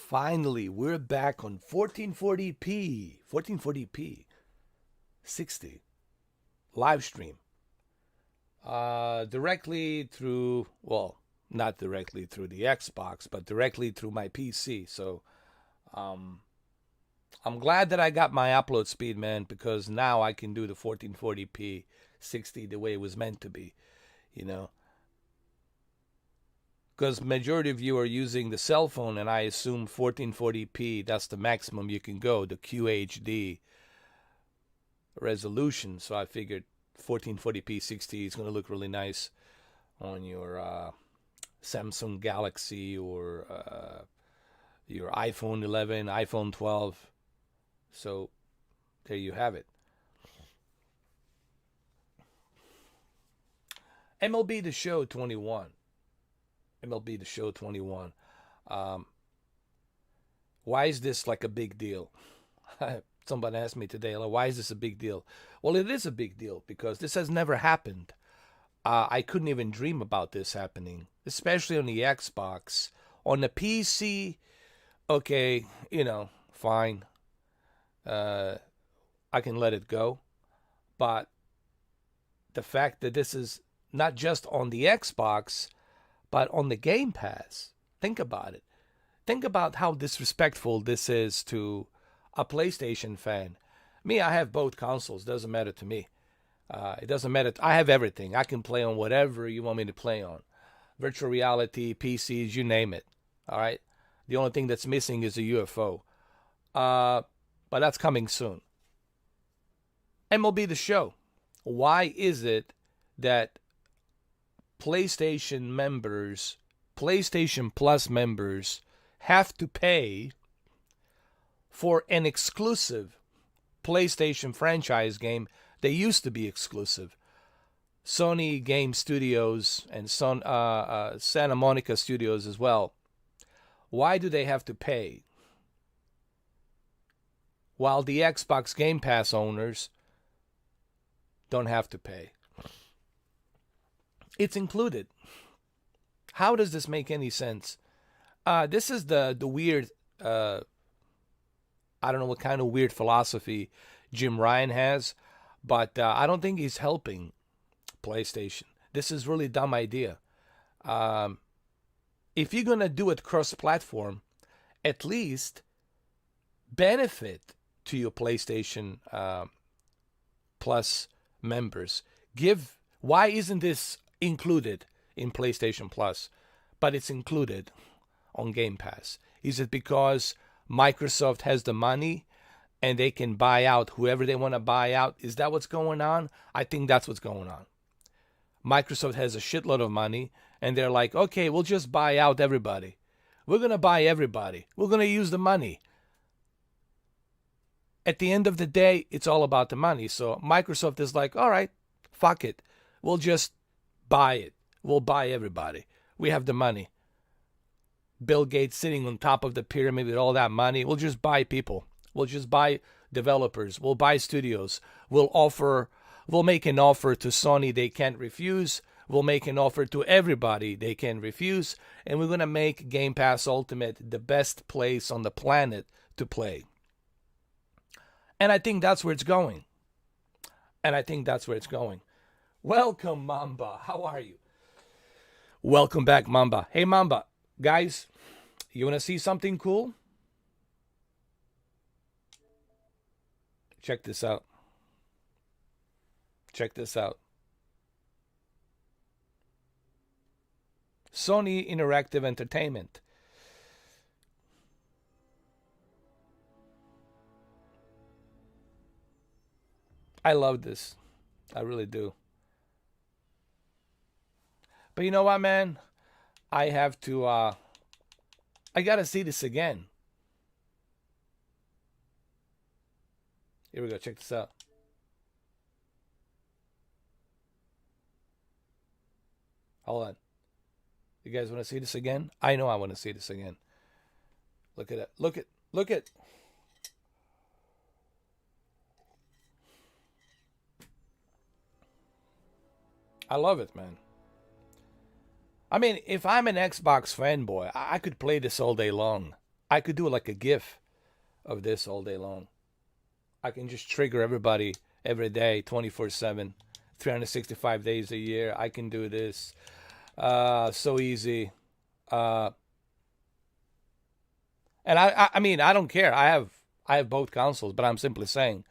Finally, we're back on 1440p, 60 live stream. Directly through, well, not directly through the Xbox, but directly through my PC. So, I'm glad that I got my upload speed, man, because now I can do the 1440p 60 the way it was meant to be, you know. Because majority of you are using the cell phone, and I assume 1440p, that's the maximum you can go, the QHD resolution. So I figured 1440p 60 is going to look really nice on your Samsung Galaxy or your iPhone 11, iPhone 12. So there you have it. MLB The Show 21. MLB The Show 21. Why is this like a big deal? Somebody asked me today, like, why is this a big deal? Well, it is a big deal because this has never happened. I couldn't even dream about this happening, especially on the Xbox. On the PC, okay, fine. I can let it go. But the fact that this is not just on the Xbox, but on the GamePass, think about it. Think about how disrespectful this is to a PlayStation fan. Me, I have both consoles. Doesn't matter to me. It doesn't matter. I have everything. I can play on whatever you want me to play on. Virtual reality, PCs, you name it. All right? The only thing that's missing is a UFO. But that's coming soon. MLB The Show. Why is it that PlayStation members, PlayStation Plus members, have to pay for an exclusive PlayStation franchise game? They used to be exclusive. Sony Game Studios and Santa Monica Studios as well. Why do they have to pay? While the Xbox Game Pass owners don't have to pay. It's included. How does this make any sense? This is the weird, I don't know what kind of weird philosophy Jim Ryan has, but I don't think he's helping PlayStation. This is really a dumb idea. If you're going to do it cross-platform, at least benefit to your PlayStation Plus members. Why isn't this included in PlayStation Plus, but it's included on Game Pass? Is it because Microsoft has the money and they can buy out whoever they want to buy out? Is that what's going on? I think that's what's going on. Microsoft has a shitload of money and they're like, okay, we'll just buy out everybody. We're going to buy everybody. We're going to use the money. At the end of the day, it's all about the money. So Microsoft is like, all right, fuck it. We'll just buy it. We'll buy everybody. We have the money. Bill Gates sitting on top of the pyramid with all that money. We'll just buy people. We'll just buy developers. We'll buy studios. We'll make an offer to Sony they can't refuse. We'll make an offer to everybody they can refuse. And we're going to make Game Pass Ultimate the best place on the planet to play. And I think that's where it's going. Welcome, Mamba. How are you? Welcome back, Mamba. Hey, Mamba. Guys, you want to see something cool? Check this out. Sony Interactive Entertainment. I love this. I really do. But you know what, man? I have to, I gotta see this again. Here we go. Check this out. Hold on. You guys want to see this again? I know I want to see this again. Look at it. Look at. I love it, man. I mean, if I'm an Xbox fanboy, I could play this all day long. I could do like a GIF of this all day long. I can just trigger everybody every day, 24/7, 365 days a year. I can do this. So easy. And I mean, I don't care. I have both consoles, but I'm simply saying,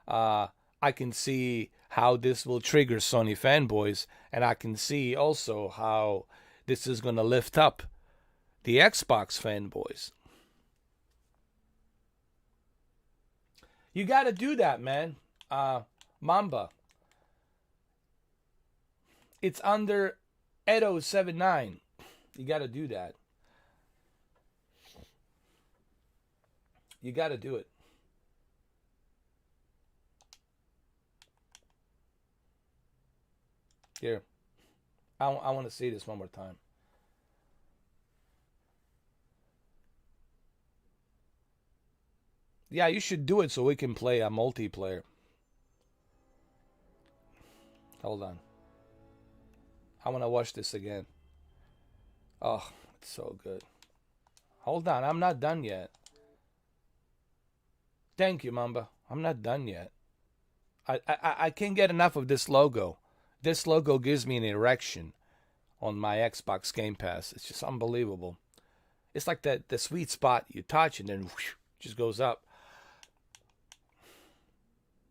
I can see how this will trigger Sony fanboys, and I can see also how this is going to lift up the Xbox fanboys. You got to do that, man. Mamba. It's under Edo79. You got to do that. You got to do it. Here. I want to see this one more time. Yeah, you should do it so we can play a multiplayer. Hold on. I want to watch this again. Oh, it's so good. Hold on, I'm not done yet. Thank you, Mamba. I'm not done yet. I can't get enough of this logo. This logo gives me an erection on my Xbox Game Pass. It's just unbelievable. It's like the sweet spot you touch and then whoosh, just goes up.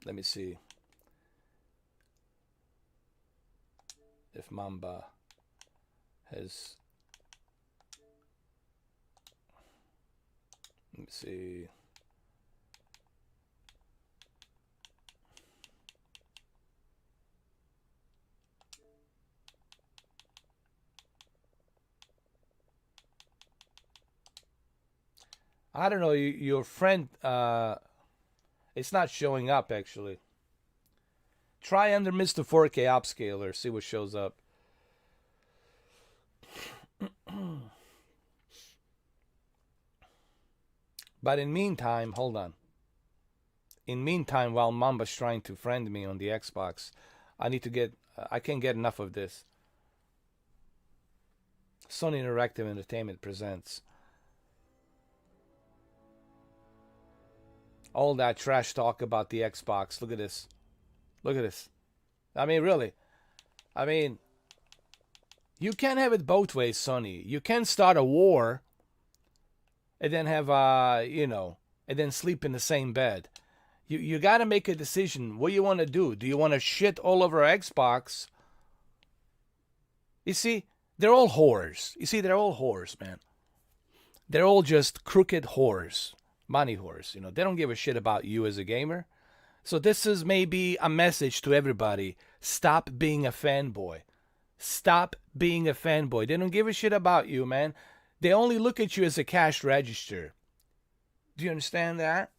Let me see if Mamba has. Let me see. I don't know, your friend, it's not showing up actually. Try under Mr. 4K Upscaler, see what shows up. But in meantime, hold on. In meantime, while Mamba's trying to friend me on the Xbox, I can't get enough of this. Sony Interactive Entertainment presents. All that trash talk about the Xbox. Look at this. Look at this. I mean, really. I mean, you can't have it both ways, Sony. You can't start a war and then have, and then sleep in the same bed. You got to make a decision. What do you want to do? Do you want to shit all over Xbox? You see, they're all whores. They're all whores, man. They're all just crooked whores. Money whores. They don't give a shit about you as a gamer. So this is maybe a message to everybody. Stop being a fanboy. Stop being a fanboy. They don't give a shit about you, man. They only look at you as a cash register. Do you understand that?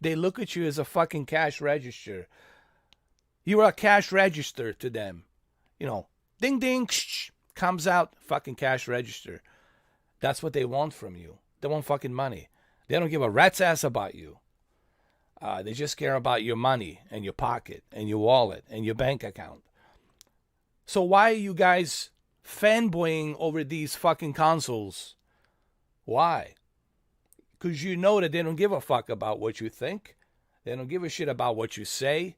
They look at you as a fucking cash register. You are a cash register to them. Ding ding, comes out, fucking cash register. That's what they want from you. They want fucking money. They don't give a rat's ass about you. They just care about your money and your pocket and your wallet and your bank account. So why are you guys fanboying over these fucking consoles? Why? Because you know that they don't give a fuck about what you think. They don't give a shit about what you say.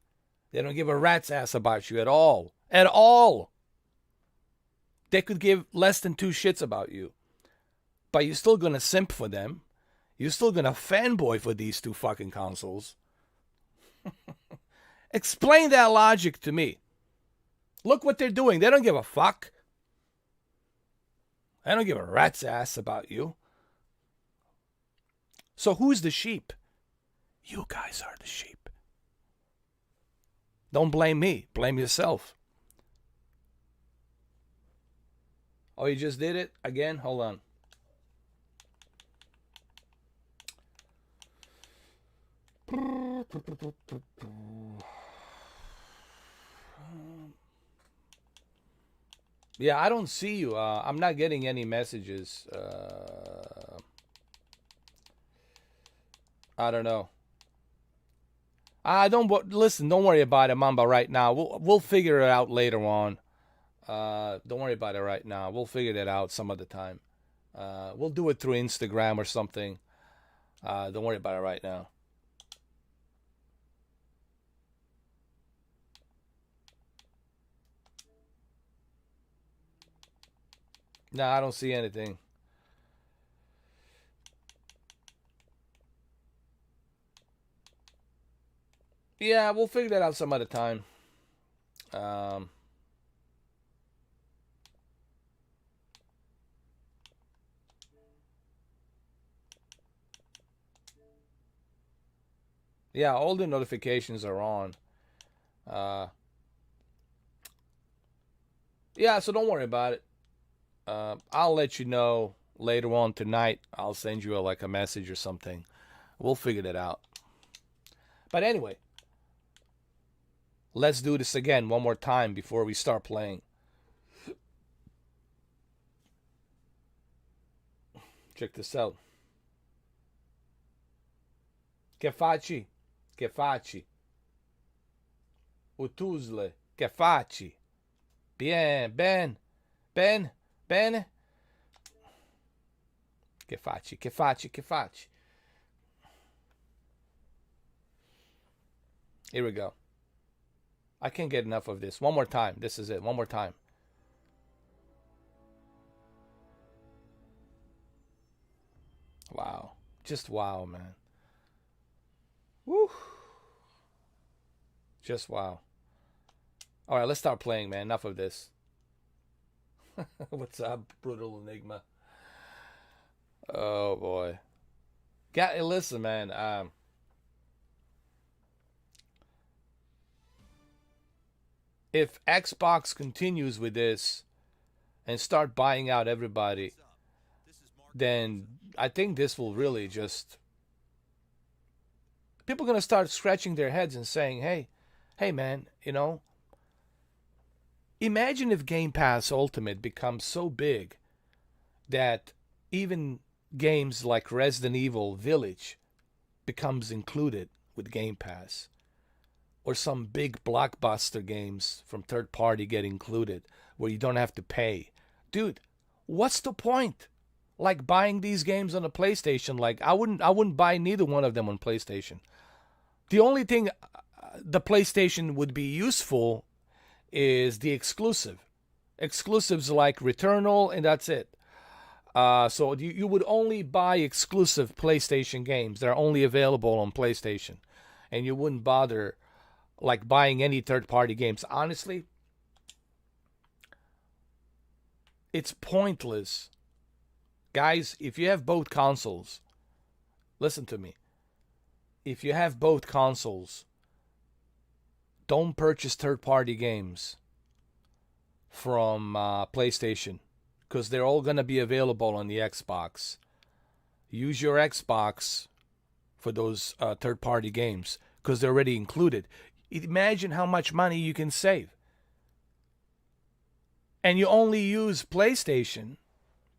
They don't give a rat's ass about you at all. At all. They could give less than two shits about you. But you're still going to simp for them. You're still going to fanboy for these two fucking consoles. Explain that logic to me. Look what they're doing. They don't give a fuck. They don't give a rat's ass about you. So who's the sheep? You guys are the sheep. Don't blame me. Blame yourself. Oh, you just did it? Again? Hold on. Yeah, I don't see you. I'm not getting any messages. I don't know. Listen. Don't worry about it, Mamba. Right now, we'll figure it out later on. Don't worry about it right now. We'll figure that out some other time. We'll do it through Instagram or something. Don't worry about it right now. No, I don't see anything. Yeah, we'll figure that out some other time. Um, yeah, all the notifications are on. Uh, yeah, so don't worry about it. I'll let you know later on tonight. I'll send you like a message or something. We'll figure that out. But anyway, let's do this again one more time before we start playing. Check this out. Che facci? Che facci? Utuzle. Che facci? Bien, ben, ben, bene. Che facci? Che facci? Che facci? Here we go. I can't get enough of this. One more time. This is it. One more time. Wow. Just wow, man. Woo. Just wow. All right, let's start playing, man. Enough of this. What's up, Brutal Enigma? Oh, boy. Listen, man. If Xbox continues with this and start buying out everybody, then I think this will really just... People are going to start scratching their heads and saying, hey, man, imagine if Game Pass Ultimate becomes so big that even games like Resident Evil Village becomes included with Game Pass. Or some big blockbuster games from third party get included where you don't have to pay. Dude, what's the point? Like buying these games on a PlayStation, like I wouldn't buy neither one of them on PlayStation. The only thing the PlayStation would be useful is the exclusives like Returnal, and that's it. So you would only buy exclusive PlayStation games that are only available on PlayStation, and you wouldn't bother like buying any third-party games. Honestly, it's pointless. Guys, if you have both consoles, listen to me. If you have both consoles, don't purchase third-party games from PlayStation because they're all going to be available on the Xbox. Use your Xbox for those third-party games because they're already included. Imagine how much money you can save. And you only use PlayStation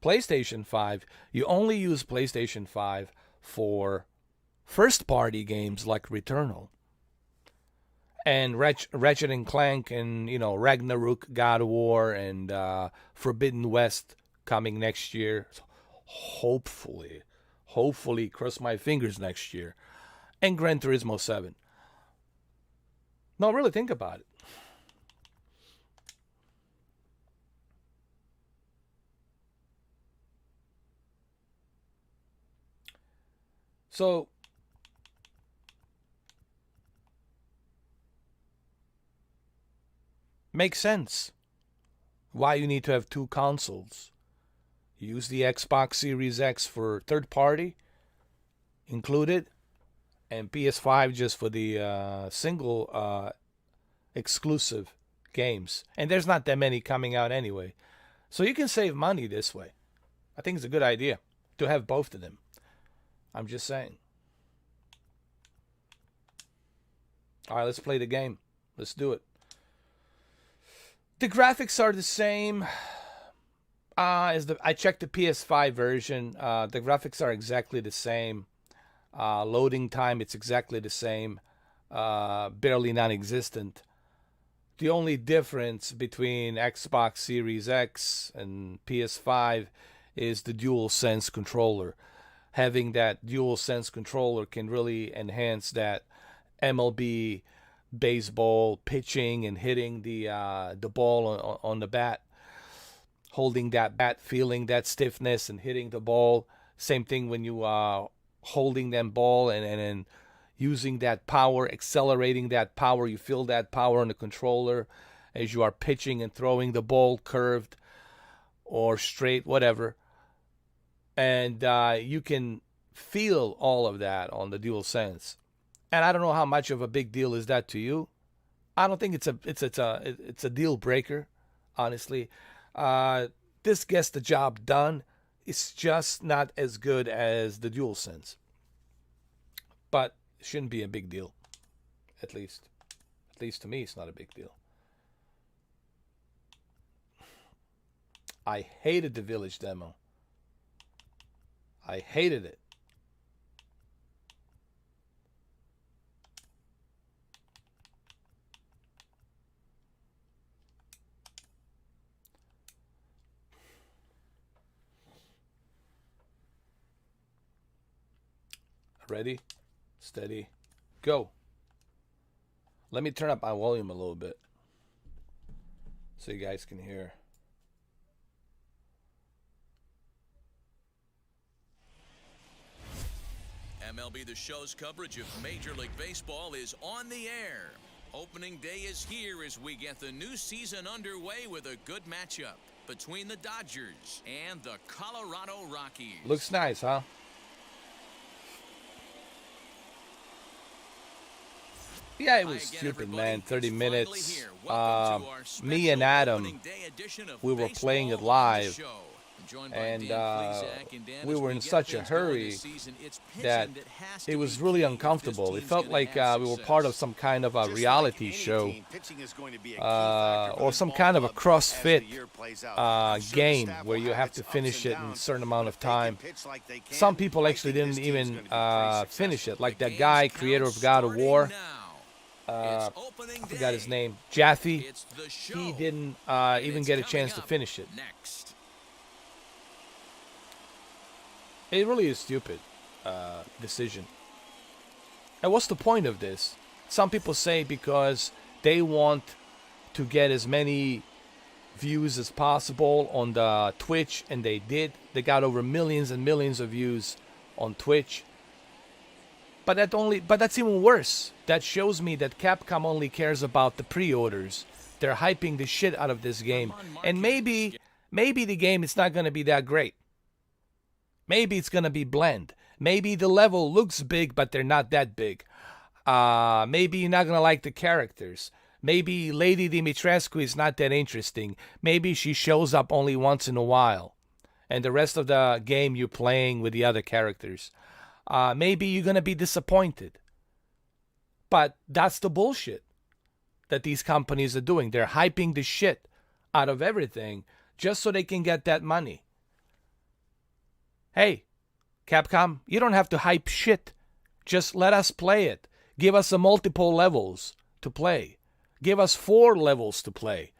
5. You only use PlayStation 5 for first-party games like Returnal and Ratchet and Clank and, Ragnarok, God of War, and Forbidden West coming next year. So hopefully, cross my fingers next year. And Gran Turismo 7. No, really think about it. So, makes sense why you need to have two consoles. Use the Xbox Series X for third party, included, and PS5 just for the single exclusive games. And there's not that many coming out anyway. So you can save money this way. I think it's a good idea to have both of them. I'm just saying. All right, let's play the game. Let's do it. The graphics are the same I checked the PS5 version. The graphics are exactly the same. Loading time, it's exactly the same. Barely non-existent. The only difference between Xbox Series X and PS5 is the DualSense controller. having that dual sense controller can really enhance that MLB baseball pitching and hitting the ball on the bat, holding that bat, feeling that stiffness and hitting the ball. Same thing when you are holding that ball and using that power, accelerating that power. You feel that power on the controller as you are pitching and throwing the ball curved or straight, whatever. And you can feel all of that on the DualSense. And I don't know how much of a big deal is that to you. I don't think it's a deal breaker, honestly. This gets the job done. It's just not as good as the DualSense. But it shouldn't be a big deal. At least to me, it's not a big deal. I hated the Village demo. I hated it. Ready, steady, go. Let me turn up my volume a little bit so you guys can hear. MLB The Show's coverage of Major League Baseball is on the air. Opening day is here as we get the new season underway with a good matchup between the Dodgers and the Colorado Rockies. Looks nice, huh? Yeah, it was stupid, man. 30 minutes. Me and Adam, we were playing it live, and we were in such a hurry that it was really uncomfortable. It felt like we were part of some kind of a reality show or some kind of a CrossFit game where you have to finish it in a certain amount of time. Some people actually didn't even finish it, like that guy, creator of God of War. I forgot his name. Jaffe. He didn't even get a chance to finish it. It really is stupid decision. And what's the point of this? Some people say because they want to get as many views as possible on the Twitch, and they did. They got over millions and millions of views on Twitch. But that's even worse. That shows me that Capcom only cares about the pre-orders. They're hyping the shit out of this game. And maybe the game is not going to be that great. Maybe it's going to be bland. Maybe the level looks big, but they're not that big. Maybe you're not going to like the characters. Maybe Lady Dimitrescu is not that interesting. Maybe she shows up only once in a while. And the rest of the game you're playing with the other characters. Maybe you're going to be disappointed. But that's the bullshit that these companies are doing. They're hyping the shit out of everything just so they can get that money. Hey, Capcom, you don't have to hype shit. Just let us play it. Give us a multiple levels to play. Give us 4 levels to play.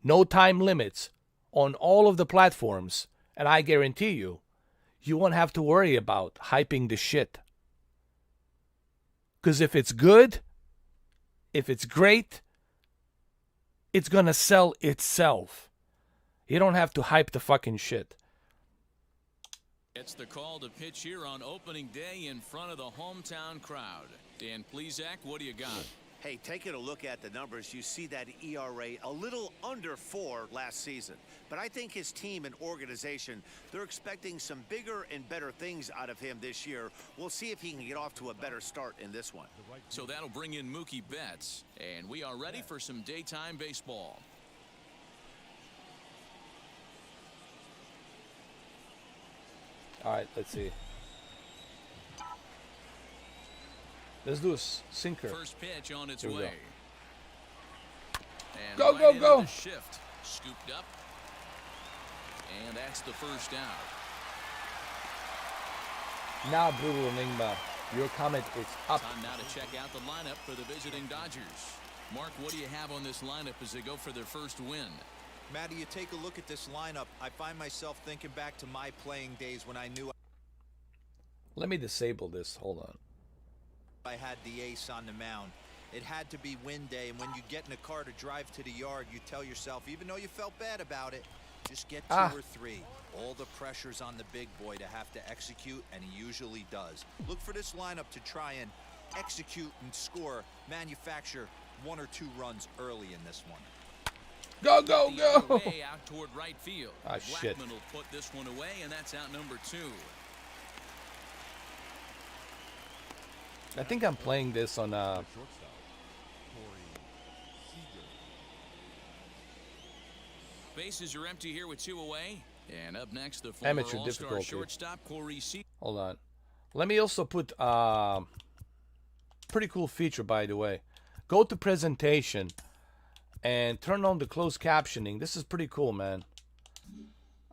No time limits on all of the platforms. And I guarantee you, you won't have to worry about hyping the shit. Because if it's good, if it's great, it's going to sell itself. You don't have to hype the fucking shit. It's the call to pitch here on opening day in front of the hometown crowd. Dan Plesac, what do you got? Hey, taking a look at the numbers, you see that ERA a little under 4 last season. But I think his team and organization, they're expecting some bigger and better things out of him this year. We'll see if he can get off to a better start in this one. So that'll bring in Mookie Betts, and we are ready for some daytime baseball. All right, let's see. Let's do a sinker. First pitch on its way. And go, right go. The shift. Scooped up. And that's the first out. Now, Brutal Enigma, your comment is up. Time now to check out the lineup for the visiting Dodgers. Mark, what do you have on this lineup as they go for their first win? Matty, you take a look at this lineup. I find myself thinking back to my playing days when I knew. Let me disable this. Hold on. I had the ace on the mound. It had to be win day, and when you get in a car to drive to the yard, you tell yourself, even though you felt bad about it, just get 2 or 3. All the pressure's on the big boy to have to execute, and he usually does. Look for this lineup to try and execute and score, manufacture 1 or 2 runs early in this one. Go, go, go! Way out toward right field. Ah, shit. Blackman will put this one away, and that's out number 2. I think I'm playing this on Bases are empty here with 2 away. And up next, the former amateur All-Star difficulty. shortstop Corey Seager. Hold on. Let me also put pretty cool feature, by the way. Go to presentation and turn on the closed captioning. This is pretty cool, man.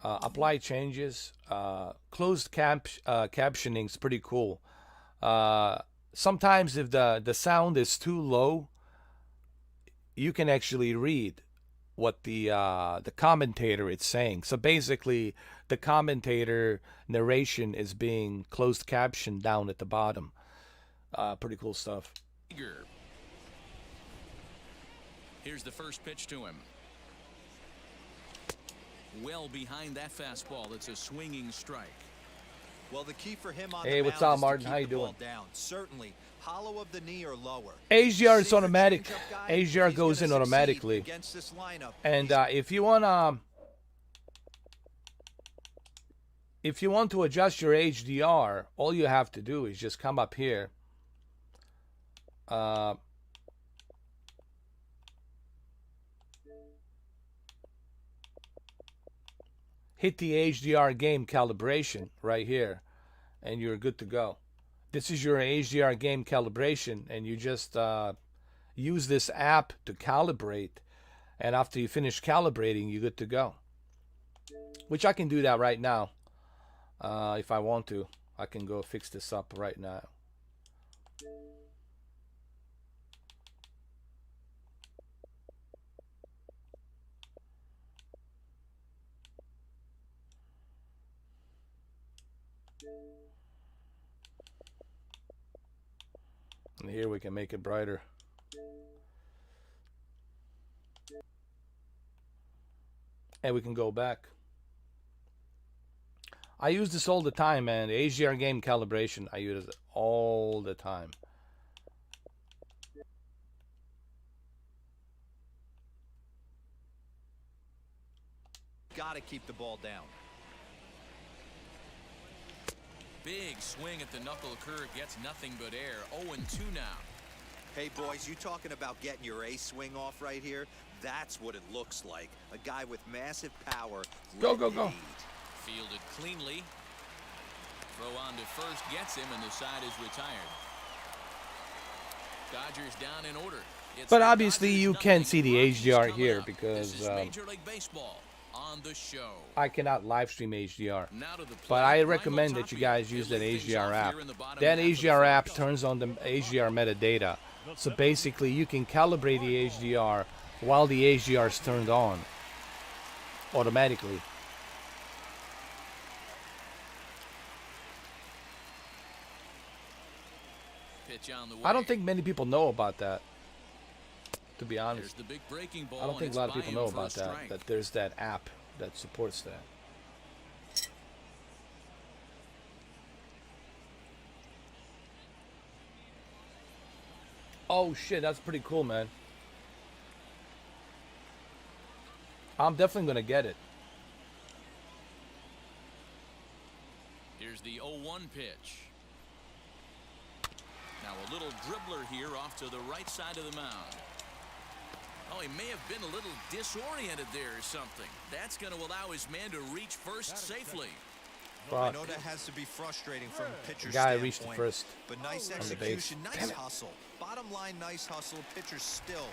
Apply changes. Closed captioning is pretty cool. Sometimes if the sound is too low, you can actually read what the commentator is saying. So basically, the commentator narration is being closed captioned down at the bottom. Pretty cool stuff. Here's the first pitch to him. Well behind that fastball. It's a swinging strike. Well, the key for him on Hey, the what's mound up, is Martin? to How keep you the ball doing? down. Certainly, hollow of the knee or lower. HDR is Safer automatic. changeup guy, HDR he's goes gonna in succeed automatically. against this lineup. And if you want to adjust your HDR, all you have to do is just come up here. Hit the HDR game calibration right here, and you're good to go. This is your HDR game calibration, and you just use this app to calibrate, and after you finish calibrating, you're good to go. Which I can do that right now. If I want to, I can go fix this up right now. And here we can make it brighter. And we can go back. I use this all the time, man. The HDR game calibration, I use it all the time. Gotta keep the ball down. Big swing at the knuckle curve. Gets nothing but air. 0-2 now. Hey, boys, you talking about getting your ace swing off right here? That's what it looks like. A guy with massive power. Go, go, go. Fielded cleanly. Throw on to first. Gets him, and the side is retired. Dodgers down in order. But obviously you can't see the HDR here because this is Major League Baseball on the show. I cannot live stream HDR. Now to the plate, But I Ryan recommend that you guys Tapia. use They that lead things HDR off app. here in the bottom That half of the HDR app first. turns on the HDR metadata. So basically you can calibrate the HDR while the HDR is turned on automatically. Pitch on the way. I don't think many people know about that, to be There's honest. the big breaking ball. I don't and think it's a lot of by people him know for a about that, strike. that there's that app that supports that. Oh shit, that's pretty cool, man. I'm definitely gonna get it. Here's the 0-1 pitch. Now a little dribbler here off to the right side of the mound. Oh, he may have been a little disoriented there or something. That's going to allow his man to reach first safely. I Fuck. know that has to be frustrating from a pitcher's Guy standpoint. reached the first But nice on the base. execution, nice hustle. Bottom line, nice hustle. Pitcher's still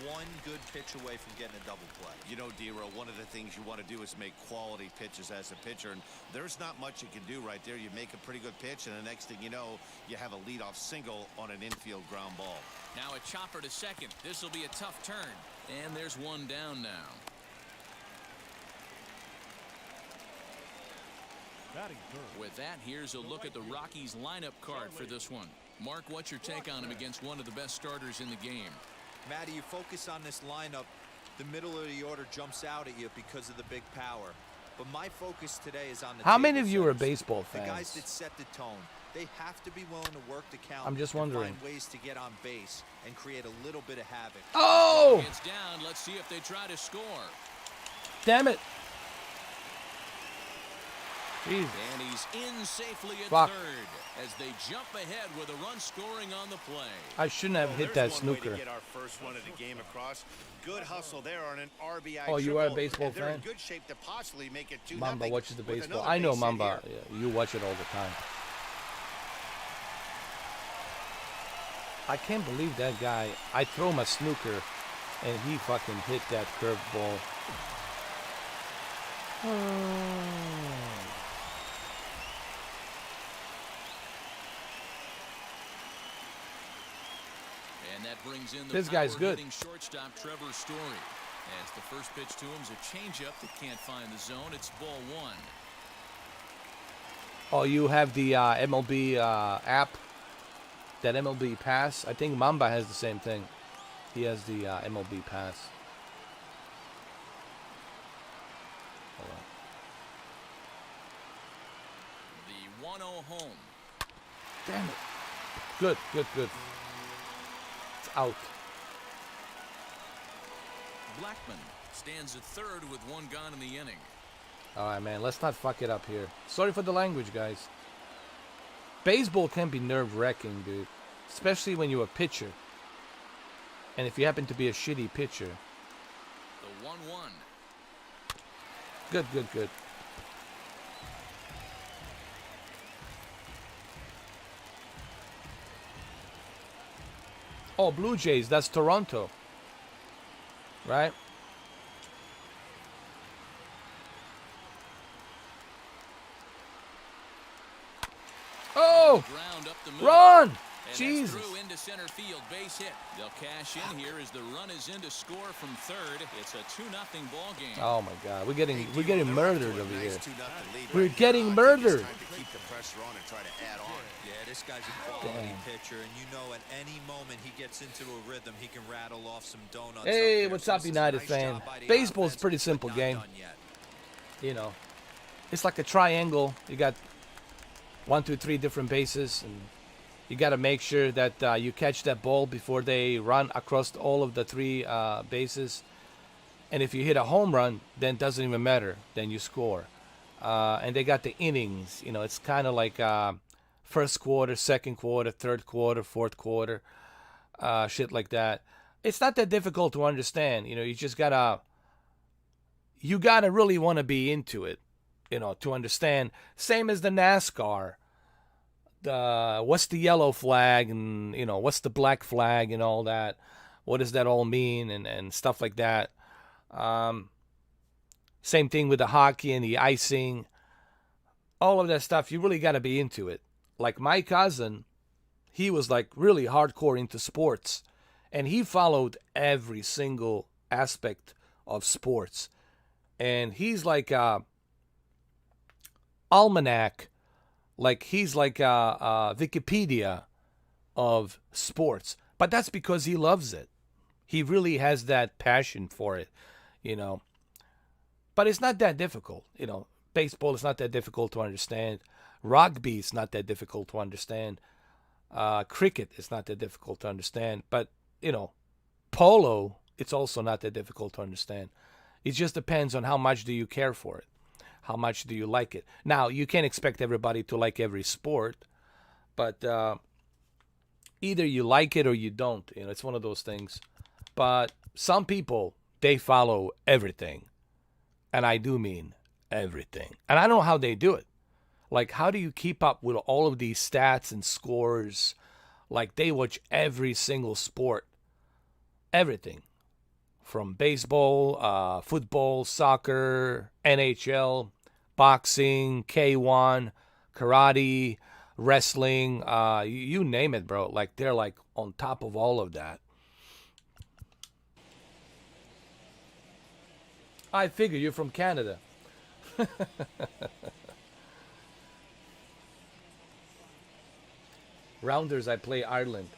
one good pitch away from getting a double play. You know, Dero, one of the things you want to do is make quality pitches as a pitcher, and there's not much you can do right there. You make a pretty good pitch, and the next thing you know, you have a leadoff single on an infield ground ball. Now a chopper to second. This will be a tough turn. And there's one down now. With that, here's a look at the Rockies lineup card for this one. Mark, what's your take on him against one of the best starters in the game? Matty, you focus on this lineup, the middle of the order jumps out at you because of the big power. But my focus today is on the How many of you are setters, baseball fans? The guys that set the tone. They have to be willing to work the count. I'm just wondering. And find ways to get on base and create a little bit of havoc. Oh! It's down. Let's see if they try to score. Damn it. Jeez. And he's in safely at Fuck. third as they jump ahead with a run scoring on the play. I shouldn't have hit that There's one way snooker. to get our first run of the game across. Good hustle there on an RBI. Oh, you are a triple, baseball and they're in fan? good shape to possibly make it 2-0 Mamba watches the with baseball. another I know base hit Mamba. here. Yeah, you watch it all the time. I can't believe that guy. I throw him a snooker, and he fucking hit that curveball. And that brings in the This guy's good. power-hitting shortstop Trevor Story. As the first pitch to him is a changeup that can't find the zone. It's ball one. Oh, you have the MLB app, that MLB Pass. I think Mamba has the same thing. He has the MLB Pass. Hold on. The 1-0 home. Damn it. Good, good, good. It's out. Blackman stands at third with one gone in the inning. All right, man. Let's not fuck it up here. Sorry for the language, guys. Baseball can be nerve-wracking, dude. Especially when you're a pitcher. And if you happen to be a shitty pitcher. The 1-1. Good, good, good. Oh, Blue Jays. That's Toronto. Right? Oh! Ground up the middle. Run! And Jesus. that's through into center field, base hit. They'll cash in here as the run is in to score from third. It's a 2-0 ball game. Oh my God, we're getting murdered over here. 2-0 lead We're right getting now. I think murdered. it's time to keep the pressure on and try to add on. Yeah, this guy's a quality Damn. pitcher, and you know at any moment he gets into a rhythm, he can rattle off some donuts. Hey, up there. what's So up, this is a United nice fan? job by the Baseball's a offense, pretty but simple not game. done yet. You know, it's like a triangle. You got 1, 2, 3 different bases, and you got to make sure that you catch that ball before they run across all of the 3 bases. And if you hit a home run, then it doesn't even matter. Then you score. And they got the innings. You know, it's kind of like first quarter, second quarter, third quarter, fourth quarter, shit like that. It's not that difficult to understand. You know, you just gotta really want to be into it, you know, to understand. Same as the NASCAR. What's the yellow flag, and you know, what's the black flag and all that. What does that all mean, and stuff like that. Same thing with the hockey and the icing. All of that stuff, you really got to be into it. Like my cousin, he was like really hardcore into sports, and he followed every single aspect of sports. And he's like almanac, like he's like Wikipedia of sports. But that's because he loves it. He really has that passion for it, you know. But it's not that difficult, you know. Baseball is not that difficult to understand. Rugby is not that difficult to understand. Cricket is not that difficult to understand. But, you know, polo, it's also not that difficult to understand. It just depends on how much do you care for it. How much do you like it. Now, you can't expect everybody to like every sport. But either you like it or you don't. You know, it's one of those things. But some people, they follow everything. And I do mean everything. And I don't know how they do it. Like, how do you keep up with all of these stats and scores? Like, they watch every single sport. Everything. From baseball, football, soccer, NHL, boxing, K1, karate, wrestling, you name it, bro. Like, they're like on top of all of that. I figure you're from Canada. Rounders, I play Ireland.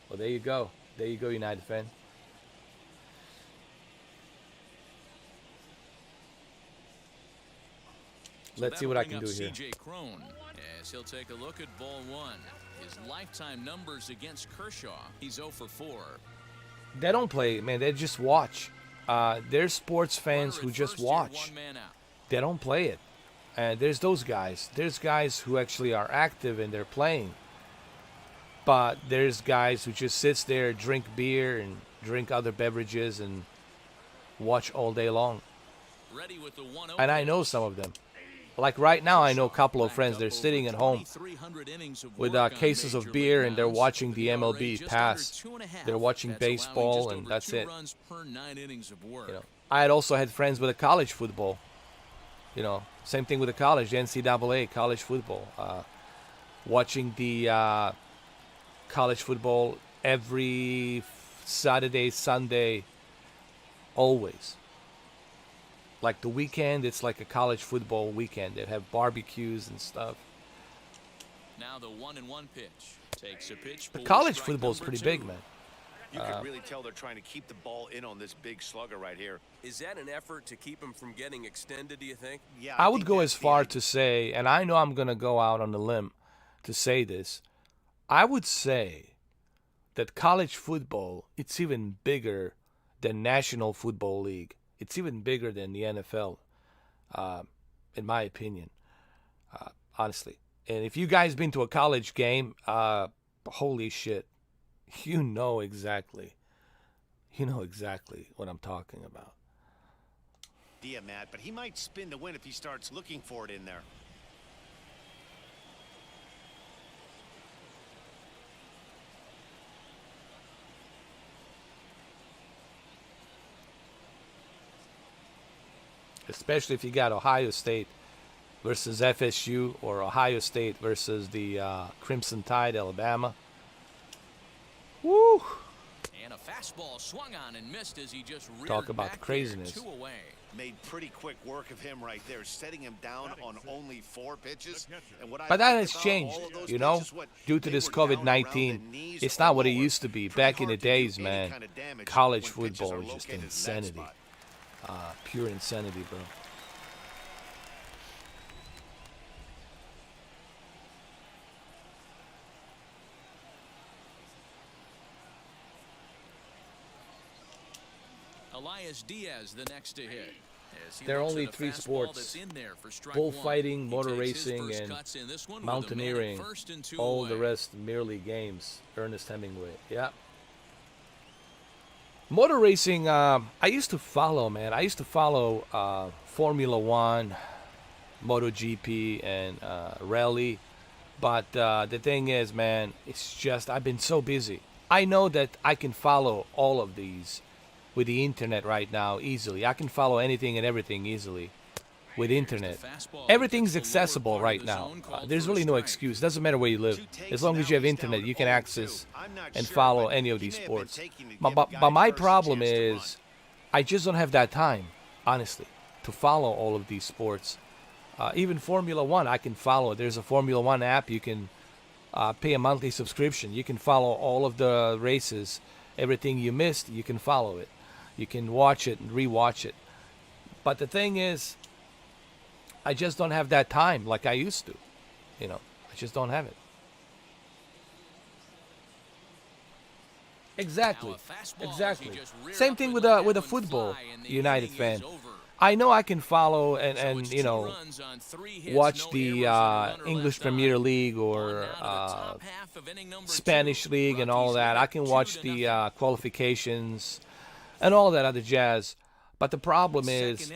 Well, there you go. There you go, United fan. Let's see what I can do here. CJ Crone, as he'll take a look at ball one. His lifetime numbers against Kershaw, he's 0 for 4. They don't play, man. They just watch. There's sports fans who just watch. They don't play it. And there's those guys. There's guys who actually are active and they're playing. But there's guys who just sits there, drink beer and drink other beverages and watch all day long. And I know some of them. Like right now, I know a couple of friends. They're sitting at home with cases of beer and they're watching the MLB pass. They're watching baseball and that's it. You know, I had also had friends with a college football. You know, same thing with the college, the NCAA, college football. Watching the college football every Saturday, Sunday, always. Like the weekend, it's like a college football weekend. They have barbecues and stuff. Now the 1-1 pitch takes a pitch. The college football is pretty big, man. You can really tell they're trying to keep the ball in on this big slugger right here. Is that an effort to keep him from getting extended, do you think? Yeah, I would go as far to say, and I know I'm going to go out on a limb to say this, I would say that college football, it's even bigger than National Football League. It's even bigger than the NFL, in my opinion, honestly. And if you guys been to a college game, holy shit, you know exactly what I'm talking about. Yeah, Matt, but he might spin to win if he starts looking for it in there. Especially if you got Ohio State versus FSU or Ohio State versus the Crimson Tide, Alabama. Woo! And a fastball swung on and missed as he just talk about the craziness. 2 away. Made pretty quick work of him right there, setting him down on only 4 pitches. And what but that has changed, you know, due to this COVID-19. It's not what it used to be. Back in the days, man, college football was just insanity. Pure insanity, bro. Elias Diaz, the next to hit. There are only 3 sports: bullfighting, motor racing, and mountaineering. All the rest merely games. Ernest Hemingway. Yeah. Motor racing, I used to follow, man. I used to follow Formula One, MotoGP, and Rally. But the thing is, man, it's just I've been so busy. I know that I can follow all of these with the internet right now easily. I can follow anything and everything easily with internet. Everything's accessible right now. There's really no excuse. Doesn't matter where you live. As long as you have internet, you can access and follow any of these sports. But my problem is I just don't have that time, honestly, to follow all of these sports. Even Formula One, I can follow. There's a Formula One app. You can pay a monthly subscription. You can follow all of the races. Everything you missed, you can follow it. You can watch it and rewatch it. But the thing is, I just don't have that time like I used to. You know, I just don't have it. Exactly. Same thing with a football United fan. I know I can follow and you know, watch the English Premier League or Spanish League and all that. I can watch the qualifications and all that other jazz. But the problem is,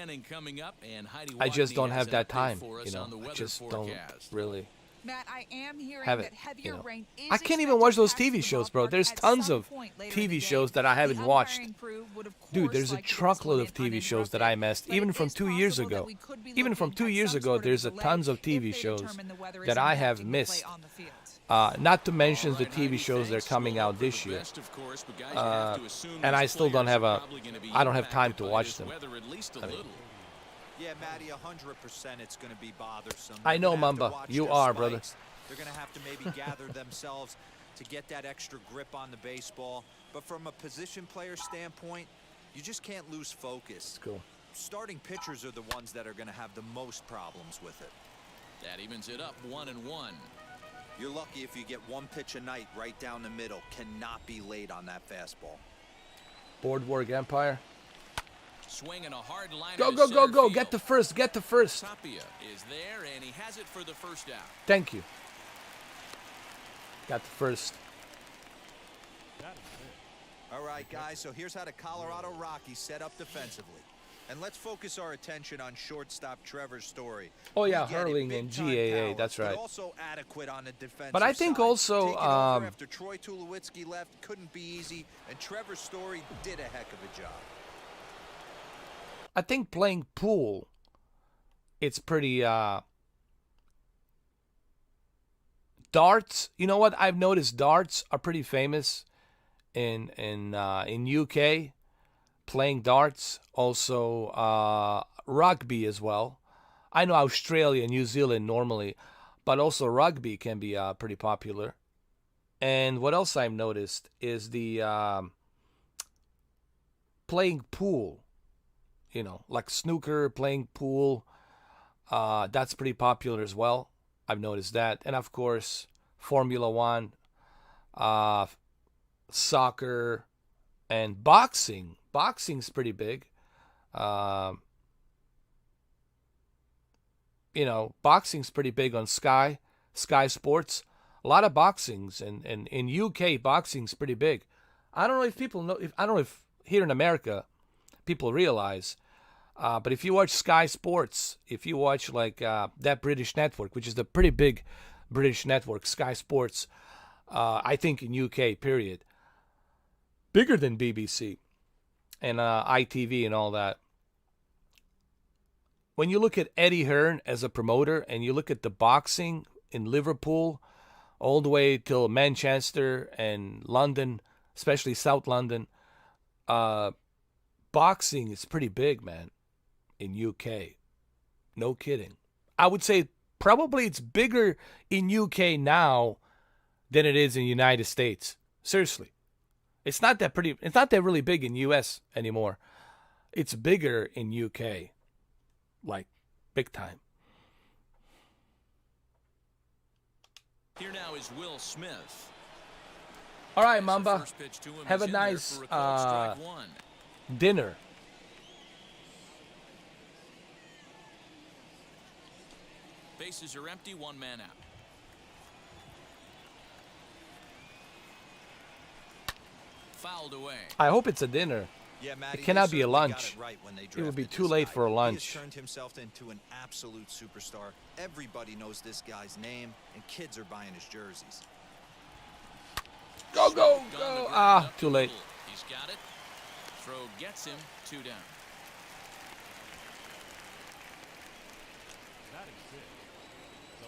I just don't have that time. You know, I just don't really Matt, I am hearing have it. That heavier rain is I can't even watch those expected to TV pass shows, the bro. ballpark There's at tons some of point later in TV the shows day. that I haven't The watched. umpiring crew would, of Dude, course, there's a like to truckload of explain TV shows that I missed. but Even it from is 2 years possible that ago. we could be Even from looking 2 at years some ago, sort of there's a delay tons of if TV they shows determine the weather is that I impacting have the play missed. on the field. Not to mention the TV shows that are coming out this year. And I still don't have I don't have time to watch them. I mean, Yeah, Matty, 100% it's going to be bothersome. I know, They're gonna have to Mamba. watch You their are, spikes. brother. They're going to have to maybe gather themselves to get that extra grip on the baseball. But from a position player standpoint, you just can't lose focus. Cool. Starting pitchers are the ones that are going to have the most problems with it. That evens it up 1-1. You're lucky if you get one pitch a night right down the middle. Cannot be late on that fastball. Boardwalk Empire. Swinging a hard line. Go, go, go, go. Get the first. Get the first. Tapia is there, and he has it for the first out. Thank you. Got the first. All right, guys, so here's how the Colorado Rockies set up defensively. And let's focus our attention on shortstop Trevor Story. Oh, yeah, We get it, Hurling and big-time GAA. power, That's but right. also adequate on the defensive But I think side. also, Taking over after Troy Tulowitzki left couldn't be easy, and Trevor Story did a heck of a job. I think playing pool, it's pretty, darts, you know what? I've noticed darts are pretty famous in UK, playing darts. Also, rugby as well. I know Australia and New Zealand normally, but also rugby can be pretty popular. And what else I've noticed is the playing pool. You know, like snooker, playing pool. That's pretty popular as well. I've noticed that. And of course, Formula One, soccer, and boxing. Boxing's pretty big. You know, boxing's pretty big on Sky Sports. A lot of boxings, and in UK, boxing's pretty big. I don't know if people know. I don't know if here in America, people realize. But if you watch Sky Sports, if you watch like that British network, which is the pretty big British network, Sky Sports, I think in UK, period, bigger than BBC and ITV and all that. When you look at Eddie Hearn as a promoter and you look at the boxing in Liverpool all the way till Manchester and London, especially South London, boxing is pretty big, man. In UK. No kidding. I would say probably it's bigger in UK now than it is in the United States. Seriously. It's not that really big in US anymore. It's bigger in UK. Like big time. Here now is Will Smith. All right, As the Mamba. first pitch to him Have is a in there nice for a called strike one. dinner. Bases are empty, one man out. Fouled away. I hope it's a dinner. Yeah, Matty, It cannot they be a certainly got lunch. it right when they It would be drafted too this late guy. for a He lunch. has turned himself into an absolute superstar. Everybody knows this guy's name, and kids are buying his jerseys. Go, go, Gone to go. ground Ah, up too the late. middle. He's got it. Throw gets him, 2 down.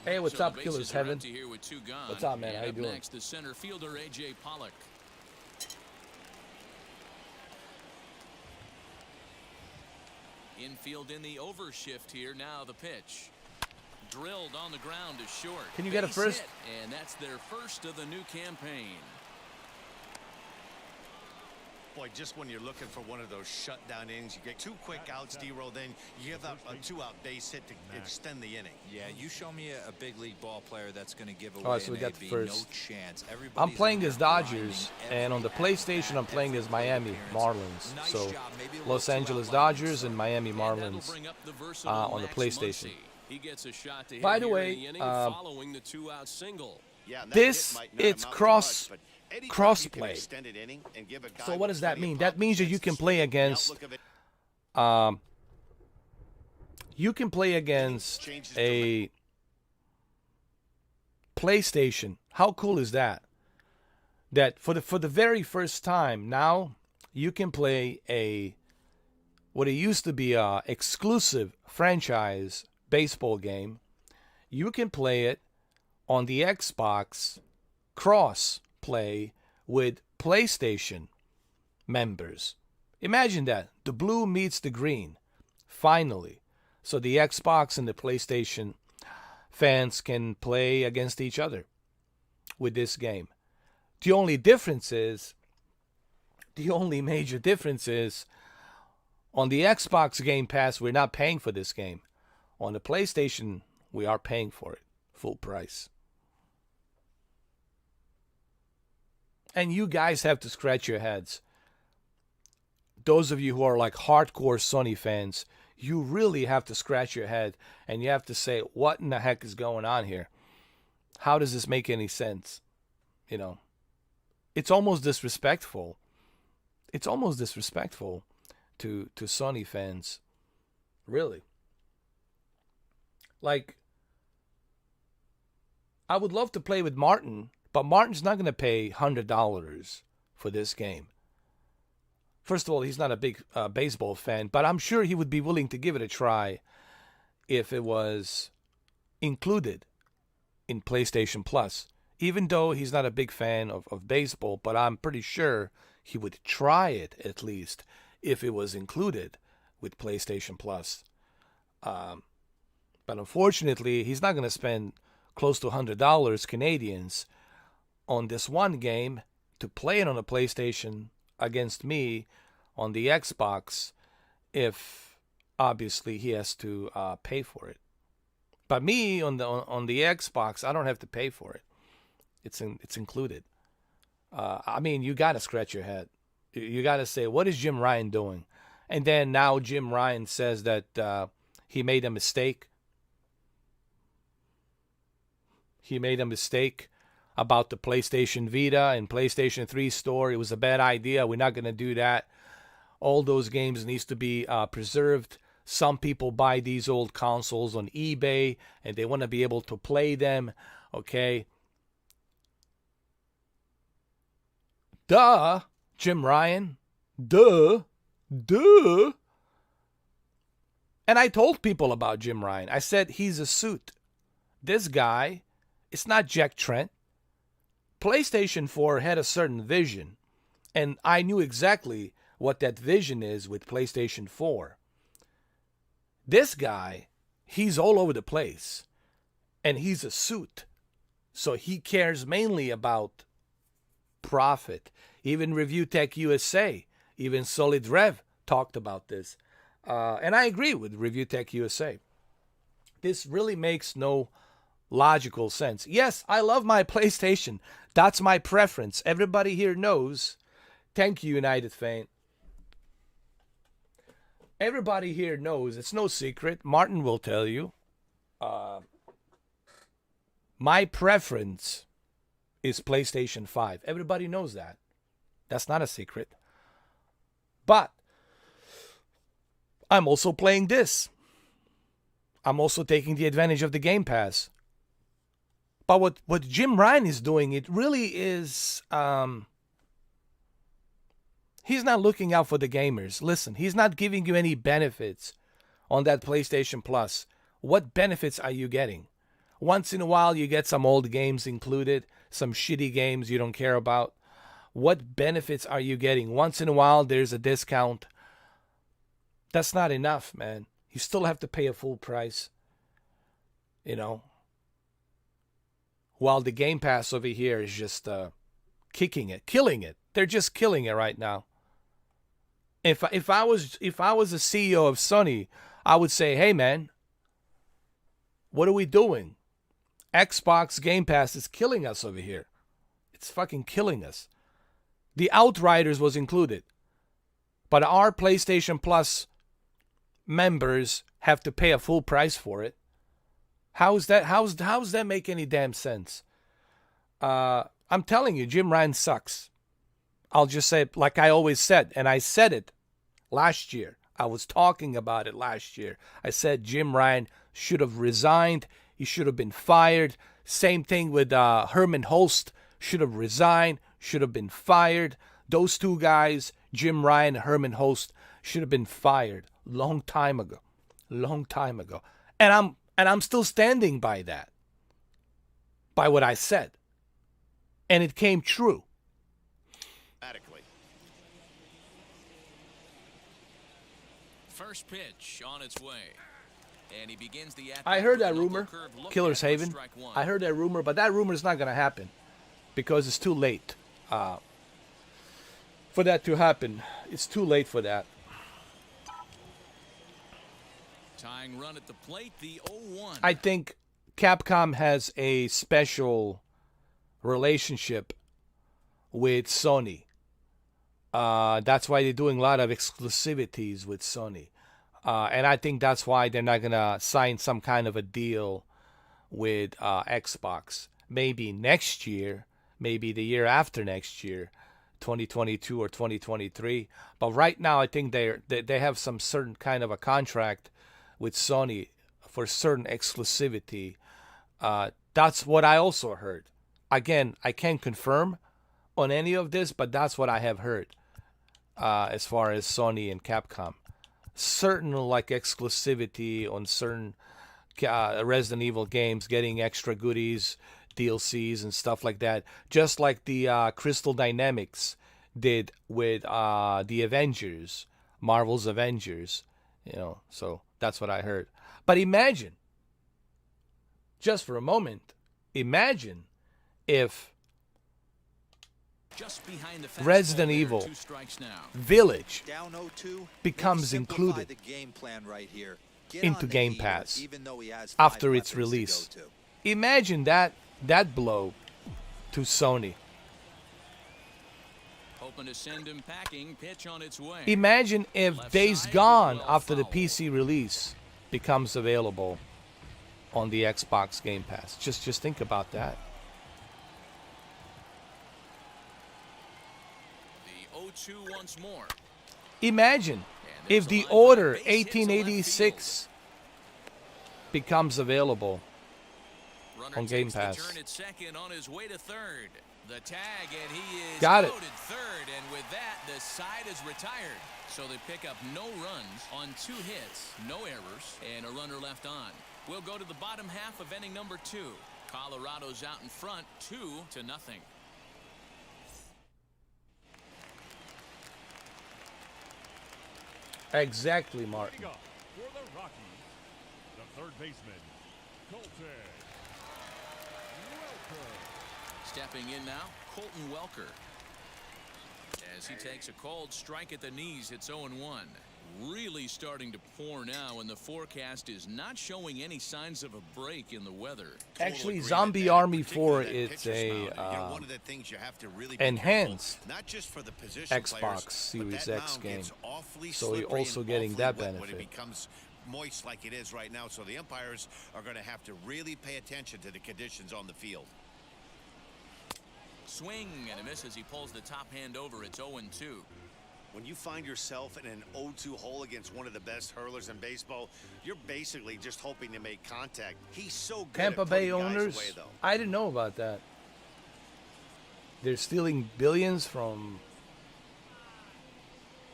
Hey, what's So up, the Killer's bases are Heaven? empty here with 2 gone. What's up, man? And How you up doing? Next, the center fielder A.J. Pollock. Infield in the overshift here. Now the pitch. Drilled on the ground to short. Can you get a Base first? hit, and that's their first of the new campaign. Boy, just when you're looking for one of those shutdown innings, you get 2 quick outs, D-roll, then you give up a 2-out base hit to extend the inning. Yeah, you show me a big league ball player that's going to give away All right, so we an got the AB, first. no chance. I'm Everybody's playing in as there Dodgers, grinding and on the every PlayStation, at-bat, I'm playing every as Miami appearance. Marlins. Nice So, job. Maybe a Los little Angeles two-out line Dodgers and Miami And that'll Marlins bring up the versatile on the Max PlayStation. Muncy. He gets a shot to hit By the here way, in the inning following the 2-out single. Yeah, and that This, hit might not it's amount to cross- much, but anytime cross-play. you can extend an inning and give a guy So what with does that plenty of mean? That means that you confidence can to play swing, the against outlook of it you can play against changes a PlayStation. How cool is that? That for the very first time now you can play what it used to be a exclusive franchise baseball game. You can play it on the Xbox cross play with PlayStation members. Imagine that. The blue meets the green. Finally. So the Xbox and the PlayStation fans can play against each other with this game. The only difference is, the only major difference is, on the Xbox Game Pass, we're not paying for this game. On the PlayStation, we are paying for it, full price. And you guys have to scratch your heads. Those of you who are like hardcore Sony fans, you really have to scratch your head and you have to say, what in the heck is going on here? How does this make any sense? You know, it's almost disrespectful. It's almost disrespectful to Sony fans. Really. Like, I would love to play with Martin, but Martin's not going to pay $100 for this game. First of all, he's not a big baseball fan, but I'm sure he would be willing to give it a try if it was included in PlayStation Plus. Even though he's not a big fan of baseball, but I'm pretty sure he would try it at least if it was included with PlayStation Plus. But unfortunately, he's not going to spend close to $100 Canadians on this one game to play it on a PlayStation against me on the Xbox if obviously he has to pay for it. But me on the Xbox, I don't have to pay for it. It's included. I mean, you got to scratch your head. You got to say, what is Jim Ryan doing? And then now Jim Ryan says that he made a mistake. He made a mistake about the PlayStation Vita and PlayStation 3 store. It was a bad idea. We're not going to do that. All those games needs to be preserved. Some people buy these old consoles on eBay and they want to be able to play them. Okay. Duh, Jim Ryan. Duh. And I told people about Jim Ryan. I said, he's a suit. This guy, it's not Jack Trent. PlayStation 4 had a certain vision, and I knew exactly what that vision is with PlayStation 4. This guy, he's all over the place, and he's a suit, so he cares mainly about profit. Even Review Tech USA, even Solid Rev talked about this, and I agree with Review Tech USA. This really makes no logical sense. Yes, I love my PlayStation. That's my preference. Everybody here knows. Thank you, United Fan. Everybody here knows. It's no secret. Martin will tell you. My preference is PlayStation 5. Everybody knows that. That's not a secret. But I'm also playing this. I'm also taking the advantage of the Game Pass. But what Jim Ryan is doing, it really is, he's not looking out for the gamers. Listen, he's not giving you any benefits on that PlayStation Plus. What benefits are you getting? Once in a while, you get some old games included, some shitty games you don't care about. What benefits are you getting? Once in a while, there's a discount. That's not enough, man. You still have to pay a full price, you know. While the Game Pass over here is just killing it. They're just killing it right now. If I was a CEO of Sony, I would say, hey man, what are we doing? Xbox Game Pass is killing us over here. It's fucking killing us. The Outriders was included, but our PlayStation Plus members have to pay a full price for it. How's that make any damn sense? I'm telling you, Jim Ryan sucks. I'll just say it like I always said, and I said it last year. I was talking about it last year. I said Jim Ryan should have resigned. He should have been fired. Same thing with Herman Holst. Should have resigned. Should have been fired. Those two guys, Jim Ryan and Herman Holst, should have been fired long time ago. And I'm still standing by that. By what I said. And it came true. First pitch on its way. And he begins the I heard that rumor, Killer's Haven. I heard that rumor, but that rumor is not going to happen because it's too late. for that to happen. It's too late for that. Tying run at the plate, the 0-1. I think Capcom has a special relationship with Sony. That's why they're doing a lot of exclusivities with Sony. And I think that's why they're not going to sign some kind of a deal with Xbox. Maybe next year, maybe the year after next year, 2022 or 2023. But right now, I think they have some certain kind of a contract with Sony for certain exclusivity. That's what I also heard. Again, I can't confirm on any of this, but that's what I have heard as far as Sony and Capcom. Certain like exclusivity on certain Resident Evil games, getting extra goodies, DLCs and stuff like that. Just like the Crystal Dynamics did with the Avengers, Marvel's Avengers. So that's what I heard. But imagine, just for a moment, imagine if Just behind the Resident fastball Evil there, 2 strikes now. Village Down 0-2, becomes maybe simplify included the game plan right here. Get into on the Game heater, Pass even though he has after 5 its weapons to release. go to. Imagine that blow to Sony. Hoping to send him packing, pitch on its way. Imagine if Left Days side, Gone well after the foul. PC release becomes available on the Xbox Game Pass. Just think about that. The 0-2 once more. Imagine And there's if a the line drive Order base hit to left 1886 becomes available Runner on Game takes the Pass. turn at second on his way to third. The tag, and he is Got it. out at third, and with that, the side is retired. So they pick up no runs on 2 hits, no errors, and a runner left on. We'll go to the bottom half of inning number 2. Colorado's out in front, 2-0. Exactly, Martin. Up for the Rockies, the third baseman, Colton Welker. Stepping in now, Colton Welker. As he takes a cold strike at the knees, it's 0-1. Really starting to pour now, and the forecast is not showing any signs of a break in the weather. Actually, Total Zombie agreement. Army Particularly 4, that it's pitcher's a mound. One of the things you have to really be enhanced careful, not just for the position Xbox players, but Series that X mound game. gets awfully So you're slippery also and getting awfully that wet when benefit. it becomes moist like it is right now. So the umpires are going to have to really pay attention to the conditions on the field. Swing and a miss as he pulls the top hand over. It's 0-2. When you find yourself in an 0-2 hole against one of the best hurlers in baseball, you're basically just hoping to make contact. He's so good Tampa at Bay putting guys owners, away, though. I didn't know about that. They're stealing billions from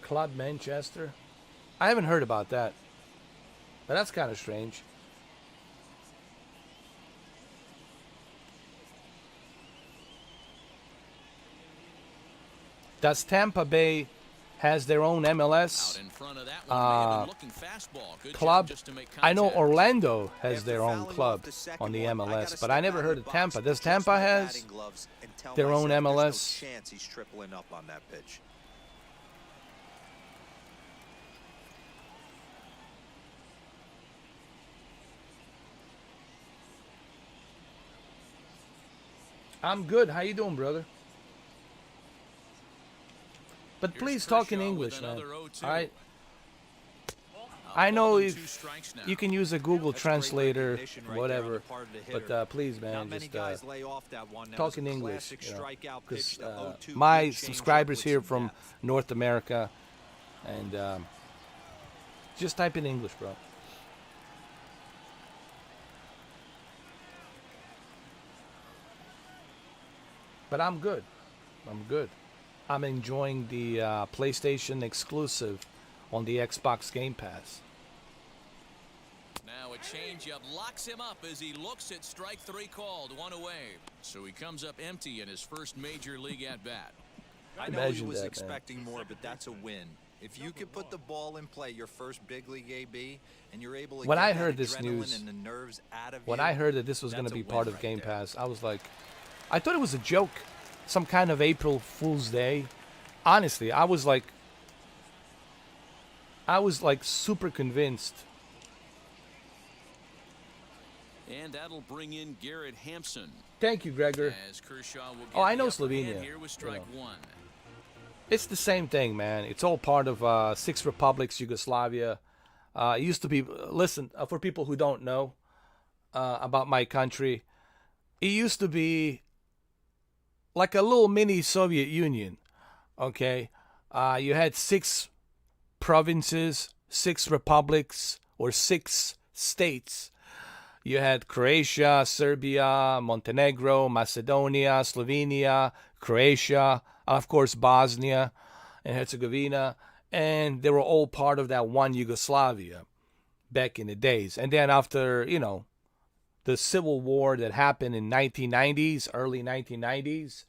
Club Manchester. I haven't heard about that, but that's kind of strange. Does Tampa Bay has their own MLS Out in front of that one, may have been looking fastball. Good club? job just to make I know contact. Orlando has After their own fouling club off the second on the one, I MLS, gotta but I step never out heard of the of Tampa. box, Does adjust Tampa my has batting gloves, and tell their own myself there's MLS? no chance he's tripling up on that pitch. I'm good. How you doing, brother? But Here's please talk in Kershaw English, with man. another 0-2. All right. Up I know 0-2 if strikes now. you can use a Google That's great Translator, recognition right there on whatever, the part of the hitter. but please, man, Not many just guys lay off that one. That talk was in a English, classic you know, strikeout because pitch to 0-2. my Good subscribers changeup here with from some depth. North America, and just type in English, bro. But I'm good. I'm good. I'm enjoying the PlayStation exclusive on the Xbox Game Pass. Now a changeup locks him up as he looks at strike 3 called, 1 away. So he comes up empty in his first major league at bat. I know he Imagine was that, man. expecting more, but that's a win. If you could put the ball in play, your first big league AB, and you're able to When get I that heard this adrenaline news, and the nerves out of When you, I heard that this was going that's to a be win part of right Game there. Pass, I was like, I thought it was a joke. some kind of April Fool's Day. Honestly, I was like super convinced. And that'll bring in Garrett Hampson. Thank you, Gregor. As Kershaw will get I know the upper hand Slovenia. here with strike one. It's the same thing, man. It's all part of Six Republics, Yugoslavia. It used to be, listen, for people who don't know about my country, it used to be like a little mini Soviet Union, okay? You had 6 provinces, 6 republics, or 6 states. You had Croatia, Serbia, Montenegro, Macedonia, Slovenia, Croatia, of course Bosnia and Herzegovina, and they were all part of that one Yugoslavia back in the days. And then after, you know, the civil war that happened in 1990s, early 1990s,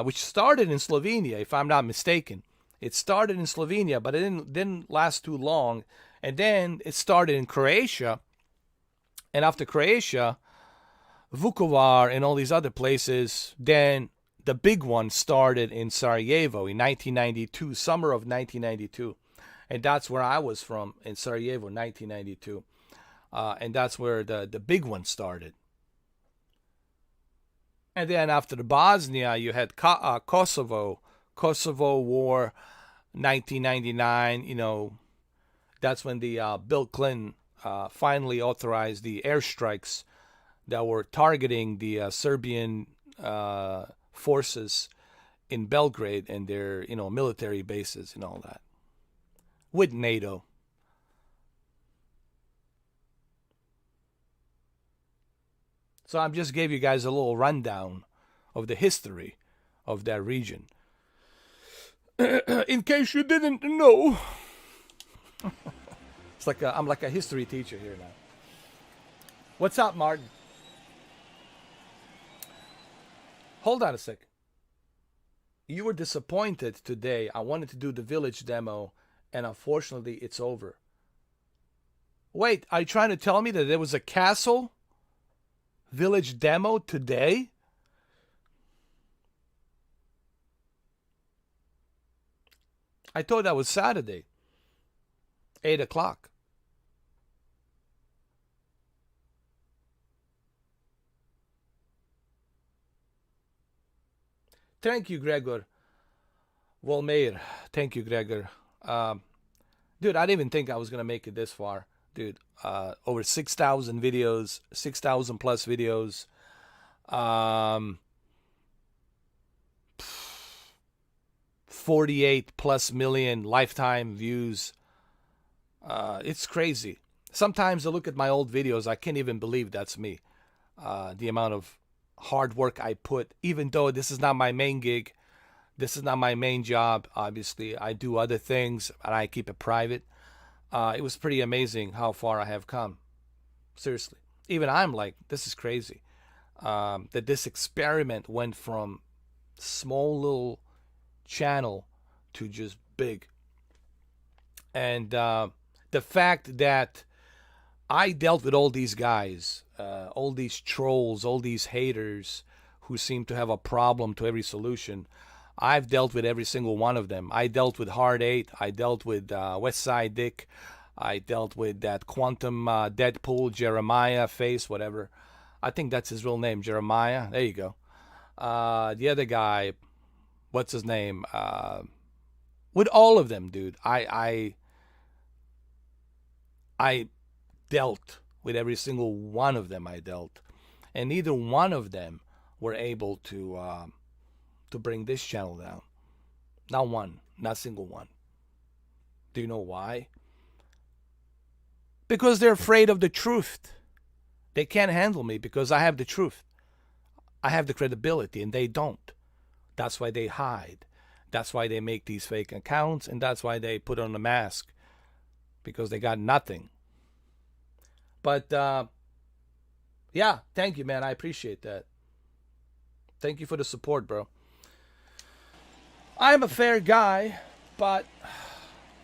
which started in Slovenia, if I'm not mistaken. It started in Slovenia, but it didn't last too long. And then it started in Croatia. And after Croatia, Vukovar and all these other places, then the big one started in Sarajevo in 1992, summer of 1992. And that's where I was from, in Sarajevo, 1992. And that's where the big one started. And then after the Bosnia, you had Kosovo War, 1999. You know, that's when the Bill Clinton finally authorized the airstrikes that were targeting the Serbian forces in Belgrade and their, you know, military bases and all that, with NATO. So I just gave you guys a little rundown of the history of that region. In case you didn't know. It's like I'm like a history teacher here now. What's up, Martin? Hold on a sec. You were disappointed today. I wanted to do the village demo, and unfortunately, it's over. Wait, are you trying to tell me that there was a castle village demo today? I thought that was Saturday, 8 o'clock. Thank you, Gregor. Volmeir. Thank you, Gregor. Dude, I didn't even think I was going to make it this far. Dude, over 6,000 videos, 6,000 plus videos. 48 plus million lifetime views. It's crazy. Sometimes I look at my old videos, I can't even believe that's me. The amount of hard work I put, even though this is not my main gig, this is not my main job. Obviously, I do other things and I keep it private. It was pretty amazing how far I have come. Seriously, even I'm like, this is crazy. That this experiment went from small little channel to just big. And the fact that I dealt with all these guys, all these trolls, all these haters who seem to have a problem to every solution. I've dealt with every single one of them. I dealt with Hard 8. I dealt with West Side Dick. I dealt with that Quantum Deadpool, Jeremiah face, whatever. I think that's his real name, Jeremiah. There you go. The other guy, what's his name? With all of them, dude. I dealt with every single one of them. I dealt, and neither one of them were able to bring this channel down. Not one, not single one. Do you know why? Because they're afraid of the truth. They can't handle me because I have the truth. I have the credibility, and they don't. That's why they hide. That's why they make these fake accounts, and that's why they put on a mask, because they got nothing. But, yeah, thank you, man. I appreciate that. Thank you for the support, bro. I'm a fair guy, but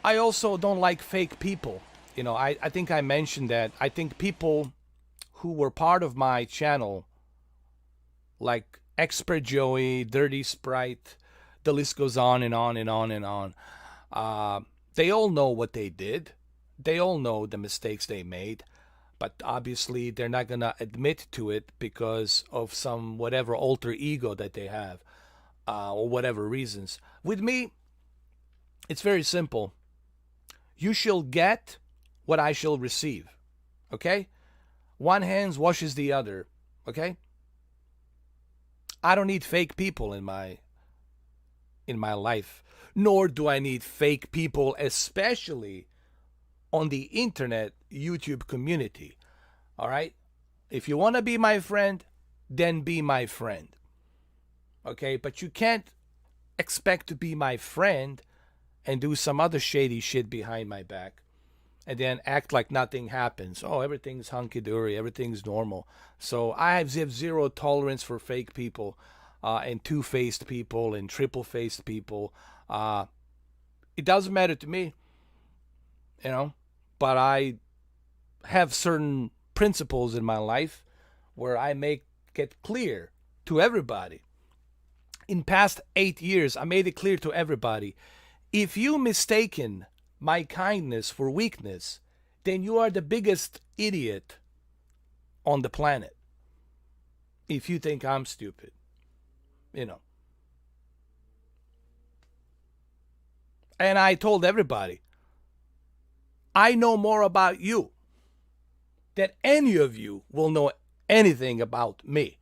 I also don't like fake people. You know, I think I mentioned that. I think people who were part of my channel like Expert Joey, Dirty Sprite, the list goes on and on and on and on. They all know what they did. They all know the mistakes they made. But obviously, they're not going to admit to it because of some whatever alter ego that they have, or whatever reasons. With me, it's very simple. You shall get what I shall receive. Okay? One hand washes the other. Okay? I don't need fake people in my life. Nor do I need fake people, especially on the internet YouTube community. All right? If you want to be my friend, then be my friend. Okay? But you can't expect to be my friend and do some other shady shit behind my back and then act like nothing happens. Oh, everything's hunky-dory, everything's normal. So I have zero tolerance for fake people and two-faced people and triple-faced people. It doesn't matter to me, but I have certain principles in my life where I make it clear to everybody. In past 8 years, I made it clear to everybody, if you mistaken my kindness for weakness, then you are the biggest idiot on the planet. If you think I'm stupid, And I told everybody, I know more about you than any of you will know anything about me.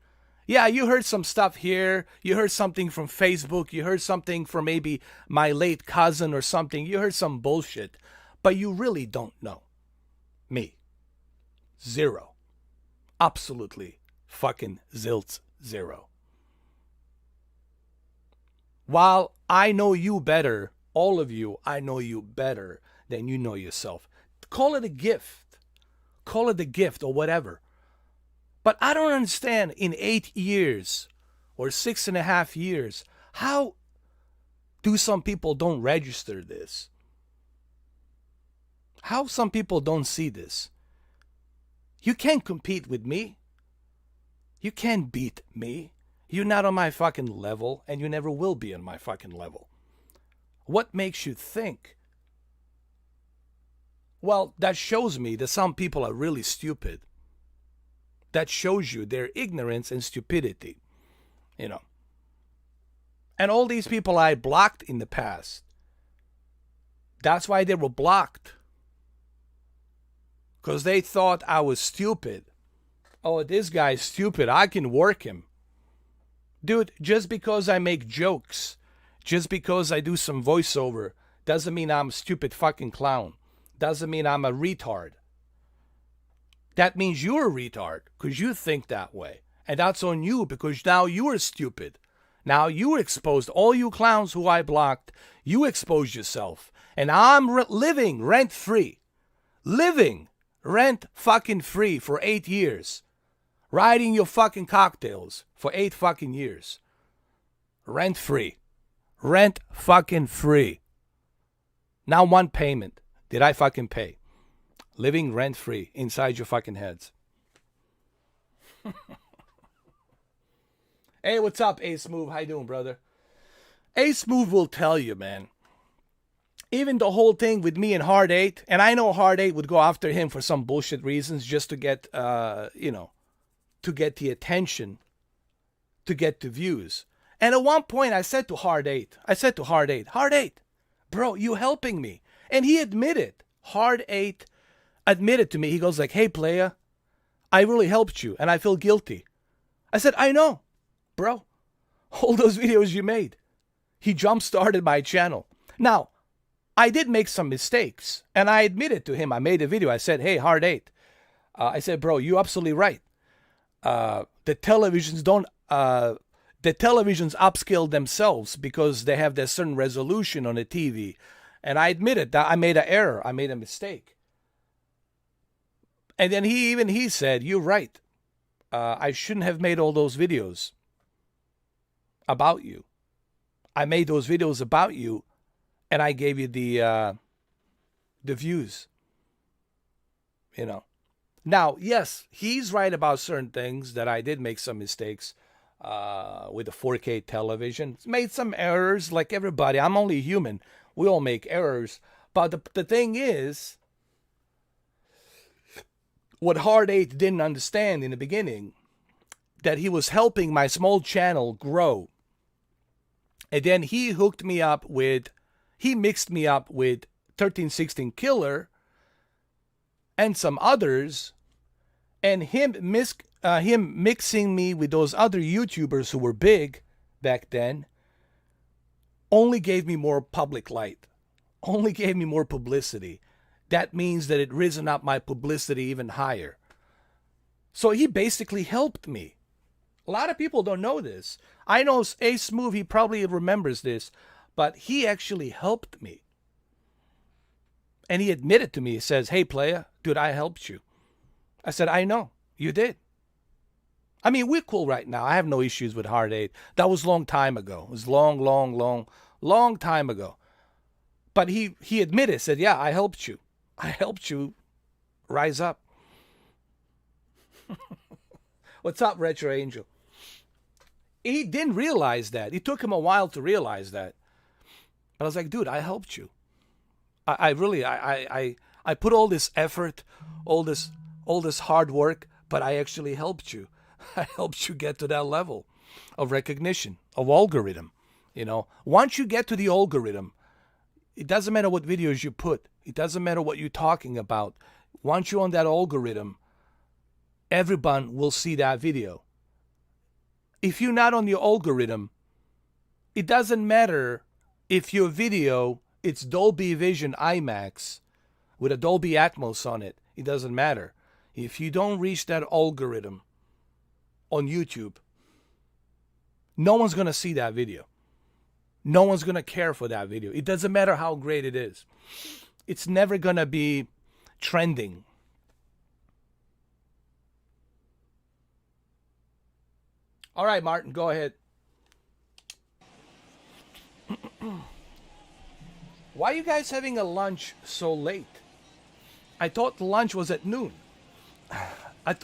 Yeah, you heard some stuff here. You heard something from Facebook. You heard something from maybe my late cousin or something. You heard some bullshit. But you really don't know me. Zero. Absolutely fucking zilts zero. While I know you better, all of you, I know you better than you know yourself. Call it a gift. Call it a gift or whatever. But I don't understand in 8 years or 6.5 years, how do some people don't register this? How some people don't see this? You can't compete with me. You can't beat me. You're not on my fucking level, and you never will be on my fucking level. What makes you think? Well, that shows me that some people are really stupid. That shows you their ignorance and stupidity, And all these people I blocked in the past, that's why they were blocked. Because they thought I was stupid. Oh, this guy's stupid. I can work him. Dude, just because I make jokes, just because I do some voiceover, doesn't mean I'm a stupid fucking clown. Doesn't mean I'm a retard. That means you're a retard because you think that way. And that's on you because now you are stupid. Now you exposed all you clowns who I blocked. You exposed yourself. And I'm living rent-free. Living rent-fucking-free for 8 years. Riding your fucking cocktails for 8 fucking years. Rent-free. Rent-fucking-free. Now one payment. Did I fucking pay? Living rent-free inside your fucking heads. Hey, what's up, Ace Move? How you doing, brother? Ace Move will tell you, man. Even the whole thing with me and Hard 8, and I know Hard 8 would go after him for some bullshit reasons just to get, to get the attention, to get the views. And at one point, I said to Hard 8, Hard 8, bro, you helping me. And he admitted, Hard 8 admitted to me, he goes like, hey, playa, I really helped you, and I feel guilty. I said, I know, bro. All those videos you made. He jump-started my channel. Now, I did make some mistakes, and I admitted to him. I made a video. I said, hey, Hard 8. I said, bro, you're absolutely right. The televisions upscale themselves because they have their certain resolution on the TV. And I admitted that I made an error. I made a mistake. And then he said, you're right. I shouldn't have made all those videos about you. I made those videos about you, and I gave you the views. Now, yes, he's right about certain things that I did make some mistakes. with a 4K television. It's made some errors like everybody. I'm only human. We all make errors. But the thing is, what Hard 8 didn't understand in the beginning, that he was helping my small channel grow. And then he mixed me up with 1316 Killer and some others, and him mixing me with those other YouTubers who were big back then only gave me more public light, only gave me more publicity. That means that it risen up my publicity even higher. So he basically helped me. A lot of people don't know this. I know Ace Smooth, he probably remembers this, but he actually helped me. And he admitted to me, he says, "Hey, player, dude, I helped you." I said, "I know, you did." I mean, we're cool right now. I have no issues with Hard 8. That was a long time ago. It was long time ago. But he admitted, said, "Yeah, I helped you. I helped you rise up." What's up, Retro Angel? He didn't realize that. It took him a while to realize that. But I was like, dude, I helped you. I really put all this effort, all this hard work, but I actually helped you. I helped you get to that level of recognition, of algorithm. You know, once you get to the algorithm, it doesn't matter what videos you put. It doesn't matter what you're talking about. Once you're on that algorithm, everyone will see that video. If you're not on the algorithm, it doesn't matter if your video, it's Dolby Vision IMAX with a Dolby Atmos on it. It doesn't matter. If you don't reach that algorithm on YouTube, no one's going to see that video. No one's going to care for that video. It doesn't matter how great it is. It's never going to be trending. All right, Martin, go ahead. Why are you guys having a lunch so late? I thought lunch was at noon.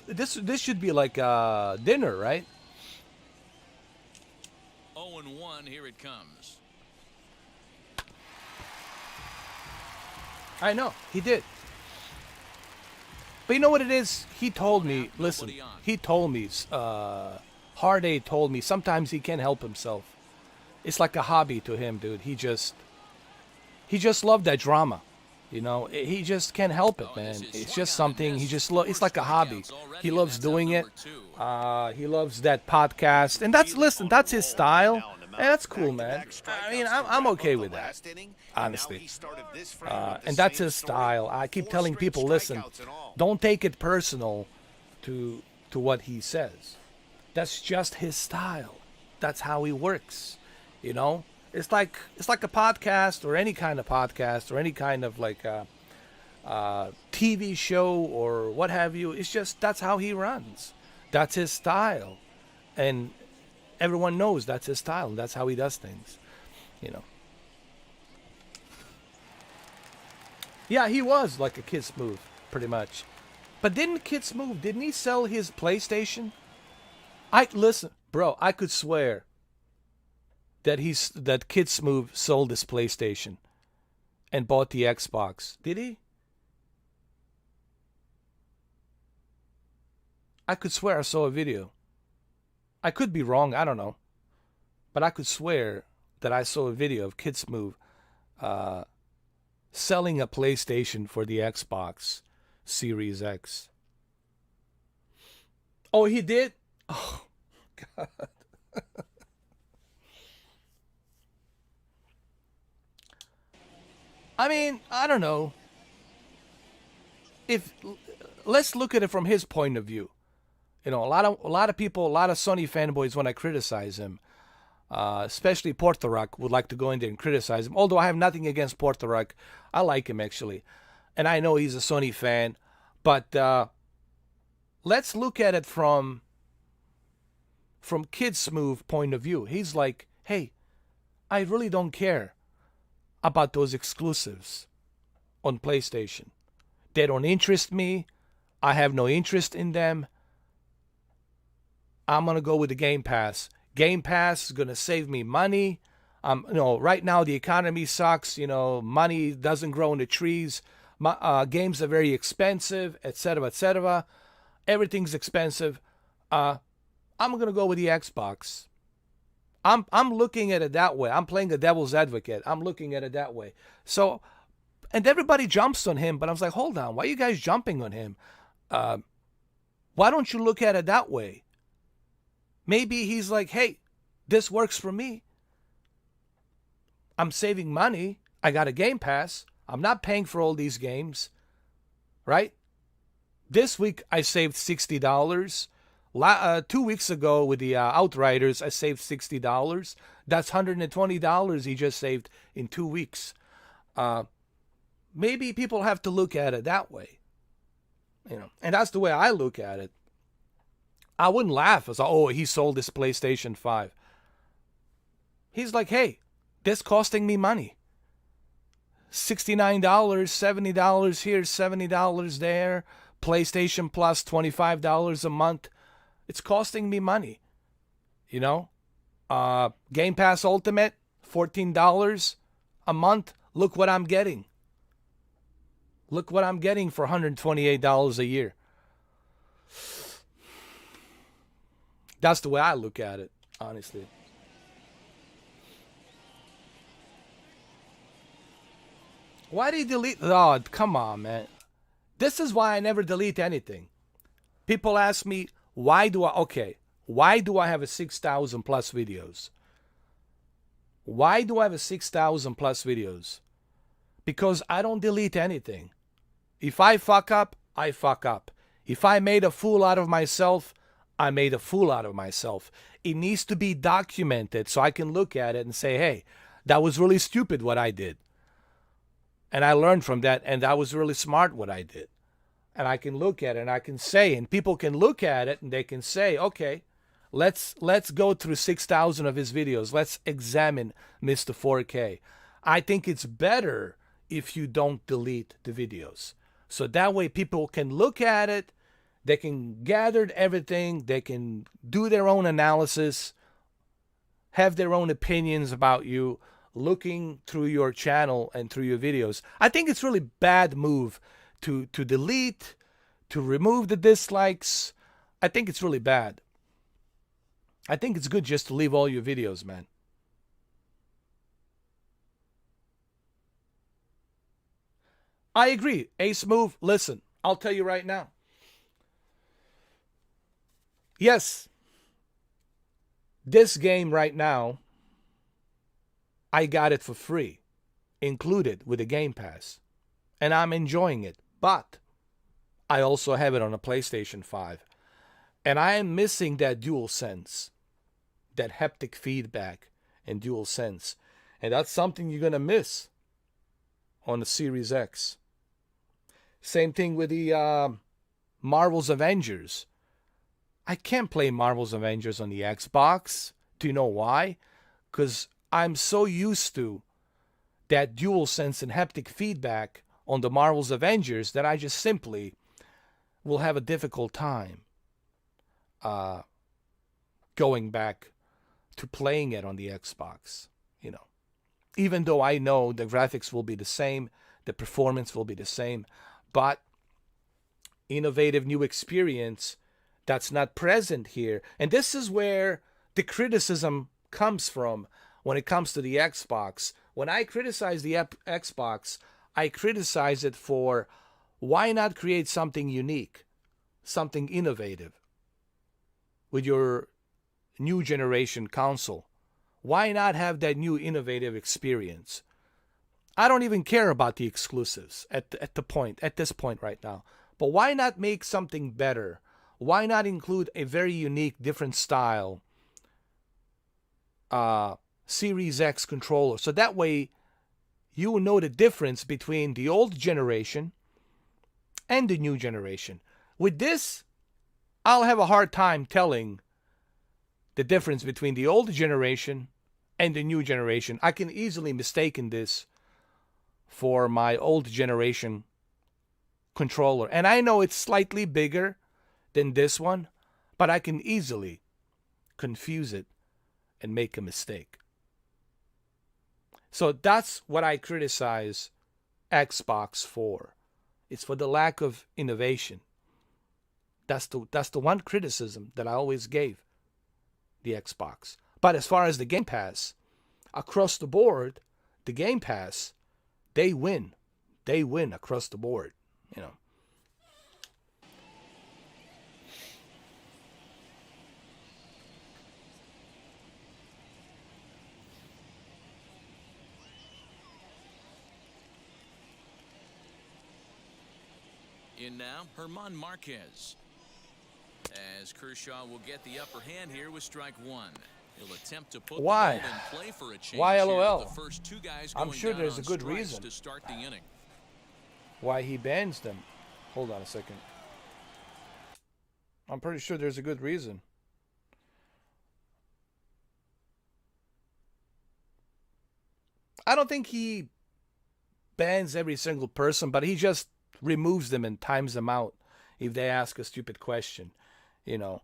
This should be like dinner, right? 0-1, here it comes. I know, he did. But you know what it is? He told me, listen, he told me, Hard 8 told me, sometimes he can't help himself. It's like a hobby to him, dude. He just loved that drama. You know, he just can't help it, man. It's just something, it's like a hobby. He loves doing it. He loves that podcast. And that's his style. And that's cool, man. I mean, I'm okay with that, honestly. And that's his style. I keep telling people, listen, don't take it personal to what he says. That's just his style. That's how he works. You know, it's like a podcast or any kind of podcast or any kind of like a TV show or what have you. It's just that's how he runs. That's his style, and everyone knows that's his style and that's how he does things. You know. Yeah, he was like a Kid Smooth, pretty much. But didn't he sell his PlayStation? Listen, bro, I could swear that Kid Smooth sold his PlayStation and bought the Xbox. Did he? I could swear I saw a video. I could be wrong, I don't know. But I could swear that I saw a video of Kid Smooth selling a PlayStation for the Xbox Series X. Oh, he did? Oh, God. I mean, I don't know. Let's look at it from his point of view. You know, a lot of people, a lot of Sony fanboys, when I criticize him, especially Portarock, would like to go in there and criticize him. Although I have nothing against Portarock, I like him actually, and I know he's a Sony fan. But let's look at it from Kid Smooth point of view. He's like, hey, I really don't care about those exclusives on PlayStation. They don't interest me. I have no interest in them. I'm going to go with the Game Pass. Game Pass is going to save me money. Right now the economy sucks. Money doesn't grow in the trees. Games are very expensive, etc., etc. Everything's expensive. I'm going to go with the Xbox. I'm looking at it that way. I'm playing a devil's advocate. I'm looking at it that way. So, and everybody jumps on him, but I was like, hold on, why are you guys jumping on him? Why don't you look at it that way? Maybe he's like, hey, this works for me. I'm saving money. I got a Game Pass. I'm not paying for all these games, right? This week I saved $60. 2 weeks ago with the Outriders, I saved $60. That's $120 he just saved in 2 weeks. Maybe people have to look at it that way, and that's the way I look at it. I wouldn't laugh as, oh, he sold this PlayStation 5. He's like, hey, this costing me money. $69, $70 here, $70 there. PlayStation Plus, $25 a month. It's costing me money. Game Pass Ultimate, $14 a month. Look what I'm getting. Look what I'm getting for $128 a year. That's the way I look at it, honestly. Why did he delete? Oh, come on, man. This is why I never delete anything. People ask me, why do I have a 6,000 plus videos? Why do I have a 6,000 plus videos? Because I don't delete anything. If I fuck up, I fuck up. If I made a fool out of myself, I made a fool out of myself. It needs to be documented so I can look at it and say, hey, that was really stupid what I did. And I learned from that, and that was really smart what I did. And I can look at it and I can say, and people can look at it and they can say, okay, let's go through 6,000 of his videos. Let's examine Mr. 4K. I think it's better if you don't delete the videos. So that way people can look at it, they can gather everything, they can do their own analysis, have their own opinions about you, looking through your channel and through your videos. I think it's really bad move to delete, to remove the dislikes. I think it's really bad. I think it's good just to leave all your videos, man. I agree. Ace move. Listen, I'll tell you right now. Yes, this game right now, I got it for free, included with the Game Pass, and I'm enjoying it. But I also have it on a PlayStation 5, and I am missing that dual sense, that haptic feedback and dual sense, and that's something you're gonna miss on the Series X. Same thing with the Marvel's Avengers. I can't play Marvel's Avengers on the Xbox. Do you know why? Because I'm so used to that dual sense and haptic feedback on the Marvel's Avengers that I just simply will have a difficult time going back to playing it on the Xbox. Even though I know the graphics will be the same, the performance will be the same, but innovative new experience that's not present here. And this is where the criticism comes from when it comes to the Xbox. When I criticize the Xbox, I criticize it for why not create something unique, something innovative with your new generation console? Why not have that new innovative experience? I don't even care about the exclusives at this point right now. But why not make something better? Why not include a very unique, different style Series X controller? So that way you will know the difference between the old generation and the new generation. With this, I'll have a hard time telling the difference between the old generation and the new generation. I can easily mistake this for my old generation controller. And I know it's slightly bigger than this one, but I can easily confuse it, and make a mistake. So that's what I criticize Xbox for. It's for the lack of innovation. That's the one criticism that I always gave the Xbox. But as far as the Game Pass, across the board, the Game Pass, they win. They win across the board, you know. In now, Herman Marquez. As Kershaw will get the upper hand here with strike one. He'll attempt to put Why? the ball in play for a change. Why here. LOL? The first two guys I'm going sure down there's a on good strikes reason to start the inning. why he bans them. Hold on a second. I'm pretty sure there's a good reason. I don't think he bans every single person, but he just removes them and times them out if they ask a stupid question, you know.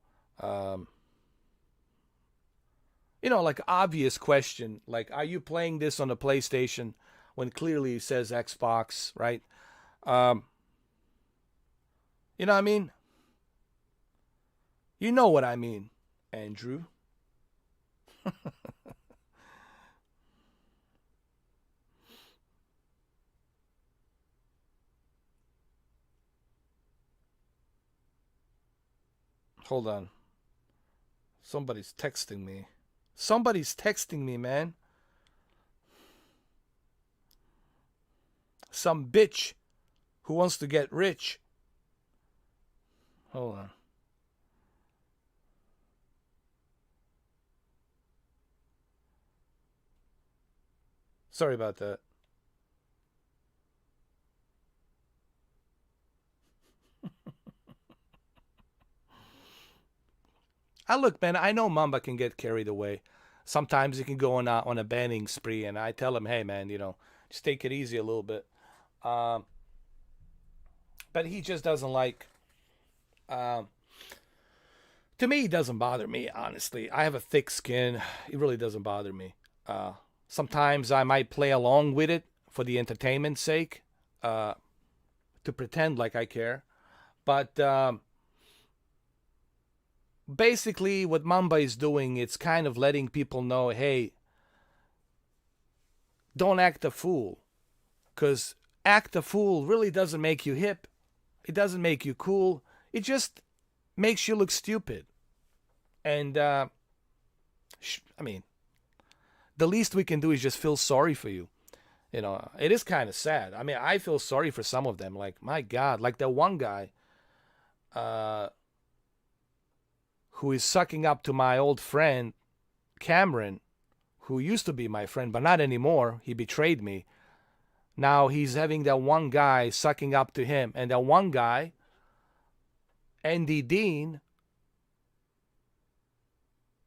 Like obvious question, like, are you playing this on the PlayStation, when clearly it says Xbox, right? You know what I mean? You know what I mean, Andrew. Hold on. Somebody's texting me. Somebody's texting me, man. Some bitch who wants to get rich. Hold on. Sorry about that. Look, man, I know Mamba can get carried away. Sometimes he can go on a banning spree, and I tell him, hey, man, just take it easy a little bit. But he just doesn't like... to me, it doesn't bother me, honestly. I have a thick skin. It really doesn't bother me. Sometimes I might play along with it for the entertainment's sake, to pretend like I care. But... basically, what Mamba is doing, it's kind of letting people know, hey, don't act a fool. Because act a fool really doesn't make you hip. It doesn't make you cool. It just makes you look stupid. And, the least we can do is just feel sorry for you. It is kind of sad. I feel sorry for some of them. Like, my God, like that one guy, who is sucking up to my old friend, Cameron, who used to be my friend, but not anymore. He betrayed me. Now he's having that one guy sucking up to him. And that one guy, Andy Dean,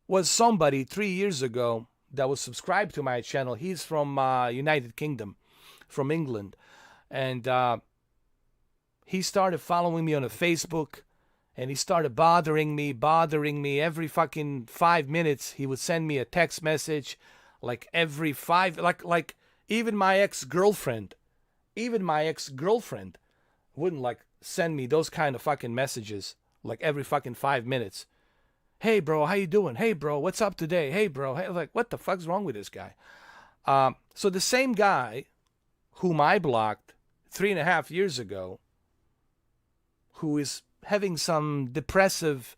was somebody 3 years ago that was subscribed to my channel. He's from United Kingdom, from England. And he started following me on Facebook. And he started bothering me every fucking 5 minutes. He would send me a text message, like every like even my ex-girlfriend wouldn't like send me those kind of fucking messages, like every fucking 5 minutes. Hey bro, how you doing? Hey bro, what's up today? Hey bro, hey, like what the fuck's wrong with this guy? So the same guy whom I blocked 3.5 years ago, who is having some depressive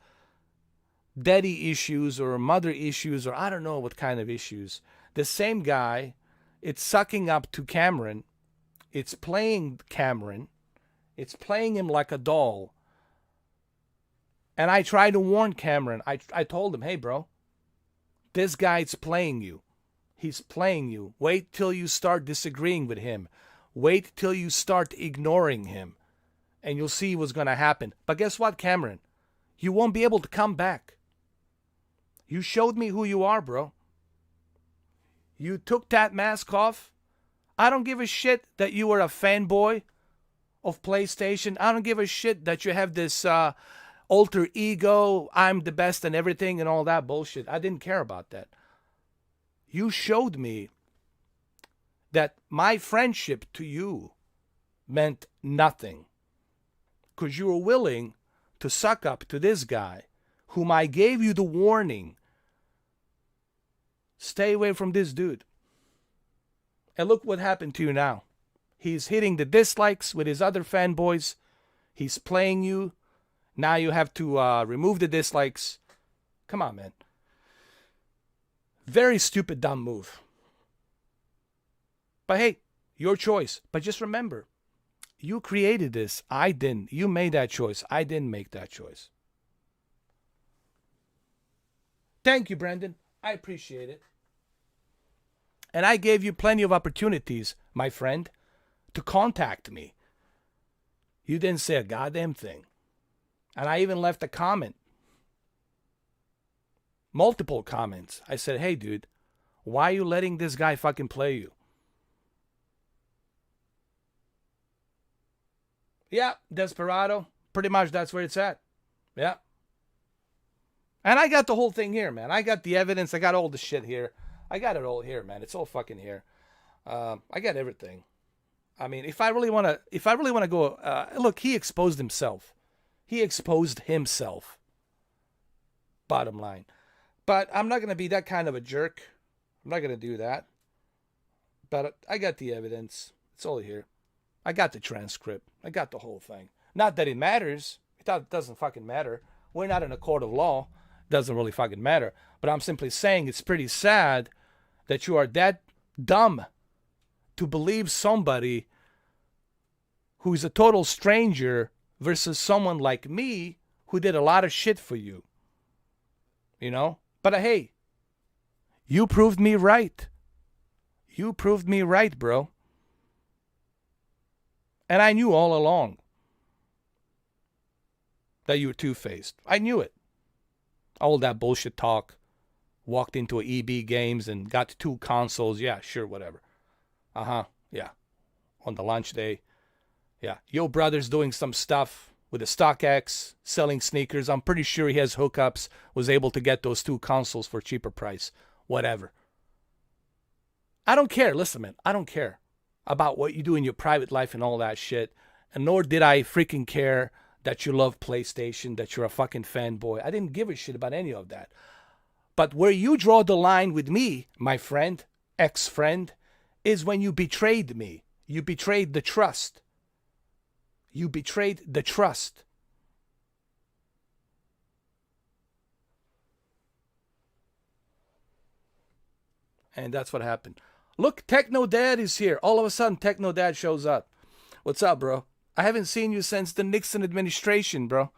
daddy issues or mother issues, or I don't know what kind of issues. The same guy, it's sucking up to Cameron. It's playing Cameron. It's playing him like a doll. And I tried to warn Cameron. I told him, hey, bro, this guy's playing you. He's playing you. Wait till you start disagreeing with him. Wait till you start ignoring him. And you'll see what's going to happen. But guess what, Cameron? You won't be able to come back. You showed me who you are, bro. You took that mask off. I don't give a shit that you are a fanboy of PlayStation. I don't give a shit that you have this alter ego, I'm the best and everything and all that bullshit. I didn't care about that. You showed me that my friendship to you meant nothing. Because you were willing to suck up to this guy whom I gave you the warning. Stay away from this dude. And look what happened to you now. He's hitting the dislikes with his other fanboys. He's playing you. Now you have to remove the dislikes. Come on, man. Very stupid, dumb move. But hey, your choice. But just remember, you created this. I didn't. You made that choice. I didn't make that choice. Thank you, Brendan. I appreciate it. And I gave you plenty of opportunities, my friend, to contact me. You didn't say a goddamn thing. And I even left a comment. Multiple comments. I said, hey, dude, why are you letting this guy fucking play you? Yeah, Desperado. Pretty much that's where it's at. Yeah. And I got the whole thing here, man. I got the evidence. I got all the shit here. I got it all here, man. It's all fucking here. I got everything. I mean, if I really want to go, look, he exposed himself. He exposed himself. Bottom line. But I'm not going to be that kind of a jerk. I'm not going to do that. But I got the evidence. It's all here. I got the transcript. I got the whole thing. Not that it matters. It doesn't fucking matter. We're not in a court of law. It doesn't really fucking matter. But I'm simply saying it's pretty sad that you are that dumb to believe somebody who's a total stranger versus someone like me who did a lot of shit for you. You know? But hey, you proved me right. You proved me right, bro. And I knew all along that you were two-faced. I knew it. All that bullshit talk. Walked into a EB Games and got 2 consoles. Yeah, sure, whatever. Yeah. On the launch day. Yeah. Your brother's doing some stuff with the StockX, selling sneakers. I'm pretty sure he has hookups, was able to get those 2 consoles for a cheaper price. Whatever. I don't care. Listen, man, I don't care about what you do in your private life and all that shit. And nor did I freaking care that you love PlayStation, that you're a fucking fanboy. I didn't give a shit about any of that. But where you draw the line with me, my friend, ex-friend, is when you betrayed me. You betrayed the trust. You betrayed the trust. And that's what happened. Look, Techno Dad is here. All of a sudden, Techno Dad shows up. What's up, bro? I haven't seen you since the Nixon administration, bro.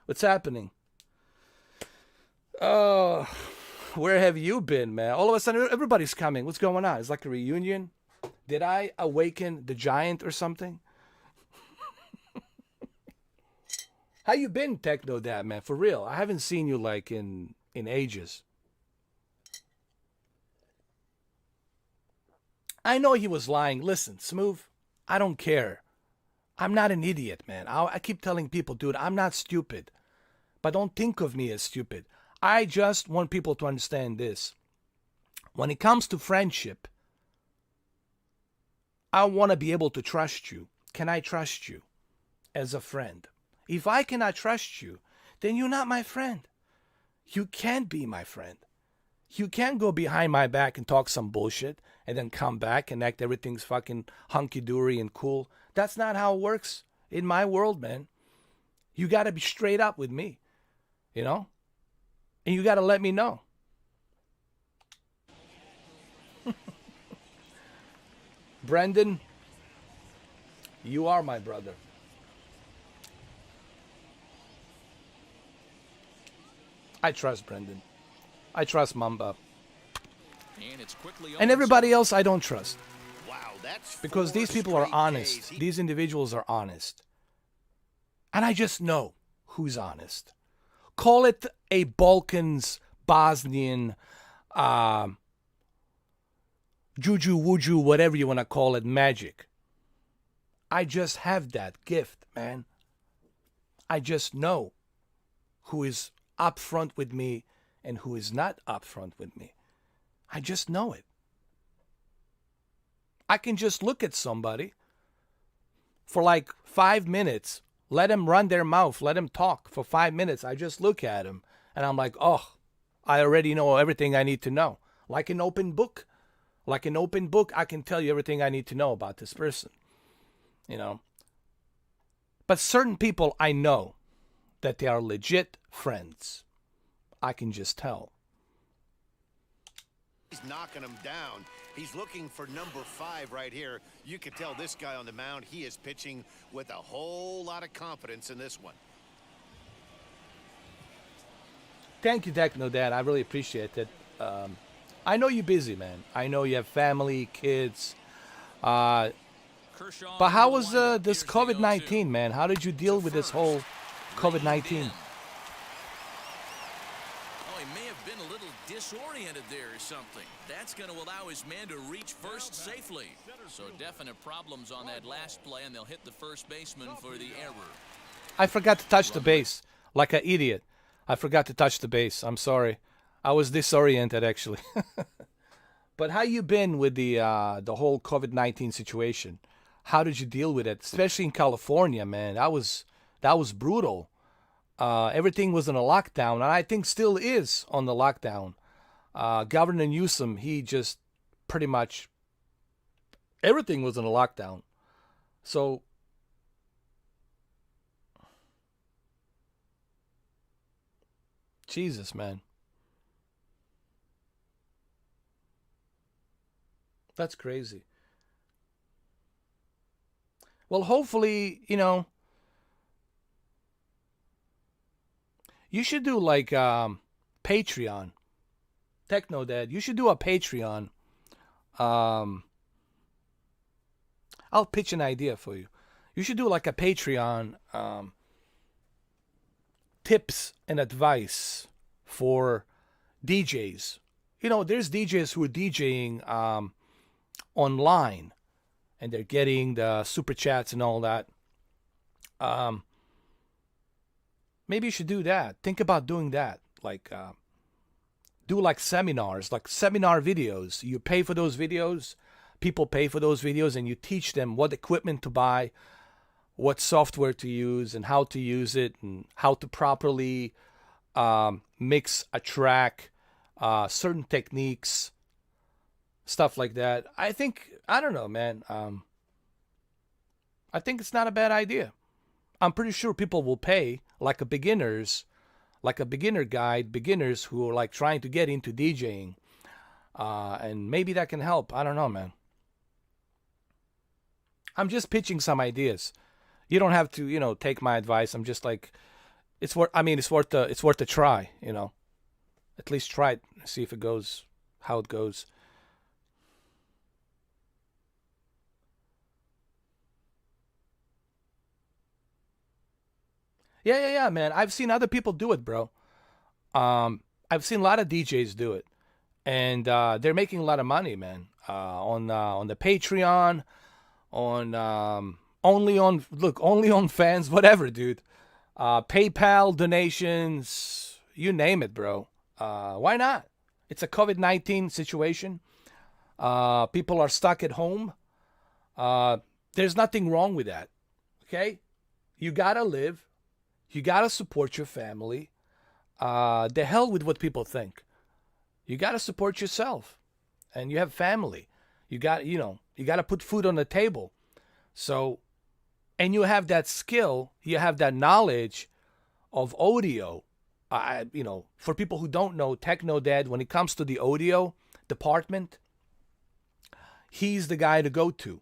What's happening? Oh, where have you been, man? All of a sudden, everybody's coming. What's going on? It's like a reunion. Did I awaken the giant or something? How you been, Techno Dad, man? For real. I haven't seen you like in ages. I know he was lying. Listen, Smooth, I don't care. I'm not an idiot, man. I keep telling people, dude, I'm not stupid. But don't think of me as stupid. I just want people to understand this. When it comes to friendship, I want to be able to trust you. Can I trust you as a friend? If I cannot trust you, then you're not my friend. You can't be my friend. You can't go behind my back and talk some bullshit and then come back and act everything's fucking hunky-dory and cool. That's not how it works in my world, man. You got to be straight up with me, you know? And you got to let me know. Brendan, you are my brother. I trust Brendan. I trust Mamba. And everybody else I don't trust. Wow, that's because these people are honest. These individuals are honest. And I just know who's honest. Call it a Balkans, Bosnian, juju wuju, whatever you want to call it, magic. I just have that gift, man. I just know. who is upfront with me and who is not upfront with me. I just know it. I can just look at somebody for like 5 minutes, let them run their mouth, let them talk for 5 minutes. I just look at them and I'm like, oh, I already know everything I need to know. Like an open book. Like an open book, I can tell you everything I need to know about this person. You know. But certain people, I know that they are legit friends. I can just tell. He's knocking him down. He's looking for number 5 right here. You can tell this guy on the mound, he is pitching with a whole lot of confidence in this one. Thank you, Techno Dad. I really appreciate it. I know you're busy, man. I know you have family, kids. But how was this COVID-19, man? How did you deal with this whole COVID-19? He may have been a little disoriented there or something. That's going to allow his man to reach first safely. So definite problems on that last play, and they'll hit the first baseman for the error. I forgot to touch the base like an idiot. I forgot to touch the base. I'm sorry. I was disoriented, actually. But how you been with the whole COVID-19 situation? How did you deal with it? Especially in California, man. That was brutal. Everything was in a lockdown, and I think still is on the lockdown. Governor Newsom, he just pretty much everything was in a lockdown. So Jesus, man. That's crazy. Well, hopefully, you know, you should do like Patreon. Techno Dad, you should do a Patreon. I'll pitch an idea for you. You should do like a Patreon tips and advice for DJs. You know, there's DJs who are DJing online, and they're getting the super chats and all that. Maybe you should do that. Think about doing that. Like, do like seminars, like seminar videos. You pay for those videos. People pay for those videos, and you teach them what equipment to buy, what software to use, and how to use it, and how to properly mix a track, certain techniques, stuff like that. I don't know, man. I think it's not a bad idea. I'm pretty sure people will pay like a beginner guide, beginners who are like trying to get into DJing. And maybe that can help. I don't know, man. I'm just pitching some ideas. You don't have to, you know, take my advice. I'm just like, it's worth a try, you know. At least try it, see if it goes, how it goes. Yeah, man. I've seen other people do it, bro. I've seen a lot of DJs do it, and they're making a lot of money, man. On the Patreon, only on fans, whatever, dude. PayPal donations, you name it, bro. Why not? It's a COVID-19 situation. People are stuck at home. There's nothing wrong with that. Okay, you gotta live. You gotta support your family. The hell with what people think. You gotta support yourself, and you have family. You gotta put food on the table. So, and you have that skill. You have that knowledge of audio. For people who don't know, Techno Dad, when it comes to the audio department, he's the guy to go to.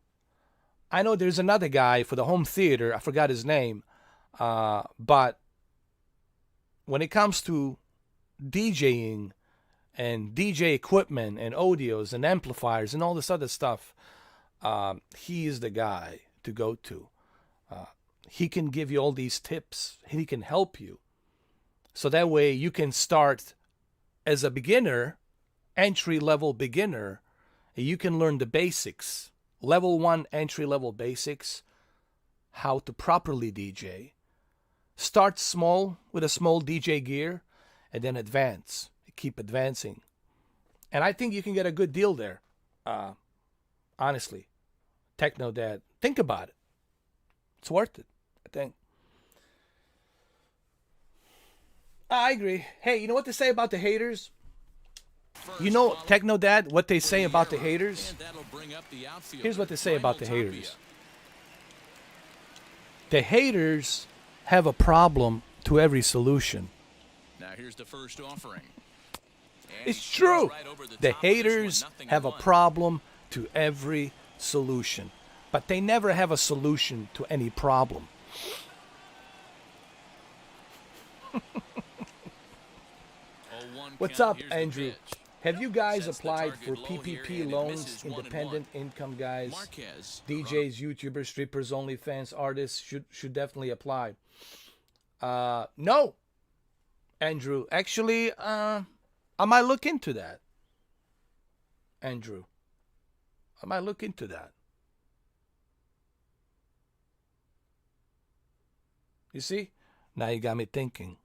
I know there's another guy for the home theater. I forgot his name. But when it comes to DJing and DJ equipment and audios and amplifiers and all this other stuff, he is the guy to go to. He can give you all these tips. He can help you. So that way you can start as a beginner, entry-level beginner, and you can learn the basics. Level 1 entry-level basics, how to properly DJ. Start small with a small DJ gear and then advance. Keep advancing. And I think you can get a good deal there. Honestly. Techno Dad. Think about it. It's worth it, I think. I agree. Hey, you know what they say about the haters? You know, Techno Dad, what they say about the haters? Here's what they say about the haters. The haters have a problem to every solution. Now here's the first offering. It's true. The haters have a problem to every solution. But they never have a solution to any problem. What's up, Andrew? Have you guys applied for PPP loans, independent income guys, DJs, YouTubers, strippers, OnlyFans, artists should definitely apply? No, Andrew. Actually, I might look into that. Andrew, I might look into that. You see? Now you got me thinking.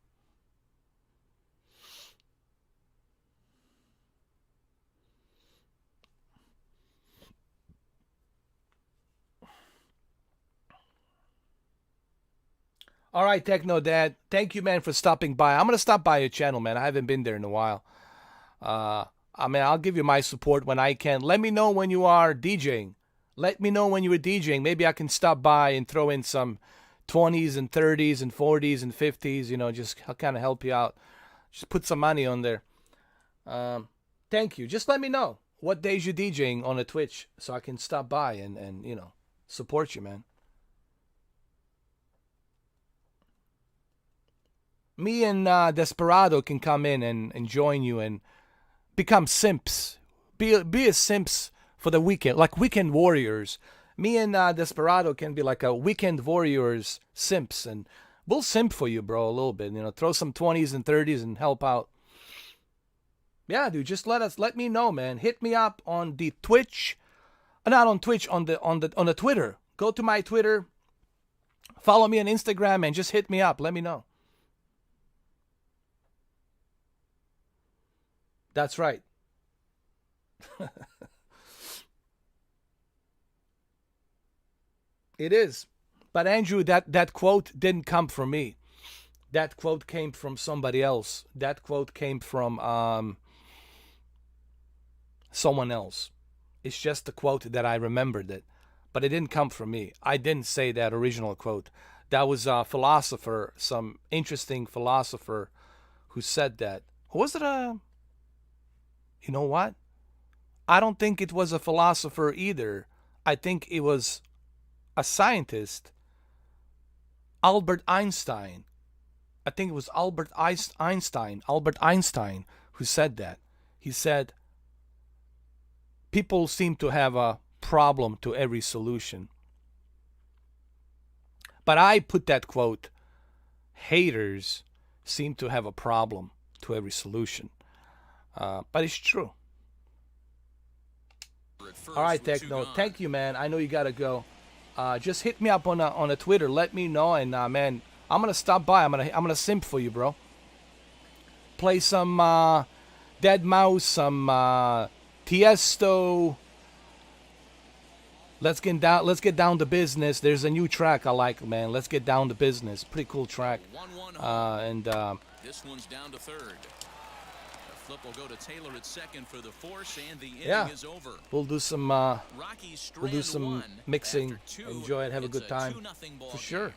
All right, Techno Dad. Thank you, man, for stopping by. I'm going to stop by your channel, man. I haven't been there in a while. I mean, I'll give you my support when I can. Let me know when you are DJing. Let me know when you are DJing. Maybe I can stop by and throw in some 20s and 30s and 40s and 50s, you know, just kind of help you out. Just put some money on there. Thank you. Just let me know what days you're DJing on a Twitch so I can stop by and you know, support you, man. Me and Desperado can come in and join you and become simps. Be a simps for the weekend, like weekend warriors. Me and Desperado can be like a weekend warriors simps, and we'll simp for you, bro, a little bit. You know, throw some 20s and 30s and help out. Yeah, dude, just let me know, man. Hit me up on the Twitch, not on Twitch, on the Twitter. Go to my Twitter, follow me on Instagram, and just hit me up. Let me know. That's right. It is. But Andrew, that quote didn't come from me. That quote came from somebody else. That quote came from someone else. It's just a quote that I remembered it. But it didn't come from me. I didn't say that original quote. That was a philosopher, some interesting philosopher who said that. Was it a... You know what? I don't think it was a philosopher either. I think it was a scientist, Albert Einstein. I think it was Albert Einstein, who said that. He said, people seem to have a problem to every solution. But I put that quote, haters seem to have a problem to every solution. But it's true. All right, Techno. Thank you, man. I know you gotta go. Just hit me up on a Twitter. Let me know, and man, I'm gonna stop by. I'm gonna simp for you, bro. Play some Deadmau5, some Tiesto. Let's get down to business. There's a new track I like, man. Let's get down to business. Pretty cool track. And this one's down to third. Flip will go to Taylor at second for the force, and the inning yeah, is over. We'll do some mixing. Enjoy it, have a good time. For sure.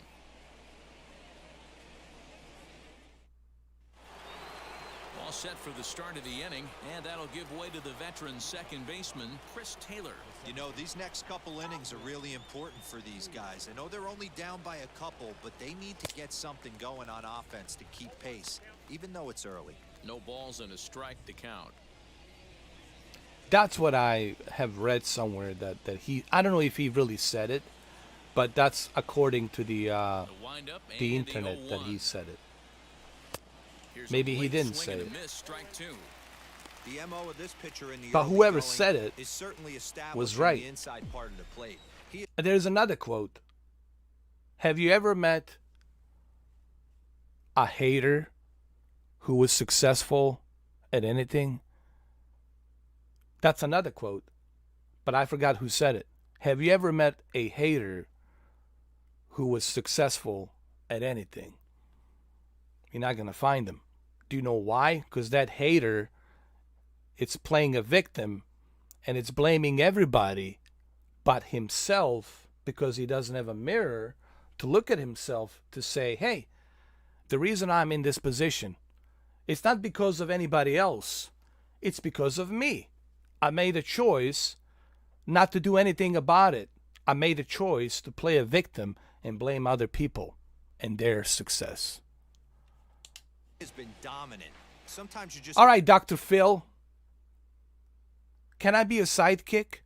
All set for the start of the inning, and that'll give way to the veteran second baseman, Chris Taylor. You know, these next couple innings are really important for these guys. I know they're only down by a couple, but they need to get something going on offense to keep pace, even though it's early. No balls and a strike to count. That's what I have read somewhere, that he, I don't know if he really said it, but that's according to the internet that he said it. Maybe he didn't say it. The MO of this pitcher in the but whoever going said it is certainly was right. The inside part of the plate. There's another quote. Have you ever met a hater who was successful at anything? That's another quote, but I forgot who said it. Have you ever met a hater who was successful at anything? You're not going to find them. Do you know why? Because that hater, it's playing a victim and it's blaming everybody but himself, because he doesn't have a mirror to look at himself to say, hey, the reason I'm in this position, it's not because of anybody else. It's because of me. I made a choice not to do anything about it. I made a choice to play a victim and blame other people and their success. Has been dominant. Sometimes you just... All right, Dr. Phil. Can I be a sidekick?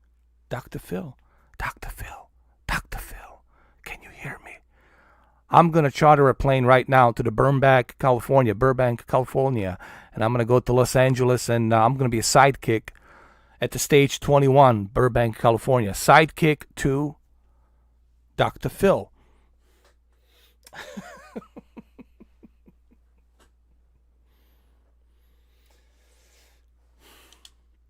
Dr. Phil. Dr. Phil. Dr. Phil. Can you hear me? I'm going to charter a plane right now to the Burbank, California, and I'm going to go to Los Angeles, and I'm going to be a sidekick at the Stage 21, Burbank, California. Sidekick to Dr. Phil.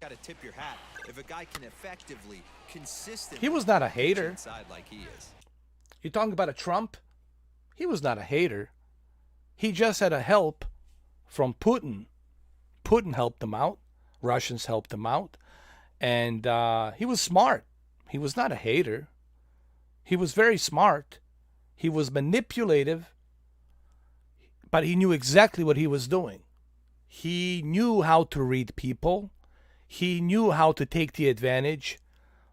Got to tip your hat if a guy can effectively, consistently... He was not a hater. ...inside like he is. You're talking about a Trump? He was not a hater. He just had a help from Putin. Putin helped him out. Russians helped him out. And he was smart. He was not a hater. He was very smart. He was manipulative, but he knew exactly what he was doing. He knew how to read people. He knew how to take the advantage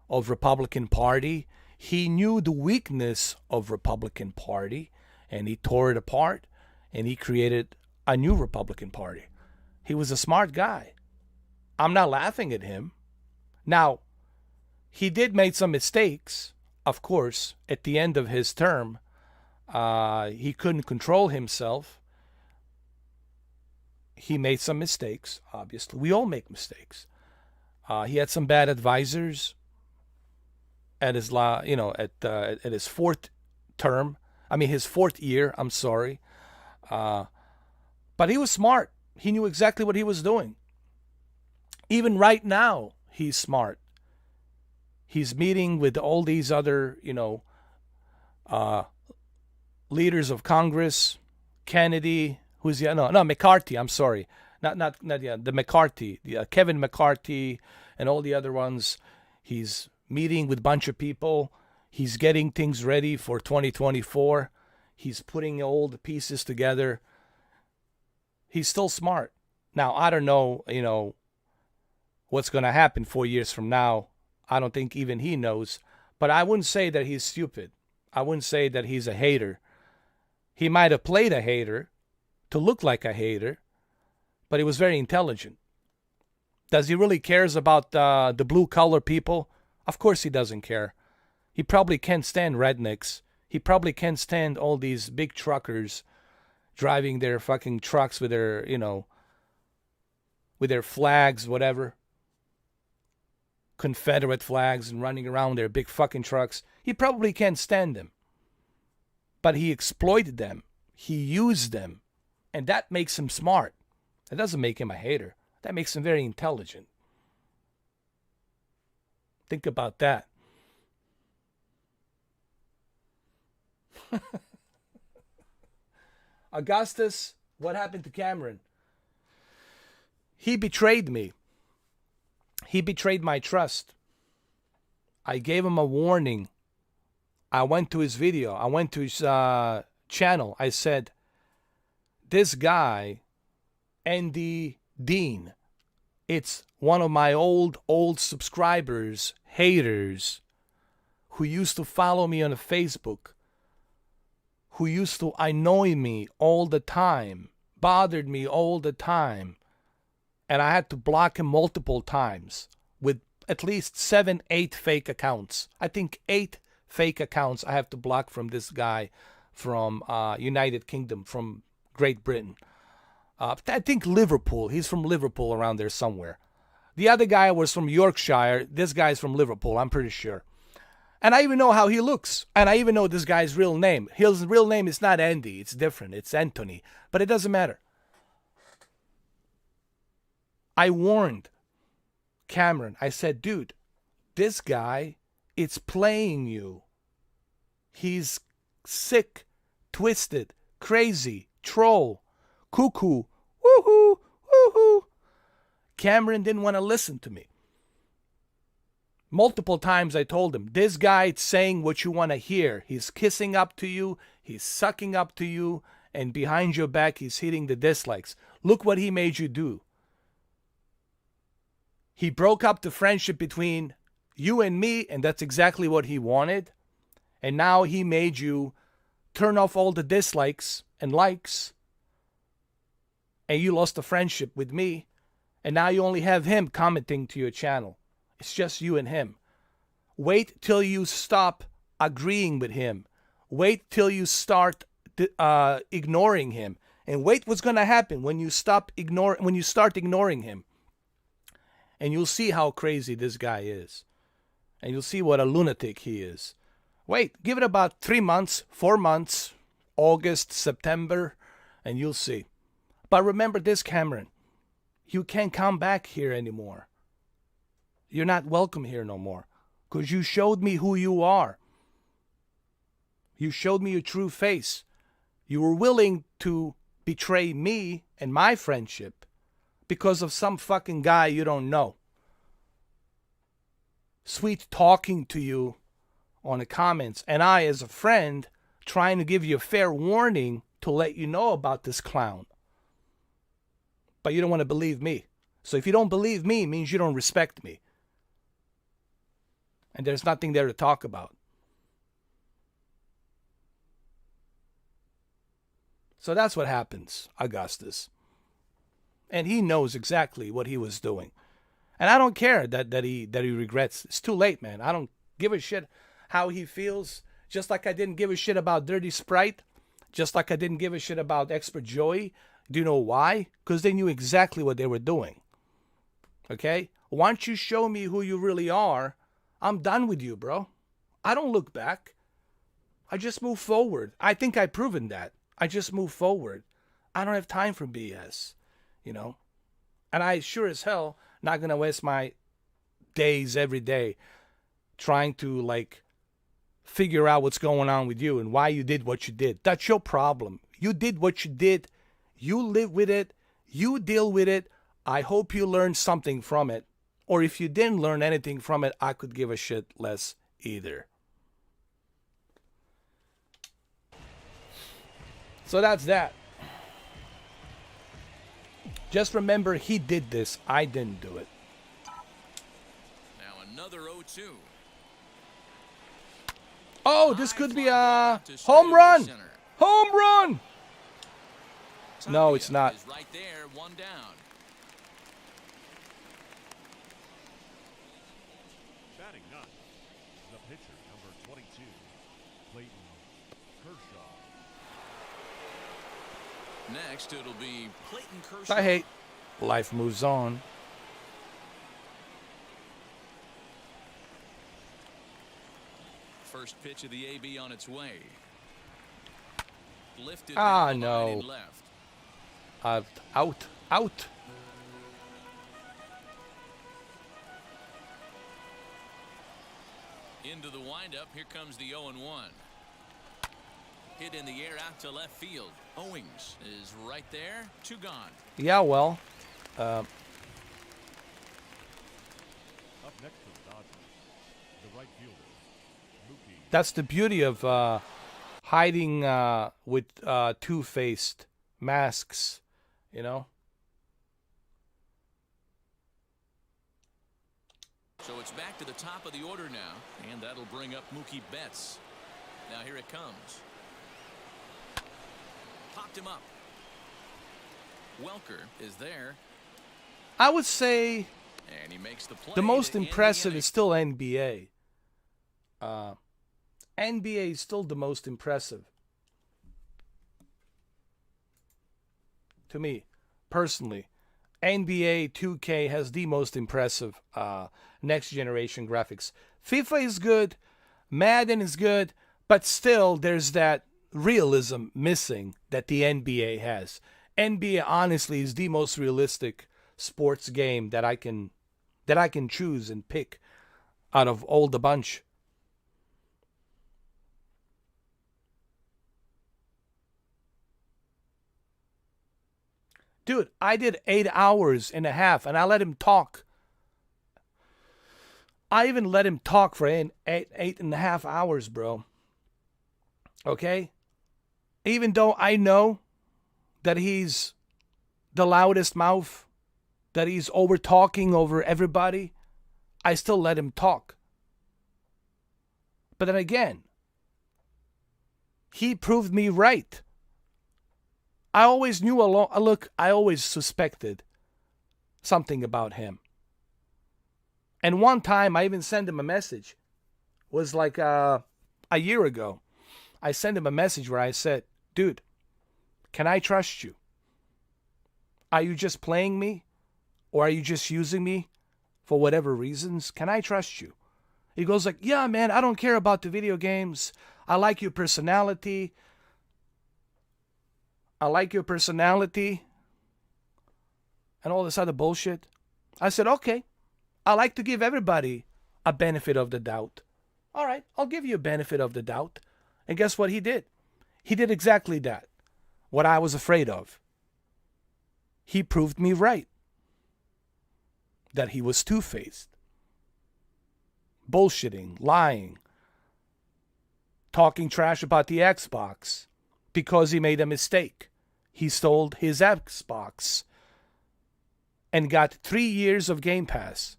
of Republican Party. He knew the weakness of Republican Party, and he tore it apart, and he created a new Republican Party. He was a smart guy. I'm not laughing at him. Now, he did make some mistakes, of course, at the end of his term. He couldn't control himself. He made some mistakes, obviously. We all make mistakes. He had some bad advisors at his at his fourth term. I mean, his fourth year. I'm sorry, but he was smart. He knew exactly what he was doing. Even right now, he's smart. He's meeting with all these other, leaders of Congress. Kennedy, McCarthy. I'm sorry. The McCarthy, Kevin McCarthy, and all the other ones. He's meeting with a bunch of people. He's getting things ready for 2024. He's putting all the pieces together. He's still smart. Now, I don't know, what's going to happen 4 years from now. I don't think even he knows. But I wouldn't say that he's stupid. I wouldn't say that he's a hater. He might have played a hater to look like a hater, but he was very intelligent. Does he really cares about the blue-collar people? Of course he doesn't care. He probably can't stand rednecks. He probably can't stand all these big truckers driving their fucking trucks with their, with their flags, whatever. Confederate flags and running around their big fucking trucks. He probably can't stand them. But he exploited them. He used them. And that makes him smart. That doesn't make him a hater. That makes him very intelligent. Think about that. Augustus, what happened to Cameron? He betrayed me. He betrayed my trust. I gave him a warning. I went to his video. I went to his channel. I said, this guy, Andy Dean, it's one of my old subscribers, haters, who used to follow me on Facebook, who used to annoy me all the time, bothered me all the time. And I had to block him multiple times with at least 7, 8 fake accounts. I think 8 fake accounts I have to block from this guy from United Kingdom, from Great Britain. I think Liverpool. He's from Liverpool, around there somewhere. The other guy was from Yorkshire. This guy's from Liverpool, I'm pretty sure. And I even know how he looks. And I even know this guy's real name. His real name is not Andy. It's different. It's Anthony. But it doesn't matter. I warned Cameron. I said, dude, this guy, it's playing you. He's sick, twisted, crazy, troll, cuckoo, woohoo, woohoo. Cameron didn't want to listen to me. Multiple times I told him, this guy's saying what you want to hear. He's kissing up to you. He's sucking up to you. And behind your back, he's hitting the dislikes. Look what he made you do. He broke up the friendship between you and me, and that's exactly what he wanted. And now he made you turn off all the dislikes and likes. And you lost the friendship with me. And now you only have him commenting to your channel. It's just you and him. Wait till you stop agreeing with him. Wait till you start ignoring him. And wait what's going to happen when you start ignoring him. And you'll see how crazy this guy is. And you'll see what a lunatic he is. Wait, give it about 3 months, 4 months, August, September, and you'll see. But remember this, Cameron. You can't come back here anymore. You're not welcome here no more. Because you showed me who you are. You showed me your true face. You were willing to betray me and my friendship because of some fucking guy you don't know. Sweet talking to you on the comments. And I, as a friend, trying to give you a fair warning to let you know about this clown. But you don't want to believe me. So if you don't believe me, it means you don't respect me. And there's nothing there to talk about. So that's what happens, Augustus. And he knows exactly what he was doing. And I don't care that he regrets. It's too late, man. I don't give a shit how he feels. Just like I didn't give a shit about Dirty Sprite. Just like I didn't give a shit about Expert Joey. Do you know why? Because they knew exactly what they were doing. Okay? Once you show me who you really are, I'm done with you, bro. I don't look back. I just move forward. I think I've proven that. I just move forward. I don't have time for BS. You know? And I sure as hell not going to waste my days every day trying to, like, figure out what's going on with you and why you did what you did. That's your problem. You did what you did. You live with it. You deal with it. I hope you learned something from it. Or if you didn't learn anything from it, I could give a shit less either. So that's that. Just remember, he did this. I didn't do it. Now another 0-2. Oh, this could be a home run. Home run. No, it's not. Is right there, one down. Batting ninth, the pitcher, number 22, Clayton Kershaw. Next, it'll be Clayton Kershaw. I hate. Life moves on. First pitch of the AB on its way. Lifted Ah, down the line no. and left. Out. Into the windup. Here comes the 0-1. Hit in the air out to left field. Owings is right there. 2 gone. Yeah, well. Up next for the Dodgers, the right fielder, Mookie. That's the beauty of hiding with two-faced masks, you know? So it's back to the top of the order now, and that'll bring up Mookie Betts. Now here it comes. Popped him up. Welker is there, I would say and he makes the play. the most to end the impressive inning. is still NBA. NBA is still the most impressive. To me, personally. NBA 2K has the most impressive next generation graphics. FIFA is good. Madden is good, but still there's that realism missing that the NBA has. NBA honestly is the most realistic sports game that I can choose and pick out of all the bunch. Dude, I did 8.5 hours and I let him talk. I even let him talk for 8.5 hours, bro. Okay? Even though I know that he's the loudest mouth, that he's over talking over everybody, I still let him talk. But then again, he proved me right. I always knew I always suspected something about him. And one time I even sent him a message. It was like a year ago. I sent him a message where I said, dude, can I trust you? Are you just playing me? Or are you just using me for whatever reasons? Can I trust you? He goes like, yeah, man, I don't care about the video games. I like your personality. And all this other bullshit. I said, okay. I like to give everybody a benefit of the doubt. All right, I'll give you a benefit of the doubt. And guess what he did? He did exactly that. What I was afraid of. He proved me right. That he was two-faced. Bullshitting, lying. Talking trash about the Xbox. Because he made a mistake. He sold his Xbox. And got 3 years of GamePass.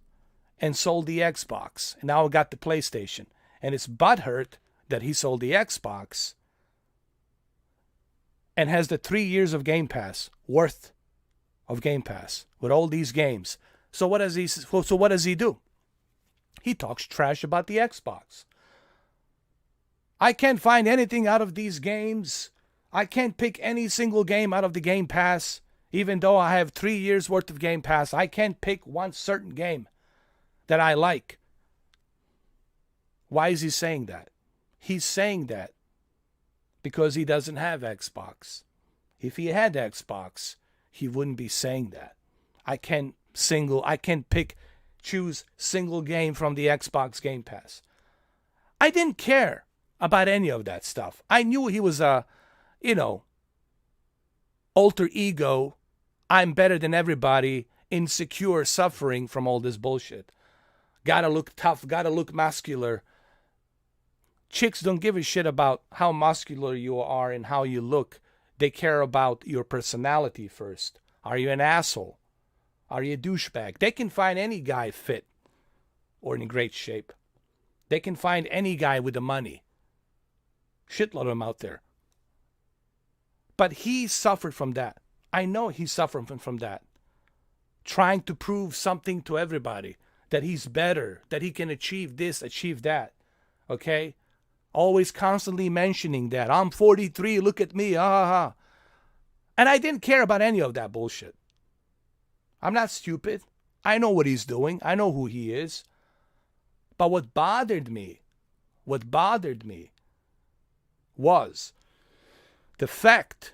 And sold the Xbox. And now got the PlayStation. And it's butthurt that he sold the Xbox. And has the 3 years of Game Pass worth of Game Pass with all these games. So what does he do? He talks trash about the Xbox. I can't find anything out of these games. I can't pick any single game out of the Game Pass. Even though I have 3 years worth of Game Pass, I can't pick one certain game that I like. Why is he saying that? He's saying that because he doesn't have Xbox. If he had Xbox, he wouldn't be saying that. I can't choose single game from the Xbox Game Pass. I didn't care about any of that stuff. I knew he was a, alter ego. I'm better than everybody, insecure, suffering from all this bullshit. Gotta look tough, gotta look muscular. Chicks don't give a shit about how muscular you are and how you look. They care about your personality first. Are you an asshole? Are you a douchebag? They can find any guy fit or in great shape. They can find any guy with the money. Shitload of them out there. But he suffered from that. I know he suffered from that. Trying to prove something to everybody. That he's better. That he can achieve this, achieve that. Okay? Always constantly mentioning that. I'm 43, look at me. And I didn't care about any of that bullshit. I'm not stupid. I know what he's doing. I know who he is. But what bothered me was the fact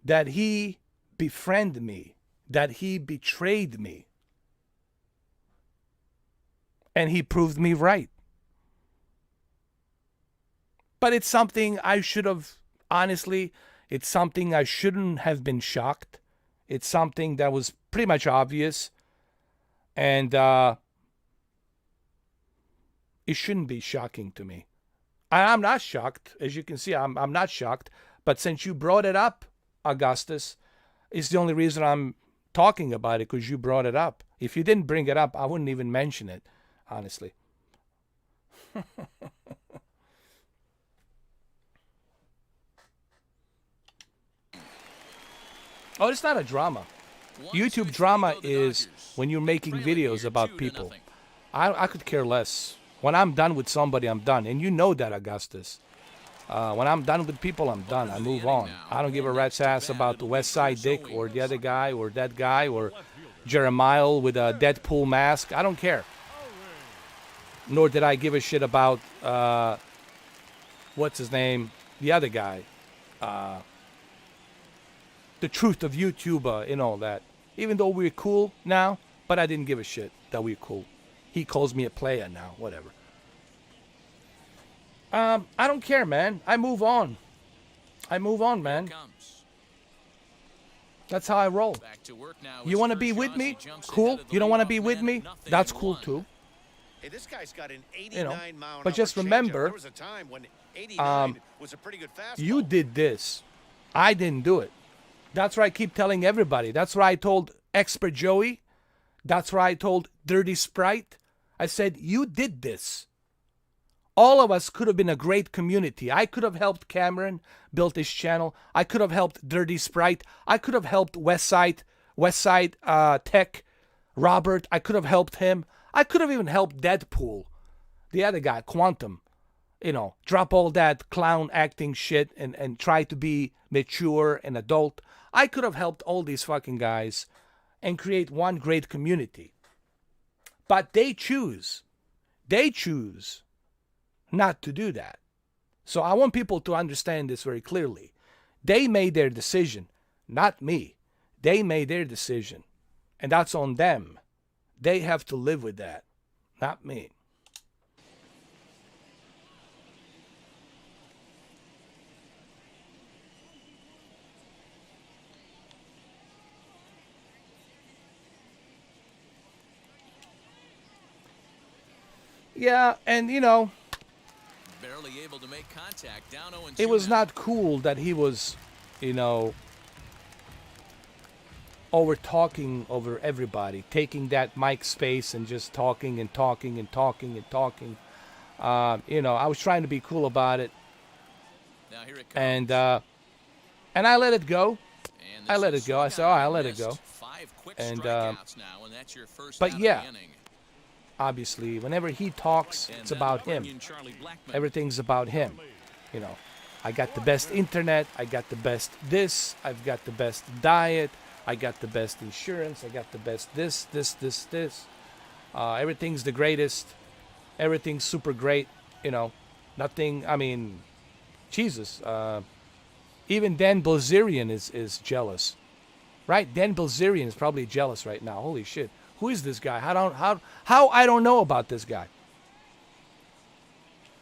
that he befriended me, that he betrayed me, and he proved me right. But it's something I should have, honestly, it's something I shouldn't have been shocked. It's something that was pretty much obvious. And it shouldn't be shocking to me. I'm not shocked. As you can see, I'm not shocked. But since you brought it up, Augustus, it's the only reason I'm talking about it, because you brought it up. If you didn't bring it up, I wouldn't even mention it, honestly. Oh, it's not a drama. YouTube drama is when you're making videos about people. I could care less. When I'm done with somebody, I'm done. And you know that, Augustus. When I'm done with people, I'm done. I move on. I don't give a rat's ass about the West Side Dick or the other guy or that guy or Jeremiah with a Deadpool mask. I don't care. nor did I give a shit about, what's his name? The other guy. The truth of YouTube and all that. Even though we're cool now, but I didn't give a shit that we're cool. He calls me a player now, whatever. I don't care, man. I move on. I move on, man. That's how I roll. You want to be with me? Cool. You don't want to be with me? That's cool too. Hey, this guy's got an 89 mile an but hour just changeup. remember, There was a time when 89 was a pretty good fastball. you did this. I didn't do it. That's why I keep telling everybody. That's why I told Expert Joey. That's why I told Dirty Sprite. I said, you did this. All of us could have been a great community. I could have helped Cameron build his channel. I could have helped Dirty Sprite. I could have helped Westside Tech, Robert. I could have helped him. I could have even helped Deadpool, the other guy, Quantum. Drop all that clown acting shit and try to be mature and adult. I could have helped all these fucking guys and create one great community. But they choose not to do that. So I want people to understand this very clearly. They made their decision, not me. They made their decision. And that's on them. They have to live with that, not me. Yeah, and barely able to make contact. Down 0-2 it was now. not cool that he was, over talking over everybody, taking that mic space and just talking and talking and talking and talking. I was trying to be cool about it, Now here it and comes. I let it go. And I this let is it go. I said, swung "Oh, out I and let it missed. go." 5 quick And, strikeouts now, and that's your first but out of yeah. the inning. Obviously, whenever he talks, And it's now about bring him. in Charlie Blackmon. Everything's about him. I got the best internet. I got the best this. I've got the best diet. I got the best insurance. I got the best this. Everything's the greatest. Everything's super great. Nothing. I mean, Jesus. Even Dan Bilzerian is jealous, right? Dan Bilzerian is probably jealous right now. Holy shit! Who is this guy? How I don't know about this guy?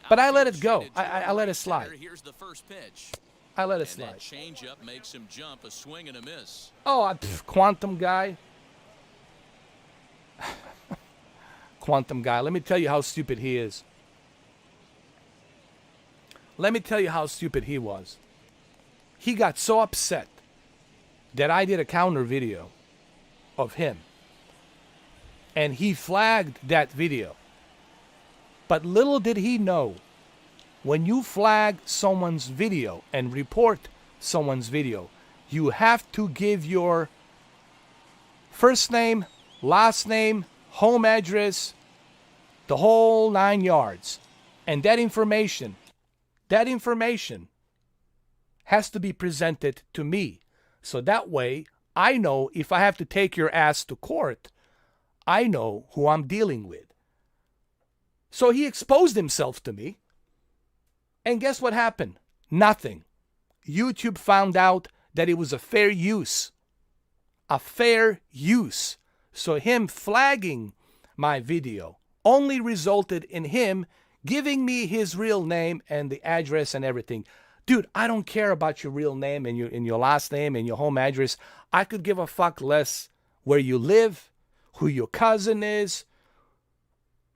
But I let it go. I let it slide. Here's the first pitch. I let it And slide. that changeup makes him jump, a swing and a miss. Oh, Quantum guy. Quantum guy. Let me tell you how stupid he is. Let me tell you how stupid he was. He got so upset that I did a counter video of him. And he flagged that video. But little did he know, when you flag someone's video and report someone's video, you have to give your first name, last name, home address, the whole 9 yards. And that information has to be presented to me. So that way, I know if I have to take your ass to court, I know who I'm dealing with. So he exposed himself to me. And guess what happened? Nothing. YouTube found out that it was a fair use. A fair use. So him flagging my video only resulted in him giving me his real name and the address and everything. Dude, I don't care about your real name and your last name and your home address. I could give a fuck less where you live, who your cousin is,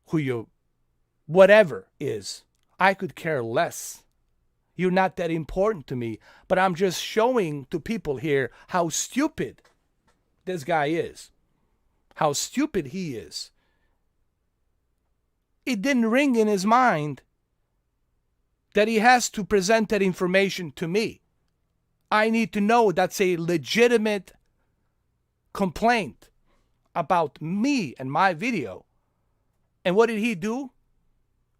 who your whatever is. I could care less. You're not that important to me. But I'm just showing to people here how stupid this guy is. How stupid he is. It didn't ring in his mind that he has to present that information to me. I need to know that's a legitimate complaint about me and my video. And what did he do?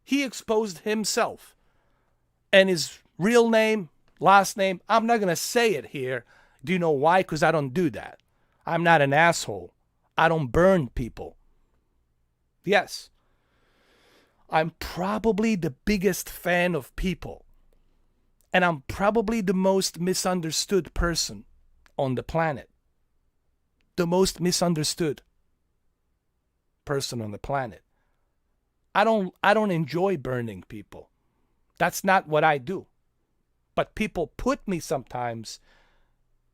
He exposed himself and his real name, last name. I'm not going to say it here. Do you know why? Because I don't do that. I'm not an asshole. I don't burn people. Yes. I'm probably the biggest fan of people. And I'm probably the most misunderstood person on the planet. The most misunderstood person on the planet. I don't enjoy burning people. That's not what I do. But people put me sometimes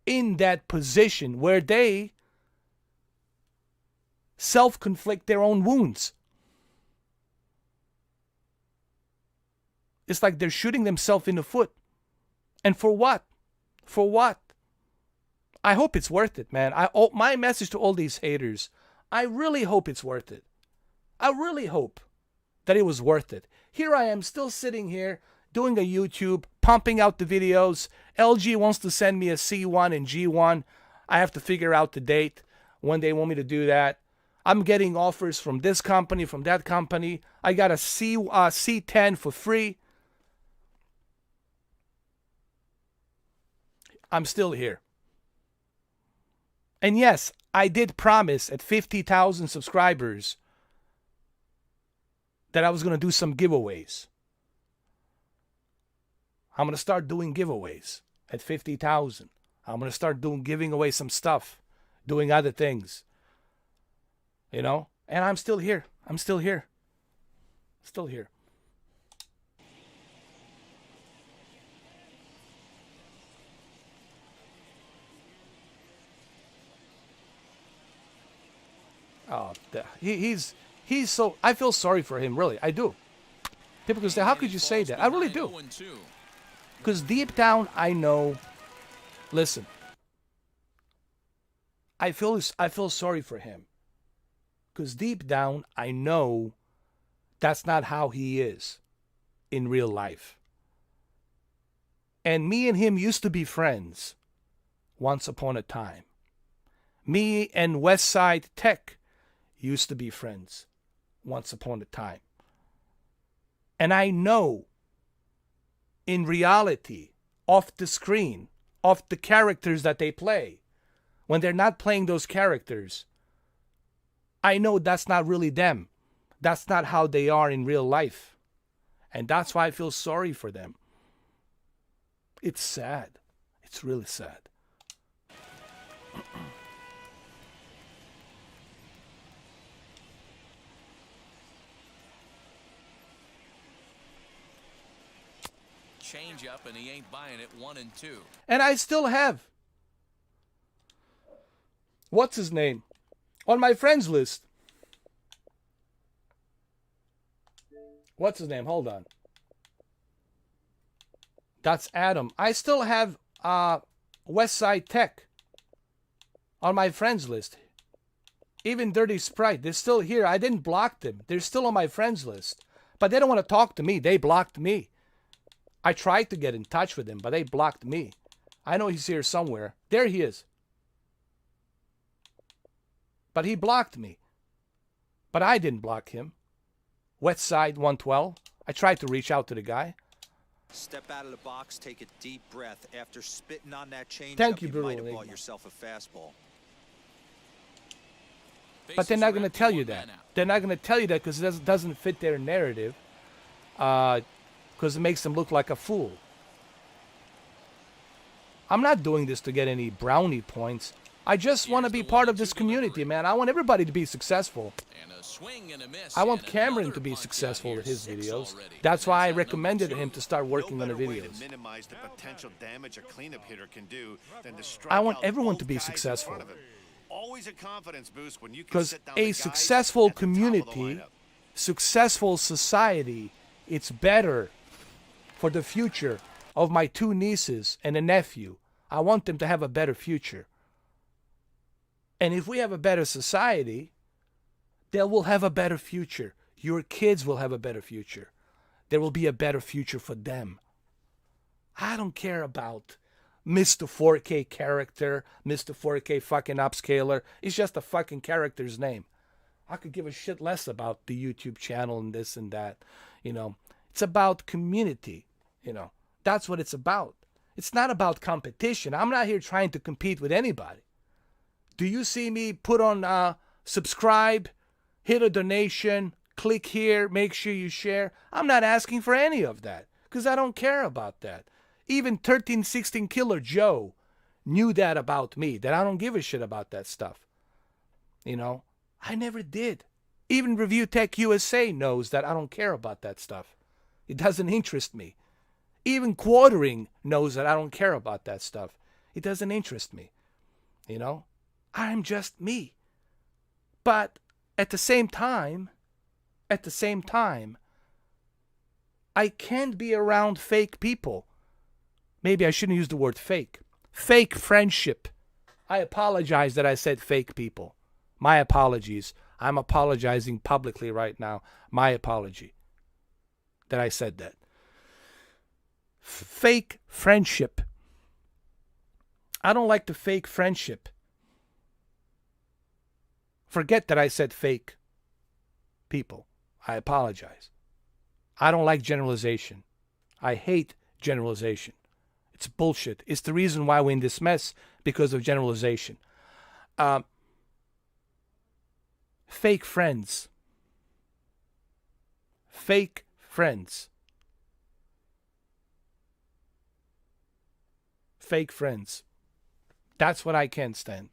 in that position where they self-conflict their own wounds. It's like they're shooting themselves in the foot. And for what? For what? I hope it's worth it, man. My message to all these haters, I really hope it's worth it. I really hope that it was worth it. Here I am still sitting here doing a YouTube, pumping out the videos. LG wants to send me a C1 and G1. I have to figure out the date when they want me to do that. I'm getting offers from this company, from that company. I got a C10 for free. I'm still here. And yes, I did promise at 50,000 subscribers that I was going to do some giveaways. I'm going to start doing giveaways at 50,000. I'm going to start giving away some stuff, doing other things. You know? And I'm still here. I'm still here. Still here. Oh, he's so, I feel sorry for him, really. I do. People can say, how could you say that? I really do. Because deep down, I know, listen, I feel sorry for him. Because deep down, I know that's not how he is in real life. And me and him used to be friends once upon a time. Me and Westside Tech used to be friends once upon a time. And I know in reality, off the screen, off the characters that they play, when they're not playing those characters, I know that's not really them. That's not how they are in real life. And that's why I feel sorry for them. It's sad. It's really sad. Change up and he ain't buying it 1 and 2. And I still have, what's his name, on my friends list. What's his name? Hold on. That's Adam. I still have Westside Tech on my friends list. Even Dirty Sprite, they're still here. I didn't block them. They're still on my friends list. But they don't want to talk to me. They blocked me. I tried to get in touch with him, but they blocked me. I know he's here somewhere. There he is. But he blocked me. But I didn't block him. Westside 112. I tried to reach out to the guy. Step out of the box, take a deep breath. After spitting on that change, Thank you, might Brutal have bought Enigma. yourself a fastball. But they're not going to tell you that. They're not going to tell you that because it doesn't fit their narrative. Because it makes them look like a fool. I'm not doing this to get any brownie points. I just want to be part of this community, man. I want everybody to be successful. I want Cameron to be successful with his videos. That's why I recommended him to start working on the videos. Minimize the potential damage a cleanup hitter can do than to strike I want out everyone both to be guys in successful. front of him. Always a confidence boost when you can Because sit down a the guys successful at the top of the community, lineup. successful society, it's better for the future of my 2 nieces and a nephew. I want them to have a better future. And if we have a better society, they will have a better future. Your kids will have a better future. There will be a better future for them. I don't care about Mr. 4K character, Mr. 4K fucking upscaler. It's just a fucking character's name. I could give a shit less about the YouTube channel and this and that. You know, it's about community. You know, that's what it's about. It's not about competition. I'm not here trying to compete with anybody. Do you see me put on subscribe, hit a donation, click here, make sure you share. I'm not asking for any of that because I don't care about that. Even 1316 Killer Joe knew that about me, that I don't give a shit about that stuff. You know, I never did. Even Review Tech USA knows that I don't care about that stuff. It doesn't interest me. Even Quartering knows that I don't care about that stuff. It doesn't interest me. You know, I'm just me. But at the same time, I can't be around fake people. Maybe I shouldn't use the word fake. Fake friendship. I apologize that I said fake people. My apologies. I'm apologizing publicly right now. My apology that I said that. Fake friendship. I don't like the fake friendship. Forget that I said fake people. I apologize. I don't like generalization. I hate generalization. It's bullshit. It's the reason why we're in this mess, because of generalization. Fake friends. Fake friends. Fake friends. That's what I can't stand.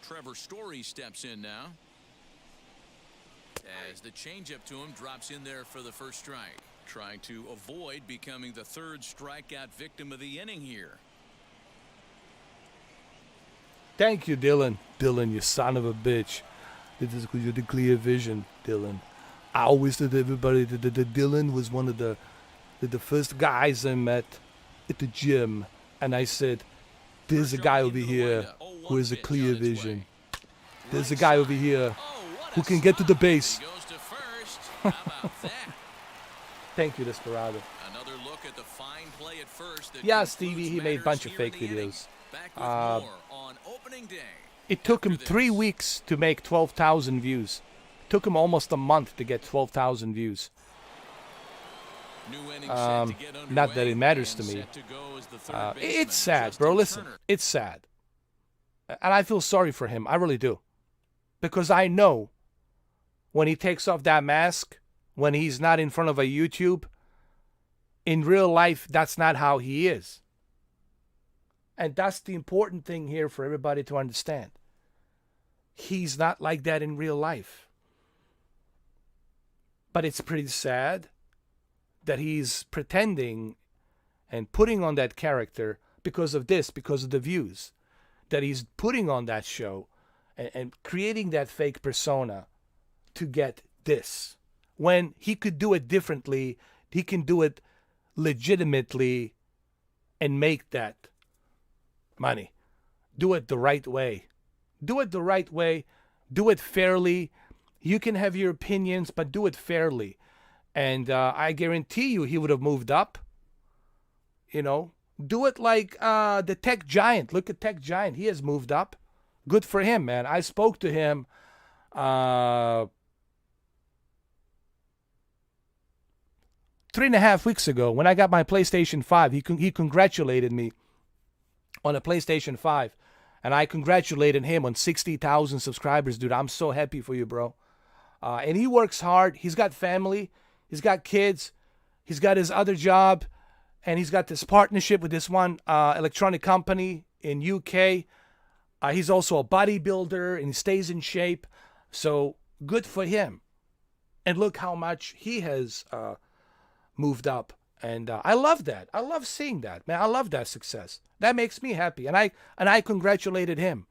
Trevor Story steps in now, as the changeup to him drops in there for the first strike, trying to avoid becoming the third strikeout victim of the inning here. Thank you, Dylan. Dylan, you son of a bitch. This is because you're the clear vision, Dylan. I always told everybody that Dylan was one of the first guys I met at the gym. And I said, there's a guy over here who has a clear vision. There's a guy over here who can get to the base. Thank you, Desperado. Another look at the fine play at first. Yeah, Stevie, he made a bunch of fake videos. On opening day. It took him 3 weeks to make 12,000 views. It took him almost a month to get 12,000 views. Not that it matters to me. It's sad, bro. Listen, it's sad. And I feel sorry for him. I really do. Because I know when he takes off that mask, when he's not in front of a YouTube, in real life, that's not how he is. And that's the important thing here for everybody to understand. He's not like that in real life. But it's pretty sad that he's pretending and putting on that character because of this, because of the views. That he's putting on that show and creating that fake persona to get this. When he could do it differently, he can do it legitimately and make that money. Do it the right way. Do it the right way. Do it fairly. You can have your opinions, but do it fairly. And I guarantee you he would have moved up. You know, do it like the tech giant. Look at Tech Giant. He has moved up. Good for him, man. I spoke to him 3.5 weeks ago when I got my PlayStation 5. He congratulated me on a PlayStation 5. And I congratulated him on 60,000 subscribers, dude. I'm so happy for you, bro. And he works hard. He's got family. He's got kids. He's got his other job. And he's got this partnership with this one electronic company in UK. He's also a bodybuilder and he stays in shape. So good for him. And look how much he has moved up. And I love that. I love seeing that, man. I love that success. That makes me happy. And I congratulated him.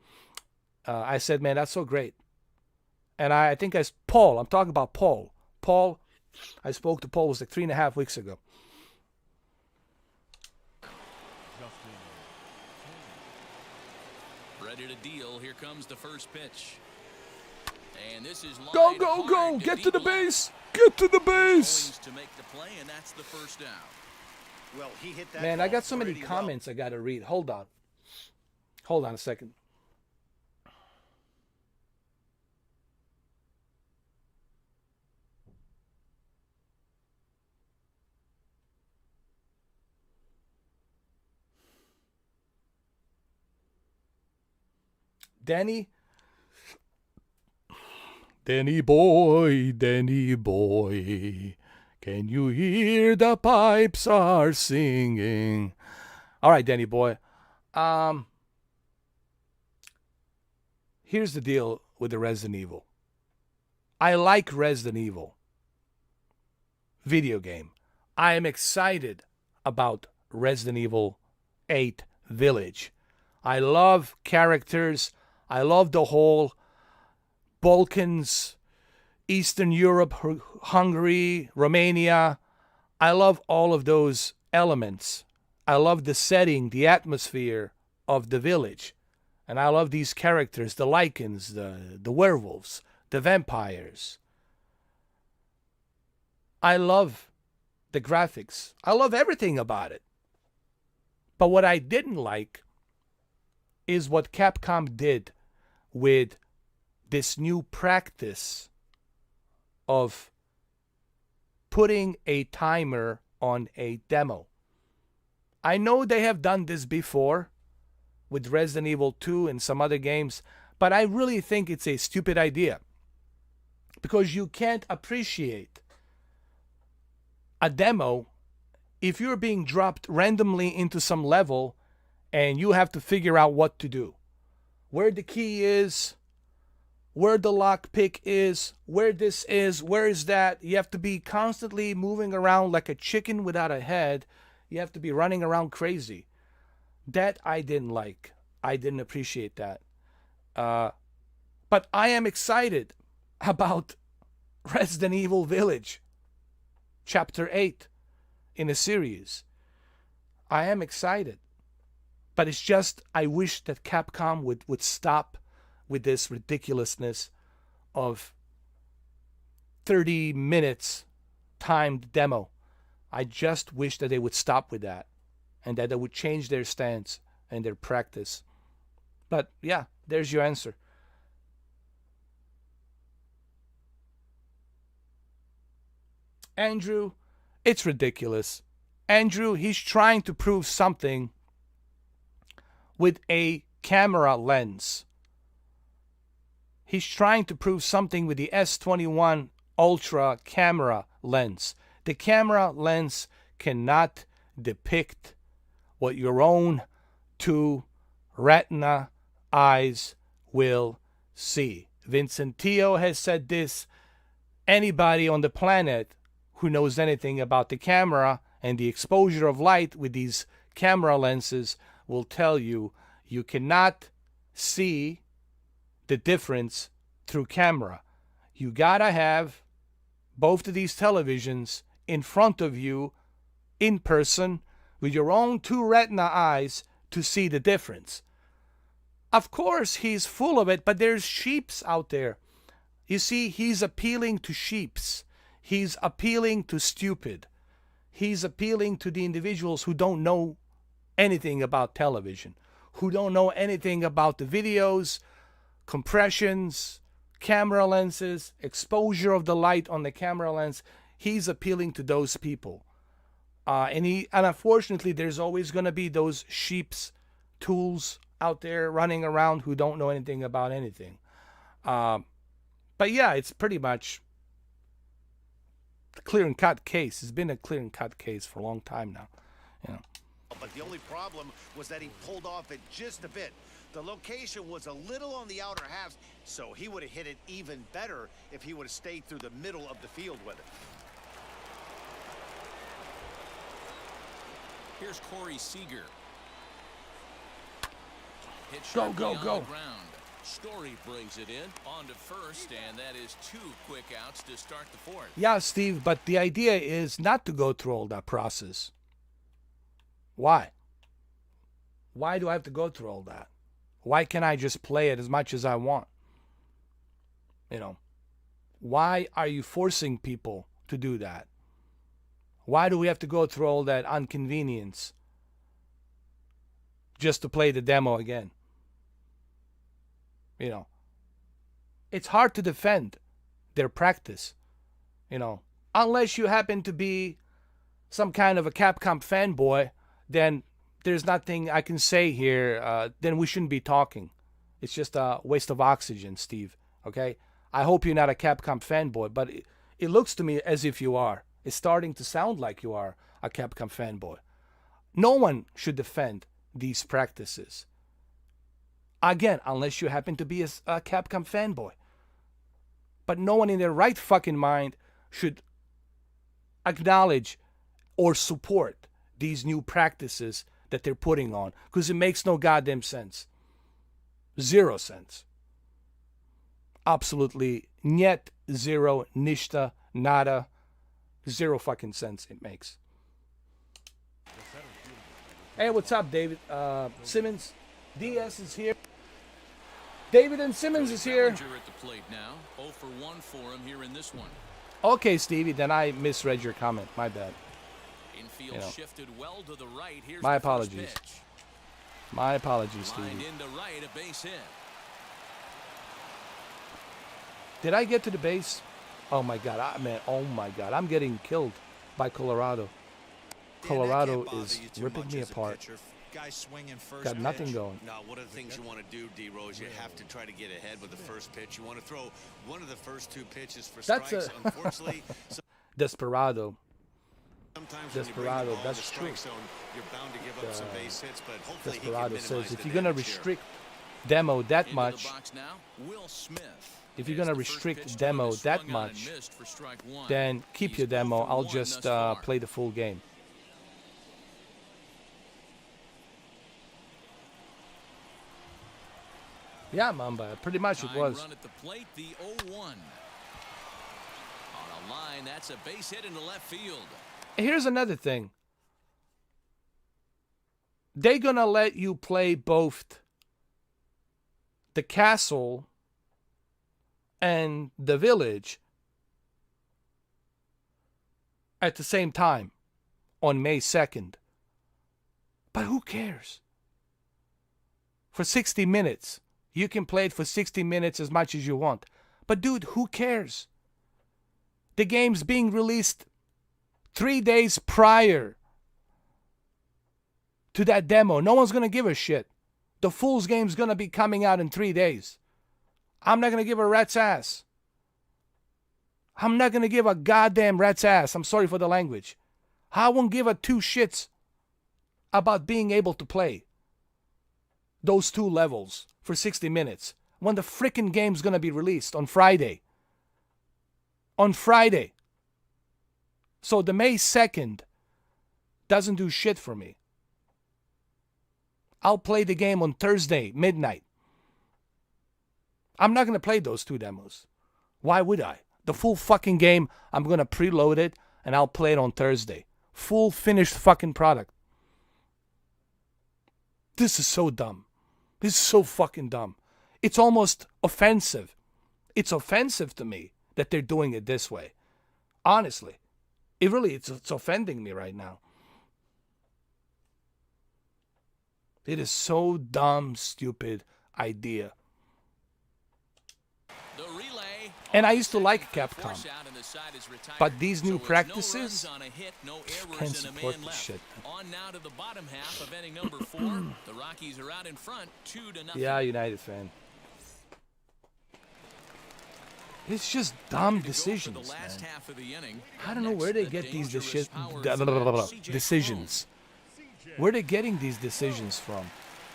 I said, man, that's so great. And I think Paul, I'm talking about Paul. Paul, I spoke to Paul, it was like 3.5 weeks ago. Ready to deal. Here comes the first pitch. And this is Go, go, go. Get to the base. Get to the base. To make the play, and that's the first down. Well, he hit that. Man, I got so many comments I got to read. Hold on. Hold on a second. Danny? Danny boy, can you hear the pipes are singing? All right, Danny boy. Here's the deal with the Resident Evil. I like Resident Evil video game. I am excited about Resident Evil 8 Village. I love characters. I love the whole Balkans, Eastern Europe, Hungary, Romania. I love all of those elements. I love the setting, the atmosphere of the village. And I love these characters, the Lycans, the werewolves, the vampires. I love the graphics. I love everything about it. But what I didn't like is what Capcom did with this new practice of putting a timer on a demo. I know they have done this before with Resident Evil 2 and some other games, but I really think it's a stupid idea because you can't appreciate a demo if you're being dropped randomly into some level and you have to figure out what to do. Where the key is, where the lockpick is, where this is, where is that. You have to be constantly moving around like a chicken without a head. You have to be running around crazy. That I didn't like. I didn't appreciate that. But I am excited about Resident Evil Village, Chapter 8 in a series. I am excited. But it's just, I wish that Capcom would stop with this ridiculousness of 30 minutes timed demo. I just wish that they would stop with that and that they would change their stance and their practice. But yeah, there's your answer. Andrew, it's ridiculous. Andrew, he's trying to prove something with a camera lens. He's trying to prove something with the S21 Ultra camera lens. The camera lens cannot depict what your own two retina eyes will see. Vincent Teo has said this. Anybody on the planet who knows anything about the camera and the exposure of light with these camera lenses will tell you you cannot see the difference through camera. You gotta have both of these televisions in front of you in person with your own two retina eyes to see the difference. Of course, he's full of it, but there's sheeps out there. You see, he's appealing to sheeps. He's appealing to stupid. He's appealing to the individuals who don't know anything about television, who don't know anything about the videos, compressions, camera lenses, exposure of the light on the camera lens. He's appealing to those people. And unfortunately, there's always going to be those sheep's tools out there running around who don't know anything about anything. But yeah, it's pretty much a clear and cut case. It's been a clear and cut case for a long time now. You know. But the only problem was that he pulled off it just a bit. The location was a little on the outer half, so he would have hit it even better if he would have stayed through the middle of the field with it. Here's Corey Seager. Hit Go, sharply go, on go. the ground. Story brings it in on to first, and that is 2 quick outs to start the fourth. Yeah, Steve, but the idea is not to go through all that process. Why? Why do I have to go through all that? Why can't I just play it as much as I want? You know, why are you forcing people to do that? Why do we have to go through all that inconvenience just to play the demo again? You know, it's hard to defend their practice, you know, unless you happen to be some kind of a Capcom fanboy, then there's nothing I can say here. Then we shouldn't be talking. It's just a waste of oxygen, Steve. Okay? I hope you're not a Capcom fanboy, but it looks to me as if you are. It's starting to sound like you are a Capcom fanboy. No one should defend these practices. Again, unless you happen to be a Capcom fanboy. But no one in their right fucking mind should acknowledge or support these new practices that they're putting on, because it makes no goddamn sense. 0 sense. Absolutely niet, zero, nishta, nada. 0 fucking sense it makes. Hey, what's up, David? Simmons. DS is here. David and Simmons is here. At the plate now. 0 for 1 for him here in this one. Okay, Stevie, then I misread your comment. My bad. Infield shifted well to the right. Here's my the first apologies. pitch. My apologies, Lined Stevie. into right, a base hit. Did I get to the base? Oh my God, man! Oh my God, I'm getting killed by Colorado. Colorado is ripping me apart. Got nothing going. Now, one of the things you want to do, D-Rose, you have to try to get ahead with the first pitch. You want to throw one of the first 2 pitches for strikes. Unfortunately, Desperado. sometimes Desperado, that's true. Zone, you're bound to give up some base hits, but hopefully Desperado he can says, if the you're gonna damage here. restrict demo that Into much, the box now, Will Smith. if you're As gonna the first restrict pitch demo is that swung on and much, missed for strike 1. then keep He's your 0 demo. for I'll 1 just thus far. play the full game. Yeah, Mamba. Pretty much it Tying was. run at the plate, the 0-1. On a line, that's a base hit into left field. Here's another thing. They're gonna let you play both the castle and the village at the same time on May 2nd. But who cares? For 60 minutes. You can play it for 60 minutes as much as you want. But dude, who cares? The game's being released 3 days prior to that demo. No one's going to give a shit. The Fool's game's going to be coming out in 3 days. I'm not going to give a rat's ass. I'm not going to give a goddamn rat's ass. I'm sorry for the language. I won't give a 2 shits about being able to play those 2 levels for 60 minutes when the frickin' game's going to be released on Friday. On Friday. So the May 2nd doesn't do shit for me. I'll play the game on Thursday, midnight. I'm not going to play those 2 demos. Why would I? The full fucking game, I'm going to preload it and I'll play it on Thursday. Full finished fucking product. This is so dumb. This is so fucking dumb. It's almost offensive. It's offensive to me that they're doing it this way. Honestly. It's offending me right now. It is so dumb, stupid idea. The relay. And I used to like Capcom. Force out and the side is retired. But these new So it's practices, no runs on a hit, no errors, can't and a support man this left. shit. On now to the bottom half of inning number 4. The Rockies are out in front, 2-0. Yeah, United fan. It's just dumb decisions, man. I don't know where they get these decisions. Where they getting these decisions from?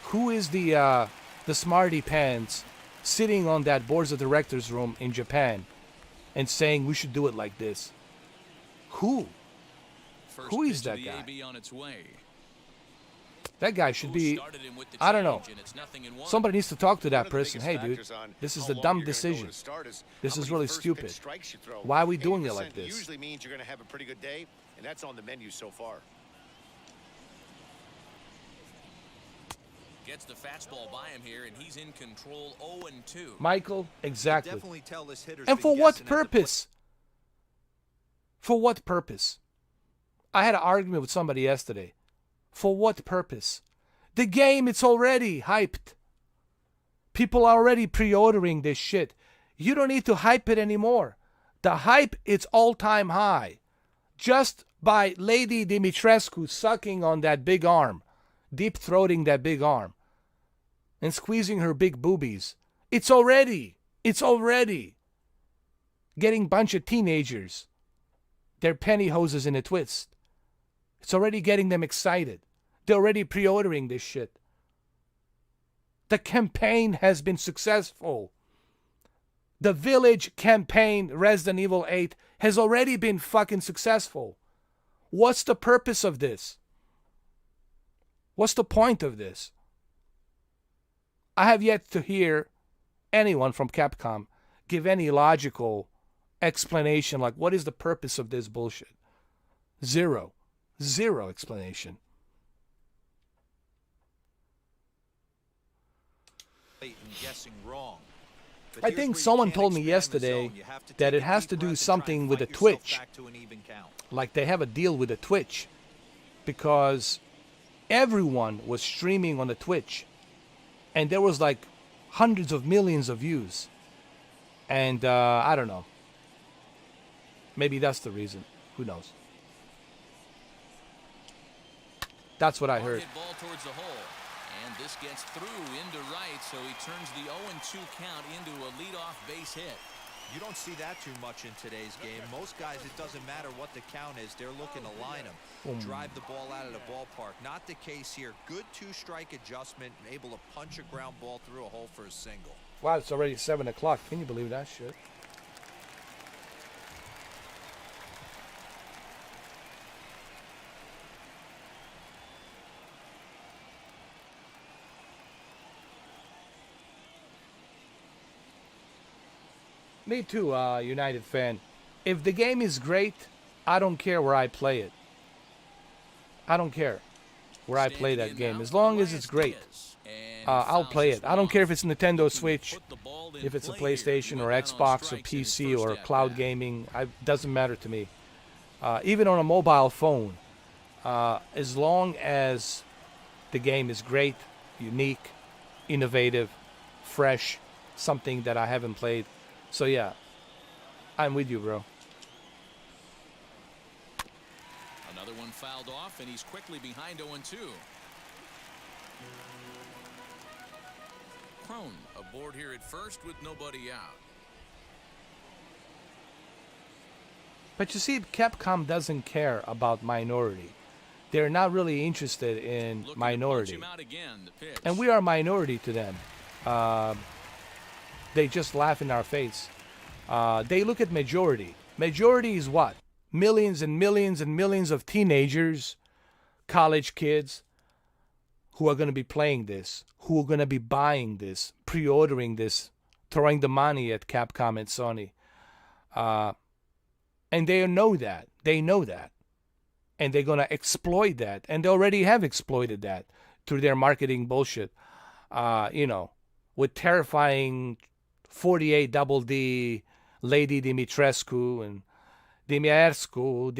Who is the smarty pants sitting on that board of directors room in Japan and saying we should do it like this? Who? Who is that guy? That guy should be, I don't know. Somebody needs to talk to that person. Hey, dude, this is a dumb decision. This is really stupid. Why are we doing it like this? Usually means you're going to have a pretty good day, and that's on the menu so far. Gets the fastball by him here, and he's in control 0-2. Michael, exactly. Definitely tell this hitter's And been for what guessing at the plate. purpose? For what purpose? I had an argument with somebody yesterday. For what purpose? The game, it's already hyped. People are already pre-ordering this shit. You don't need to hype it anymore. The hype, it's all-time high. Just by Lady Dimitrescu sucking on that big arm. Deep-throating that big arm. and squeezing her big boobies. It's already getting a bunch of teenagers, their pantyhoses in a twist. It's already getting them excited. They're already pre-ordering this shit. The campaign has been successful. The Village campaign, Resident Evil 8, has already been fucking successful. What's the purpose of this? What's the point of this? I have yet to hear anyone from Capcom give any logical explanation, like what is the purpose of this bullshit? Zero explanation. Guessing wrong. I think someone told me yesterday that it has to do something with the Twitch. Like they have a deal with the Twitch. Because everyone was streaming on the Twitch. And there was like hundreds of millions of views. And I don't know. Maybe that's the reason. Who knows? That's what I heard. Ball towards the hole. And this gets through into right, so he turns the 0-2 count into a leadoff base hit. You don't see that too much in today's game. Most guys, it doesn't matter what the count is. They're looking to line them, drive the ball out of the ballpark. Not the case here. Good two-strike adjustment, able to punch a ground ball through a hole for a single. Wow, it's already 7 o'clock. Can you believe that shit? Me too, United fan. If the game is great, I don't care where I play it. I don't care where I play that game. As long as it's great, I'll play it. I don't care if it's Nintendo Switch, if it's a PlayStation or Xbox or PC or cloud gaming. It doesn't matter to me. Even on a mobile phone, as long as the game is great, unique, innovative, fresh, something that I haven't played. So yeah, I'm with you, bro. Another one fouled off, and he's quickly behind 0-2. Crone aboard here at first with nobody out. But you see, Capcom doesn't care about minority. They're not really interested in minority. And we are minority to them. They just laugh in our face. They look at majority. Majority is what? Millions and millions and millions of teenagers, college kids, who are going to be playing this, who are going to be buying this, pre-ordering this, throwing the money at Capcom and Sony. And they know that. They know that. And they're going to exploit that. And they already have exploited that through their marketing bullshit. With terrifying 48 double D Lady Dimitrescu and Dimitrescu.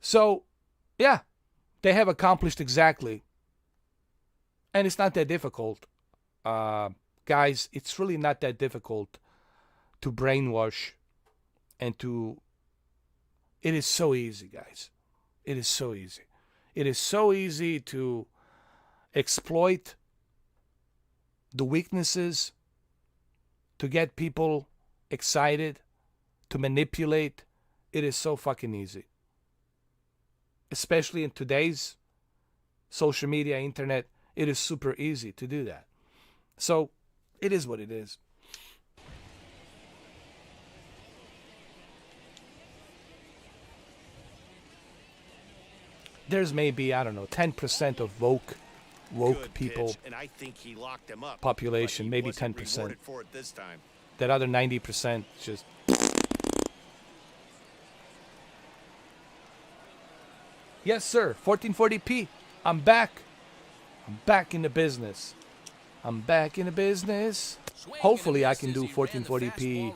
So, yeah, they have accomplished exactly. And it's not that difficult. Guys, it's really not that difficult to brainwash and to... It is so easy, guys. It is so easy. It is so easy to exploit the weaknesses, to get people excited, to manipulate. It is so fucking easy. Especially in today's social media, internet, it is super easy to do that. So, it is what it is. There's maybe, I don't know, 10% of woke people, and I think he locked him up, population, maybe 10%. For it this time. That other 90% just... Yes, sir, 1440p. I'm back. I'm back in the business. I'm back in the business. Hopefully I can do 1440p.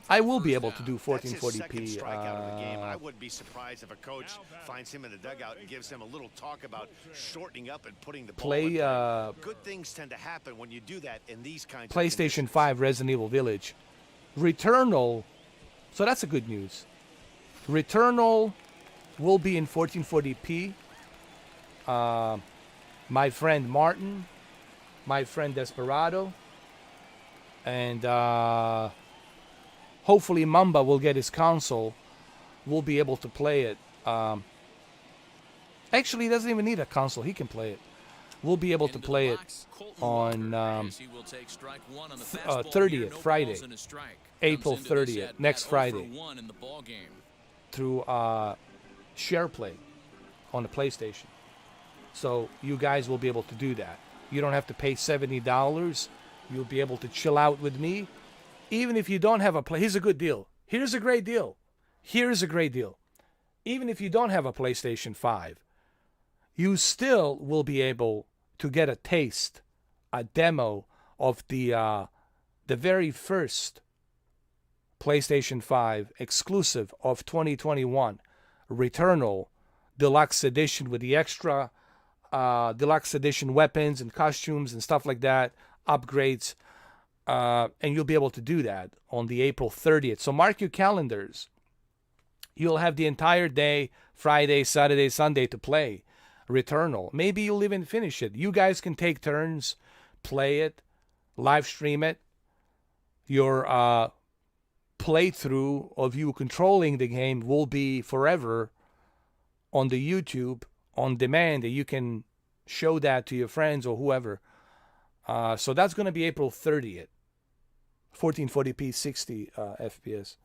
I will be able to do 1440p. I wouldn't be surprised if a coach finds him in the dugout and gives him a little talk about shortening up and putting the ball play. Good things tend to happen when you do that in these kinds PlayStation 5 Resident Evil Village. Returnal. So that's a good news. Returnal will be in 1440p. My friend Martin, my friend Desperado, and hopefully Mamba will get his console. We'll be able to play it. Actually, he doesn't even need a console. He can play it. We'll be able to play it on 30th, Friday, April 30th, next Friday, through SharePlay on the PlayStation. So you guys will be able to do that. You don't have to pay $70. You'll be able to chill out with me. Even if you don't have a play, here's a good deal. Here's a great deal. Here's a great deal. Even if you don't have a PlayStation 5, you still will be able to get a taste, a demo of the very first PlayStation 5 exclusive of 2021, Returnal Deluxe Edition, with the extra Deluxe Edition weapons and costumes and stuff like that, upgrades, and you'll be able to do that on the April 30th. So mark your calendars. You'll have the entire day, Friday, Saturday, Sunday, to play Returnal. Maybe you'll even finish it. You guys can take turns, play it, live stream it. Your playthrough of you controlling the game will be forever on the YouTube on demand, that you can show that to your friends or whoever. So that's going to be April 30th. 1440p, 60 FPS.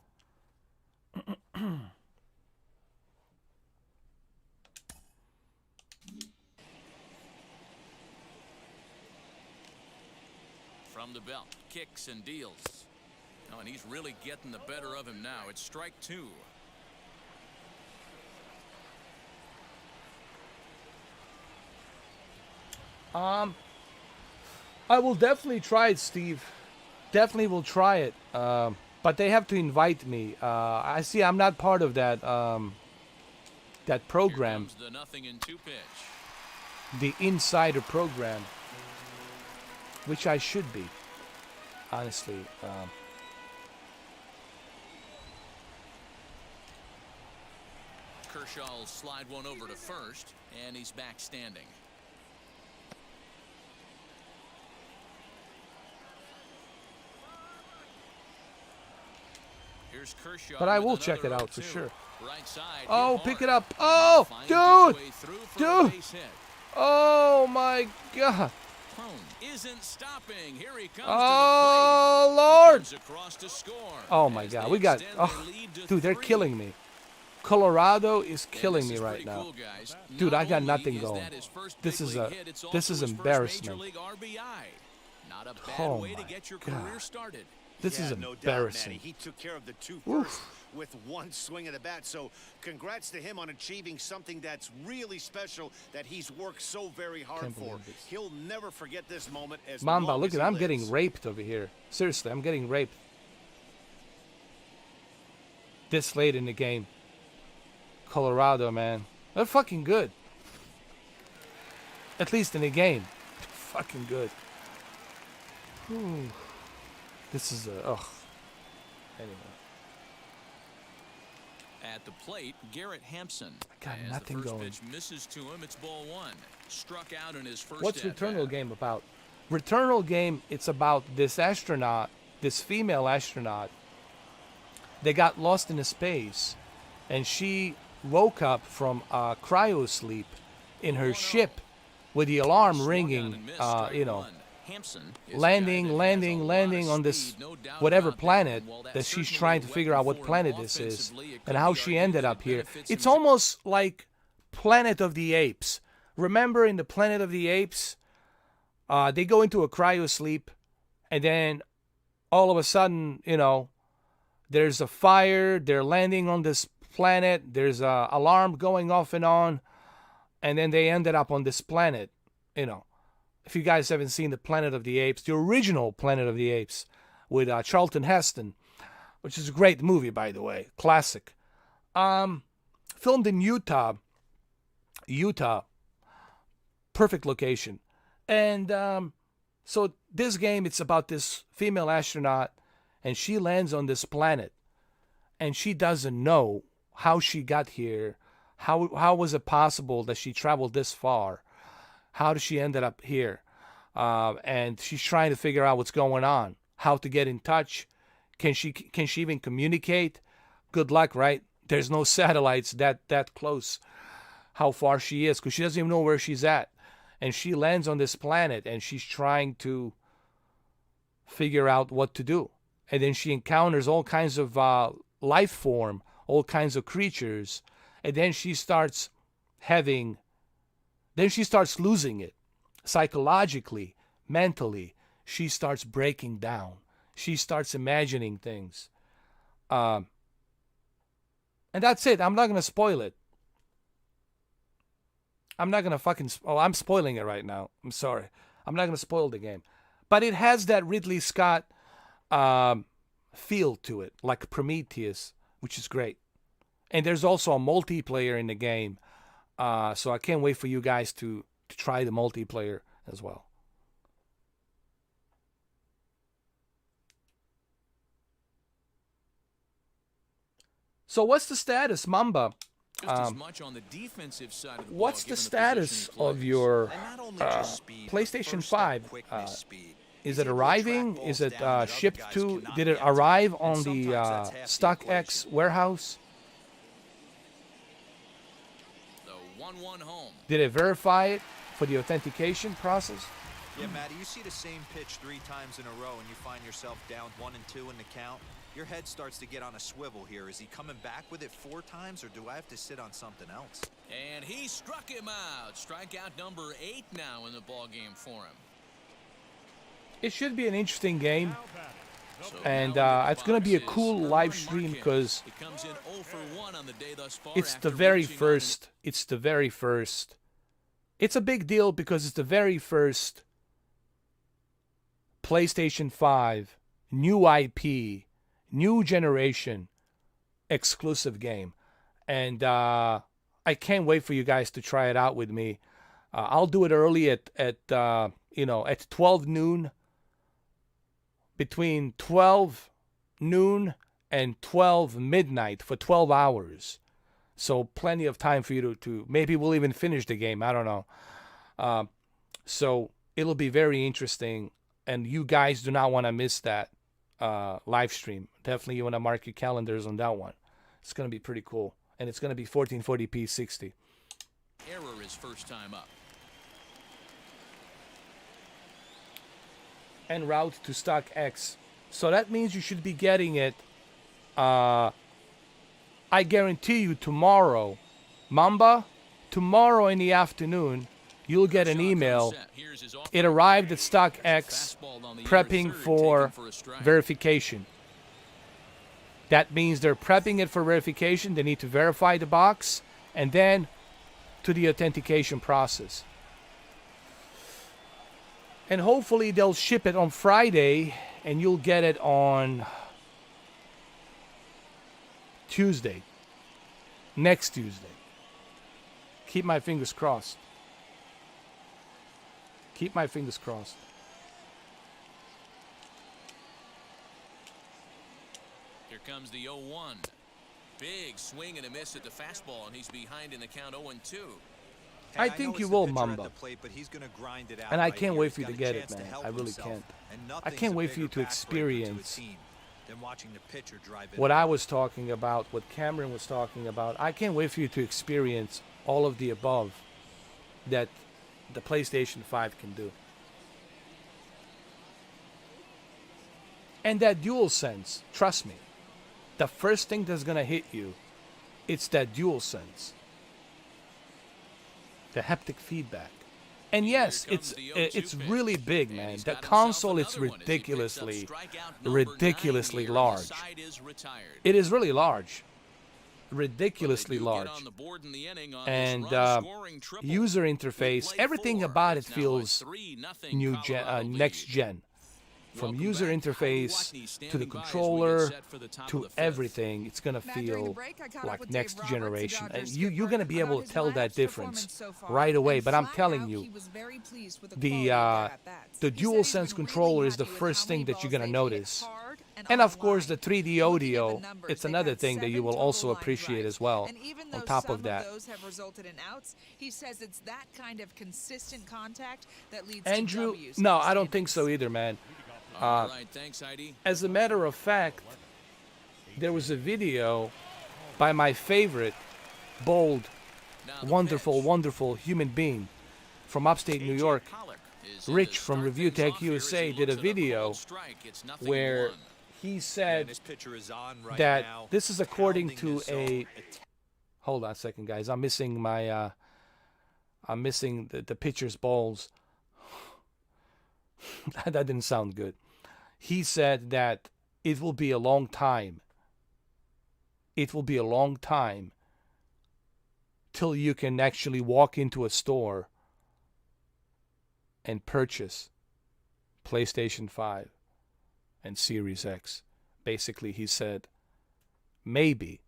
From the belt, kicks and deals. Oh, and he's really getting the better of him now. It's strike two. I will definitely try it, Steve. Definitely will try it. But they have to invite me. I see I'm not part of that that program. The nothing in two pitch. The insider program, which I should be, honestly. Kershaw will slide one over to first, and he's back standing. Here's Kershaw, but I will with check it another out for 0-2. sure. Right side, Oh, hit pick hard. it up. Oh, Finds its dude. way through for a Dude. base hit. Oh, my God. Clone isn't stopping. Here he comes Oh, to the Lord. plate. Comes across to score. Oh, my As God. they We got... extend Oh, their lead to dude, they're 3. killing me. Colorado is And killing this me is right pretty now. cool, guys. Dude, Not I got only nothing is going. that his first This big is league a hit, it's this also is his first embarrassment. Major League RBI. Not a bad Oh, way to my get your God. career started. This is no doubt, embarrassing. Manny. He took care of the two Oof. first with one swing of the bat. So congrats to him on achieving something that's really special that he's worked so very hard Can't for. believe this. He'll never forget this moment as Mamba, long look as at he I'm lives. getting raped over here. Seriously, I'm getting raped. This late in the game. Colorado, man. They're fucking good. At least in the game. Fucking good. Whew. This is a... Ugh. Anyway. At the plate, Garrett Hampson. got As nothing the first going. pitch misses to him, it's ball one. Struck out in his first What's at Returnal bat. game about? Returnal game, it's about this astronaut, this female astronaut. They got lost in space, and she woke up from cryo sleep in her ship with the alarm Swung on ringing, and missed, strike you know, one. Hampson is a guy landing that has a lot of on this speed, no doubt whatever about that. planet And while that that's she's certainly trying a to figure out what weapon for planet him this is offensively, it and could how be she argued ended that up it here. benefits It's him. almost like Planet of the Apes. Remember in the Planet of the Apes, they go into a cryo sleep, and then all of a sudden, you know, there's a fire. They're landing on this planet. There's a alarm going off and on, and then they ended up on this planet. You know, if you guys haven't seen the Planet of the Apes, the original Planet of the Apes with Charlton Heston, which is a great movie, by the way, classic. Filmed in Utah, perfect location. And so this game, it's about this female astronaut, and she lands on this planet, and she doesn't know how she got here, How was it possible that she traveled this far? How did she end up here? And she's trying to figure out what's going on, how to get in touch. Can she even communicate? Good luck, right? There's no satellites that close. How far she is, because she doesn't even know where she's at, and she lands on this planet, and she's trying to figure out what to do. And then she encounters all kinds of life form, all kinds of creatures, and then she starts losing it psychologically, mentally. She starts breaking down. She starts imagining things, and that's it. I'm not gonna spoil it. I'm not going to I'm spoiling it right now. I'm sorry. I'm not going to spoil the game. But it has that Ridley Scott feel to it, like Prometheus, which is great. And there's also a multiplayer in the game. So I can't wait for you guys to try the multiplayer as well. So what's the status, Mamba? Just as much on the defensive side of the ball, What's the given status position he of plays. your And not only just speed, PlayStation first step 5? quickness, speed. Is He's it able to arriving? track Is balls it down that other shipped guys to? cannot Did it get to. arrive And on the sometimes that's half the StockX equation. warehouse? The 1-1 home. Did it verify it for the authentication process? Yeah, Matty, you see the same pitch 3 times in a row and you find yourself down 1 and 2 in the count. Your head starts to get on a swivel here. Is he coming back with it 4 times, or do I have to sit on something else? And he struck him out. Strikeout number 8 now in the ball game for him. It should be an interesting game, So and now in it's going to be a box is cool Herman live stream Marquez. because It comes in 0 for 1 on the day thus far it's after the very reaching on first. It's the very first. It's a big deal because it's the very first PlayStation 5 new IP, new generation exclusive game, and I can't wait for you guys to try it out with me. I'll do it early at 12 noon. Between 12 noon and 12 midnight for 12 hours. So plenty of time for you to maybe we'll even finish the game. I don't know. So it'll be very interesting. And you guys do not want to miss that live stream. Definitely you want to mark your calendars on that one. It's going to be pretty cool. And it's going to be 1440p 60. Error his first time up. En route to StockX. So that means you should be getting it. I guarantee you tomorrow, Mamba, tomorrow in the afternoon, you'll get an email. It arrived at StockX, prepping for verification. That means they're prepping it for verification. They need to verify the box and then to the authentication process. And hopefully they'll ship it on Friday and you'll get it on Tuesday. Next Tuesday. Keep my fingers crossed. Keep my fingers crossed. Here comes the 0-1. Big swing and a miss at the fastball, and he's behind in the count 0-2. I think you will, Mamba. And I can't wait for you to get it, man. I really can't. I can't wait for you to experience what I was talking about, what Cameron was talking about. I can't wait for you to experience all of the above that the PlayStation 5 can do. And that DualSense, trust me, the first thing that's going to hit you, it's that DualSense. The haptic feedback. And yes, it's really big, man. The console is ridiculously large. It is really large. Ridiculously large. And user interface, everything about it feels next gen. From user interface to the controller to everything, it's going to feel like next generation. And you're going to be able to tell that difference right away. But I'm telling you, the DualSense controller is the first thing that you're going to notice. And of course, the 3D audio, it's another thing that you will also appreciate as well. On top of that, those have resulted in outs, he says it's that kind of consistent contact that leads Andrew, to W's. no, I don't think so either, man. All right, thanks, Heidi. As a matter of fact, there was a video by my favorite, bold, wonderful, wonderful human being from upstate New York. Rich from Review Tech USA did a video where he said that this is according to a... Hold on a second, guys. I'm missing my... I'm missing the pitcher's balls. That didn't sound good. He said that it will be a long time. It will be a long time till you can actually walk into a store and purchase PlayStation 5 and Series X. Basically, he said, maybe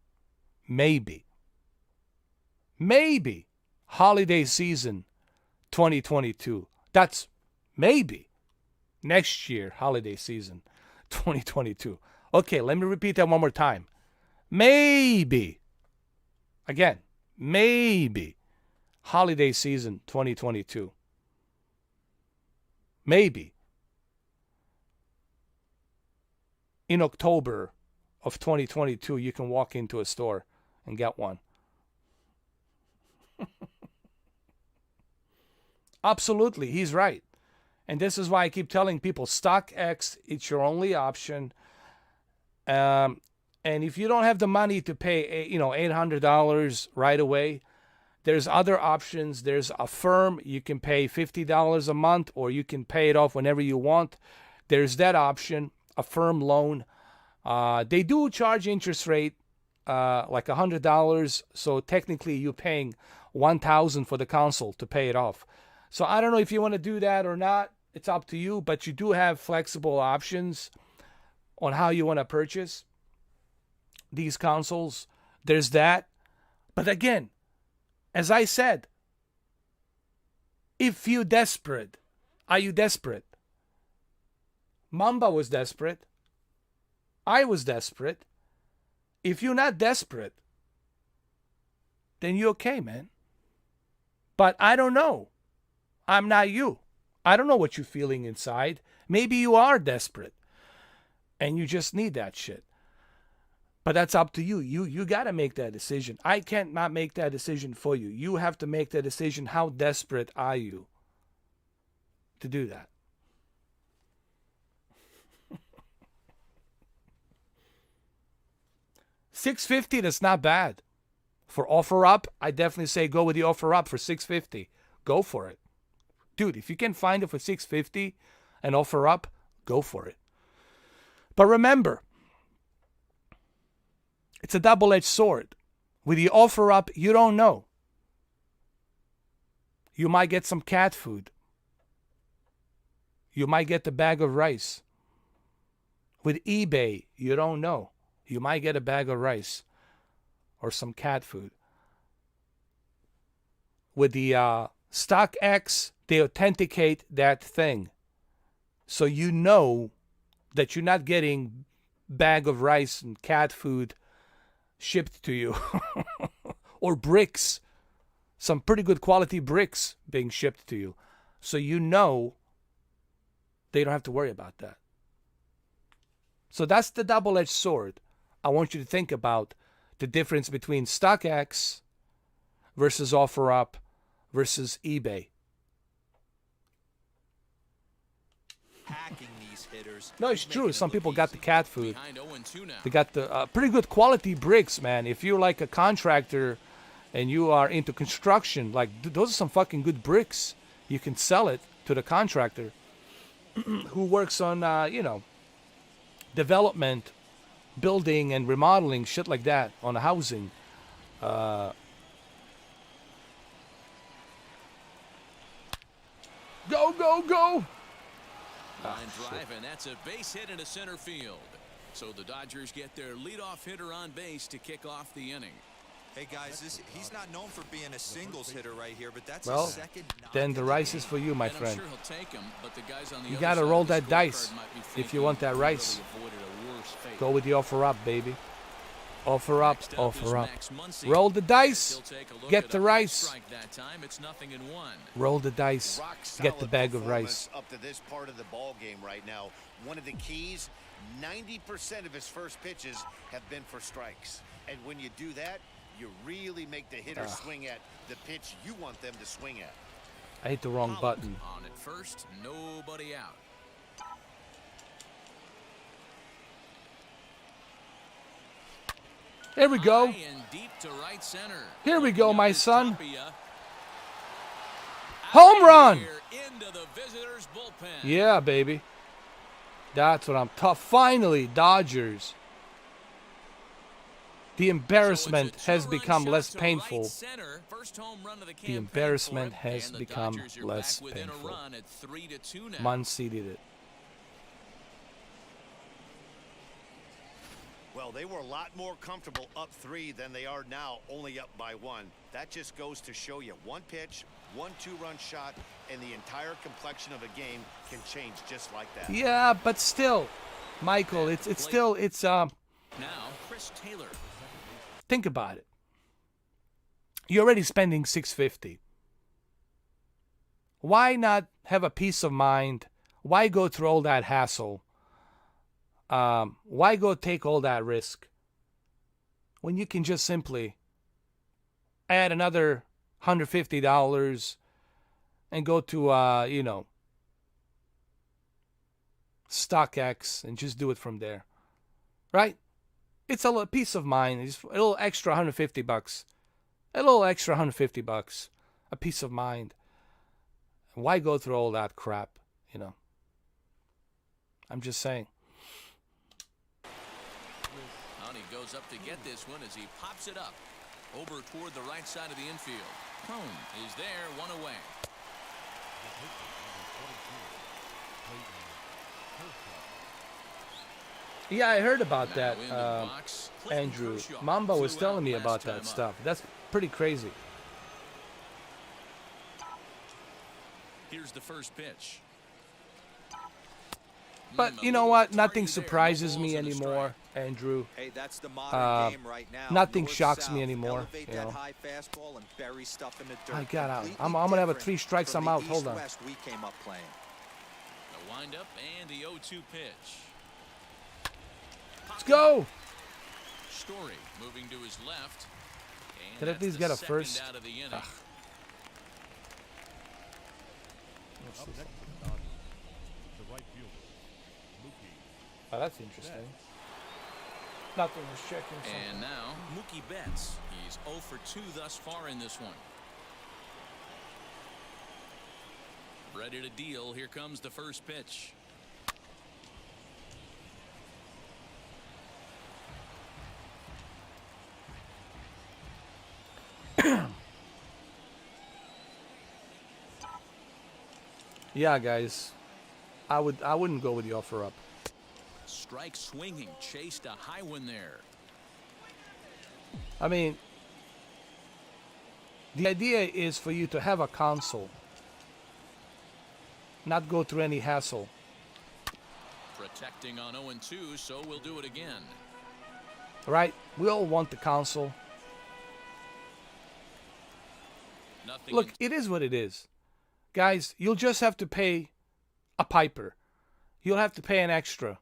holiday season 2022. That's maybe next year, holiday season 2022. Okay, let me repeat that one more time. Maybe. Again, maybe holiday season 2022. Maybe in October of 2022, you can walk into a store and get one. Absolutely, he's right. And this is why I keep telling people, StockX, it's your only option. And if you don't have the money to pay, $800 right away, there's other options. There's a firm. You can pay $50 a month, or you can pay it off whenever you want. There's that option, a firm loan. They do charge interest rate like $100. So technically, you're paying $1,000 for the console to pay it off. So I don't know if you want to do that or not. It's up to you. But you do have flexible options on how you want to purchase these consoles. There's that. But again, as I said, if you're desperate, are you desperate? Mamba was desperate. I was desperate. If you're not desperate, then you're okay, man. But I don't know. I'm not you. I don't know what you're feeling inside. Maybe you are desperate and you just need that shit. But that's up to you. You got to make that decision. I can't not make that decision for you. You have to make that decision. How desperate are you to do that? $650, that's not bad. For offer up, I definitely say go with the offer up for $650. Go for it. Dude, if you can find it for $650 and offer up, go for it. But remember, it's a double-edged sword. With the offer up, you don't know. You might get some cat food. You might get the bag of rice. With eBay, you don't know. You might get a bag of rice or some cat food. With the StockX, they authenticate that thing. So you know that you're not getting bag of rice and cat food shipped to you. Or bricks. Some pretty good quality bricks being shipped to you. So you know they don't have to worry about that. So that's the double-edged sword. I want you to think about the difference between StockX versus OfferUp versus eBay. Hacking these hitters. No, it's true. Some people got the cat food. They got the pretty good quality bricks, man. If you're like a contractor and you are into construction, like those are some fucking good bricks. You can sell it to the contractor who works on, development, building and remodeling, shit like that, on housing. Go, go, go! Line drive, and that's a base hit into center field. So the Dodgers get their leadoff hitter on base to kick off the inning. Hey guys, he's not known for being a singles hitter right here, but that's well, his second. Then the rice is for you, my And I'm friend. sure he'll take him, but the guys on the You other got to side roll of the that dice scorecard might be if thinking you want that he rice. really avoided a Go with the offer up, baby. Offer up, offer up. Roll the dice, get the rice. Roll the dice, get the bag of rice. Up to this part of the ball game right now. One of the keys, 90% of his first pitches have been for strikes. And when you do that, you really make the hitter swing at the pitch you want them to swing at. I hit the wrong button. On at first, nobody out. Here we go. High and deep to right center. Here we go, my son. Tapia. Home run. Here into the visitors' bullpen. Yeah, baby. That's what I'm tough. Finally, Dodgers. The embarrassment has become less painful. The embarrassment has become less painful. Muncy did it. Well, they were a lot more comfortable up 3 than they are now, only up by 1. That just goes to show you one pitch, 1 2-run shot, and the entire complexion of a game can change just like that. Yeah, but still, Michael, it's now Chris Taylor. Think about it. You're already spending $650. Why not have a peace of mind? Why go through all that hassle? Why go take all that risk when you can just simply add another $150 and go to StockX and just do it from there, right? It's a peace of mind. It's a little extra $150. A little extra $150. A peace of mind. Why go through all that crap? I'm just saying. Goes up to get this one as he pops it up over toward the right side of the infield. Home is there, 1 away. Yeah, I heard about that, Andrew. Mamba was telling me about that stuff. That's pretty crazy. Here's the first pitch. But you know what? Nothing surprises me anymore, Andrew. Hey, that's the modern game right now. Nothing North, shocks south. me anymore. Elevate that high fastball and bury stuff in the dirt. I got out. Completely I'm gonna have a different 3 strikes. from I'm the out. Hold on. East-West we came up playing. The windup and the 0-2 pitch. Let's go. Story moving to his left. And Did at least get a first? out of the inning. Up next to the Dodgers, the right fielder, Mookie. Oh, that's interesting. Nothing was checking. And now Mookie Betts. He's 0 for 2 thus far in this one. Ready to deal. Here comes the first pitch. Yeah, guys, I wouldn't go with the offer up. Strike swinging, chased a high one there. I mean, the idea is for you to have a console, not go through any hassle. Protecting on 0-2, so we'll do it again. Right? We all want the console. Nothing. Look, it is what it is. Guys, you'll just have to pay a piper. You'll have to pay an extra.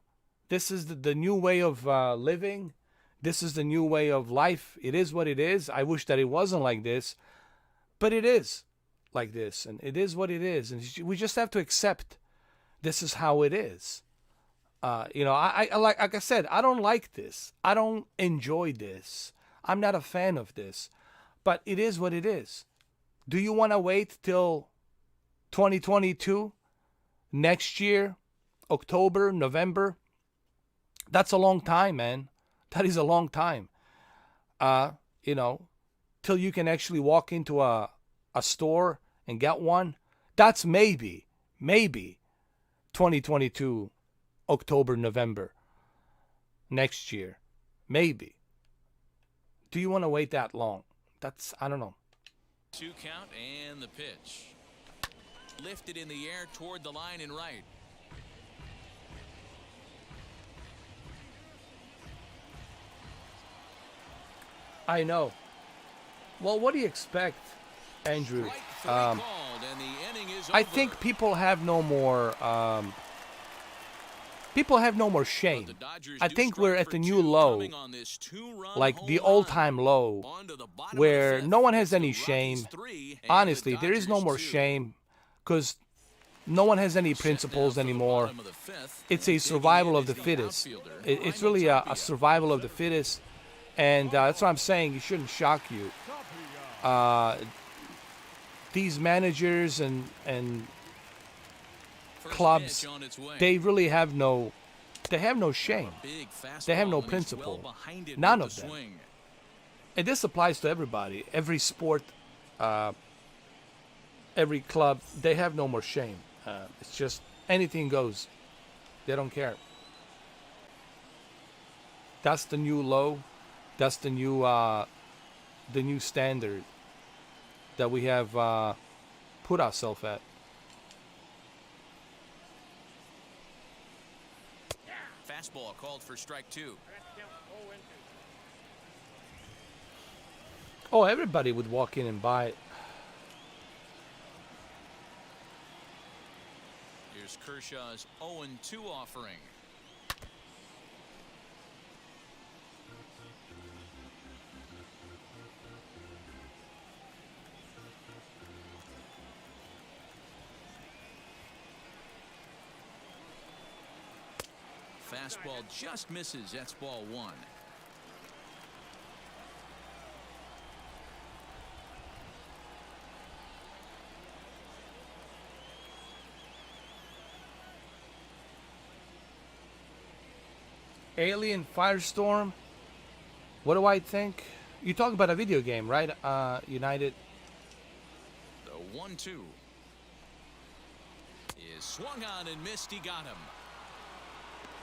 This is the new way of living. This is the new way of life. It is what it is. I wish that it wasn't like this, but it is like this, and it is what it is, and we just have to accept this is how it is. I like I said, I don't like this. I don't enjoy this. I'm not a fan of this, but it is what it is. Do you want to wait till 2022, next year, October, November? That's a long time, man. That is a long time. Till you can actually walk into a store and get one. That's maybe 2022, October, November, next year. Maybe. Do you want to wait that long? I don't know. 2 count and the pitch. Lifted in the air toward the line and right. I know. Well, what do you expect, Andrew? I think people have no more. People have no more shame. I think we're at the new low, like the all-time low, where no one has any shame. Honestly, there is no more shame, because no one has any principles anymore. It's a survival of the fittest. It's really a survival of the fittest, and that's what I'm saying. It shouldn't shock you. These managers and clubs, they really have no shame. They have no principle. None of them. And this applies to everybody, every sport, every club. They have no more shame. It's just anything goes. They don't care. That's the new low. That's the new standard that we have put ourselves at. Fastball called for strike 2. Oh, everybody would walk in and buy it. Here's Kershaw's 0-2 offering. Fastball just misses. That's ball 1. Alien Firestorm. What do I think? You talk about a video game, right? United. The 1-2 is swung on and missed. He got him.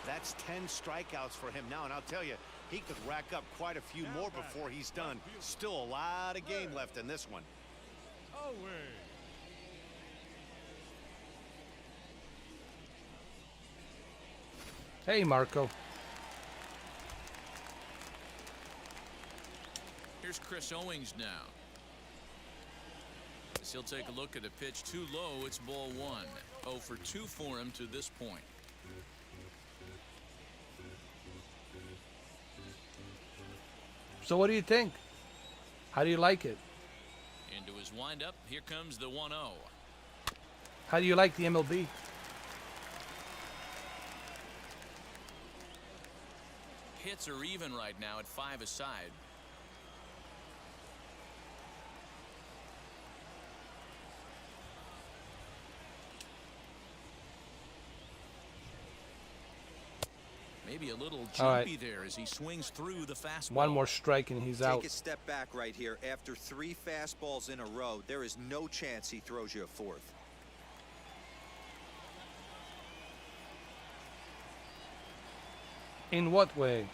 That's 10 strikeouts for him now, and I'll tell you, he could rack up quite a few more before he's done. Still a lot of game left in this one. Hey, Marco. Here's Chris Owings now. As he'll take a look at a pitch too low, it's ball 1. 0 for 2 for him to this point. So what do you think? How do you like it? Into his windup, here comes the 1-0. How do you like the MLB? Hits are even right now at 5 aside. Maybe a little jumpy there as he swings through the fastball. One more strike and he's out. Take a step back right here. After 3 fastballs in a row, there is no chance he throws you a 4th. In what way?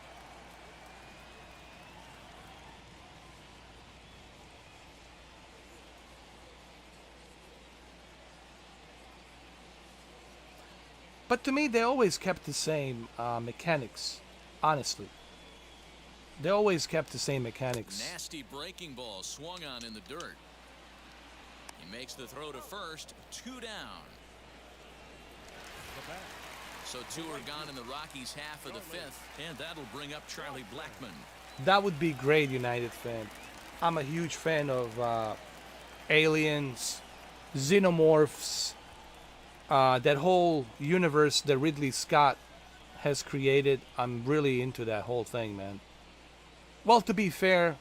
But to me, they always kept the same mechanics, honestly. They always kept the same mechanics. Nasty breaking ball swung on in the dirt. He makes the throw to first, 2 down. So 2 are gone in the Rockies' half of the 5th, and that'll bring up Charlie Blackmon. That would be great, United fan. I'm a huge fan of aliens, xenomorphs, that whole universe that Ridley Scott has created. I'm really into that whole thing, man. Well, to be fair,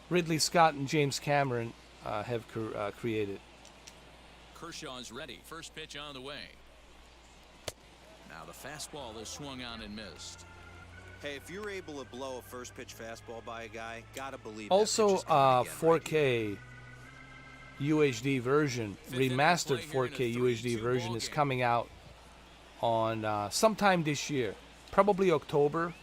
Ridley Scott and James Cameron have created. Kershaw's ready. First pitch on the way. Now the fastball is swung on and missed. Hey, if you're able to blow a first pitch fastball by a guy, gotta believe. Also, 4K UHD version, remastered 4K UHD version is coming out on sometime this year, probably October.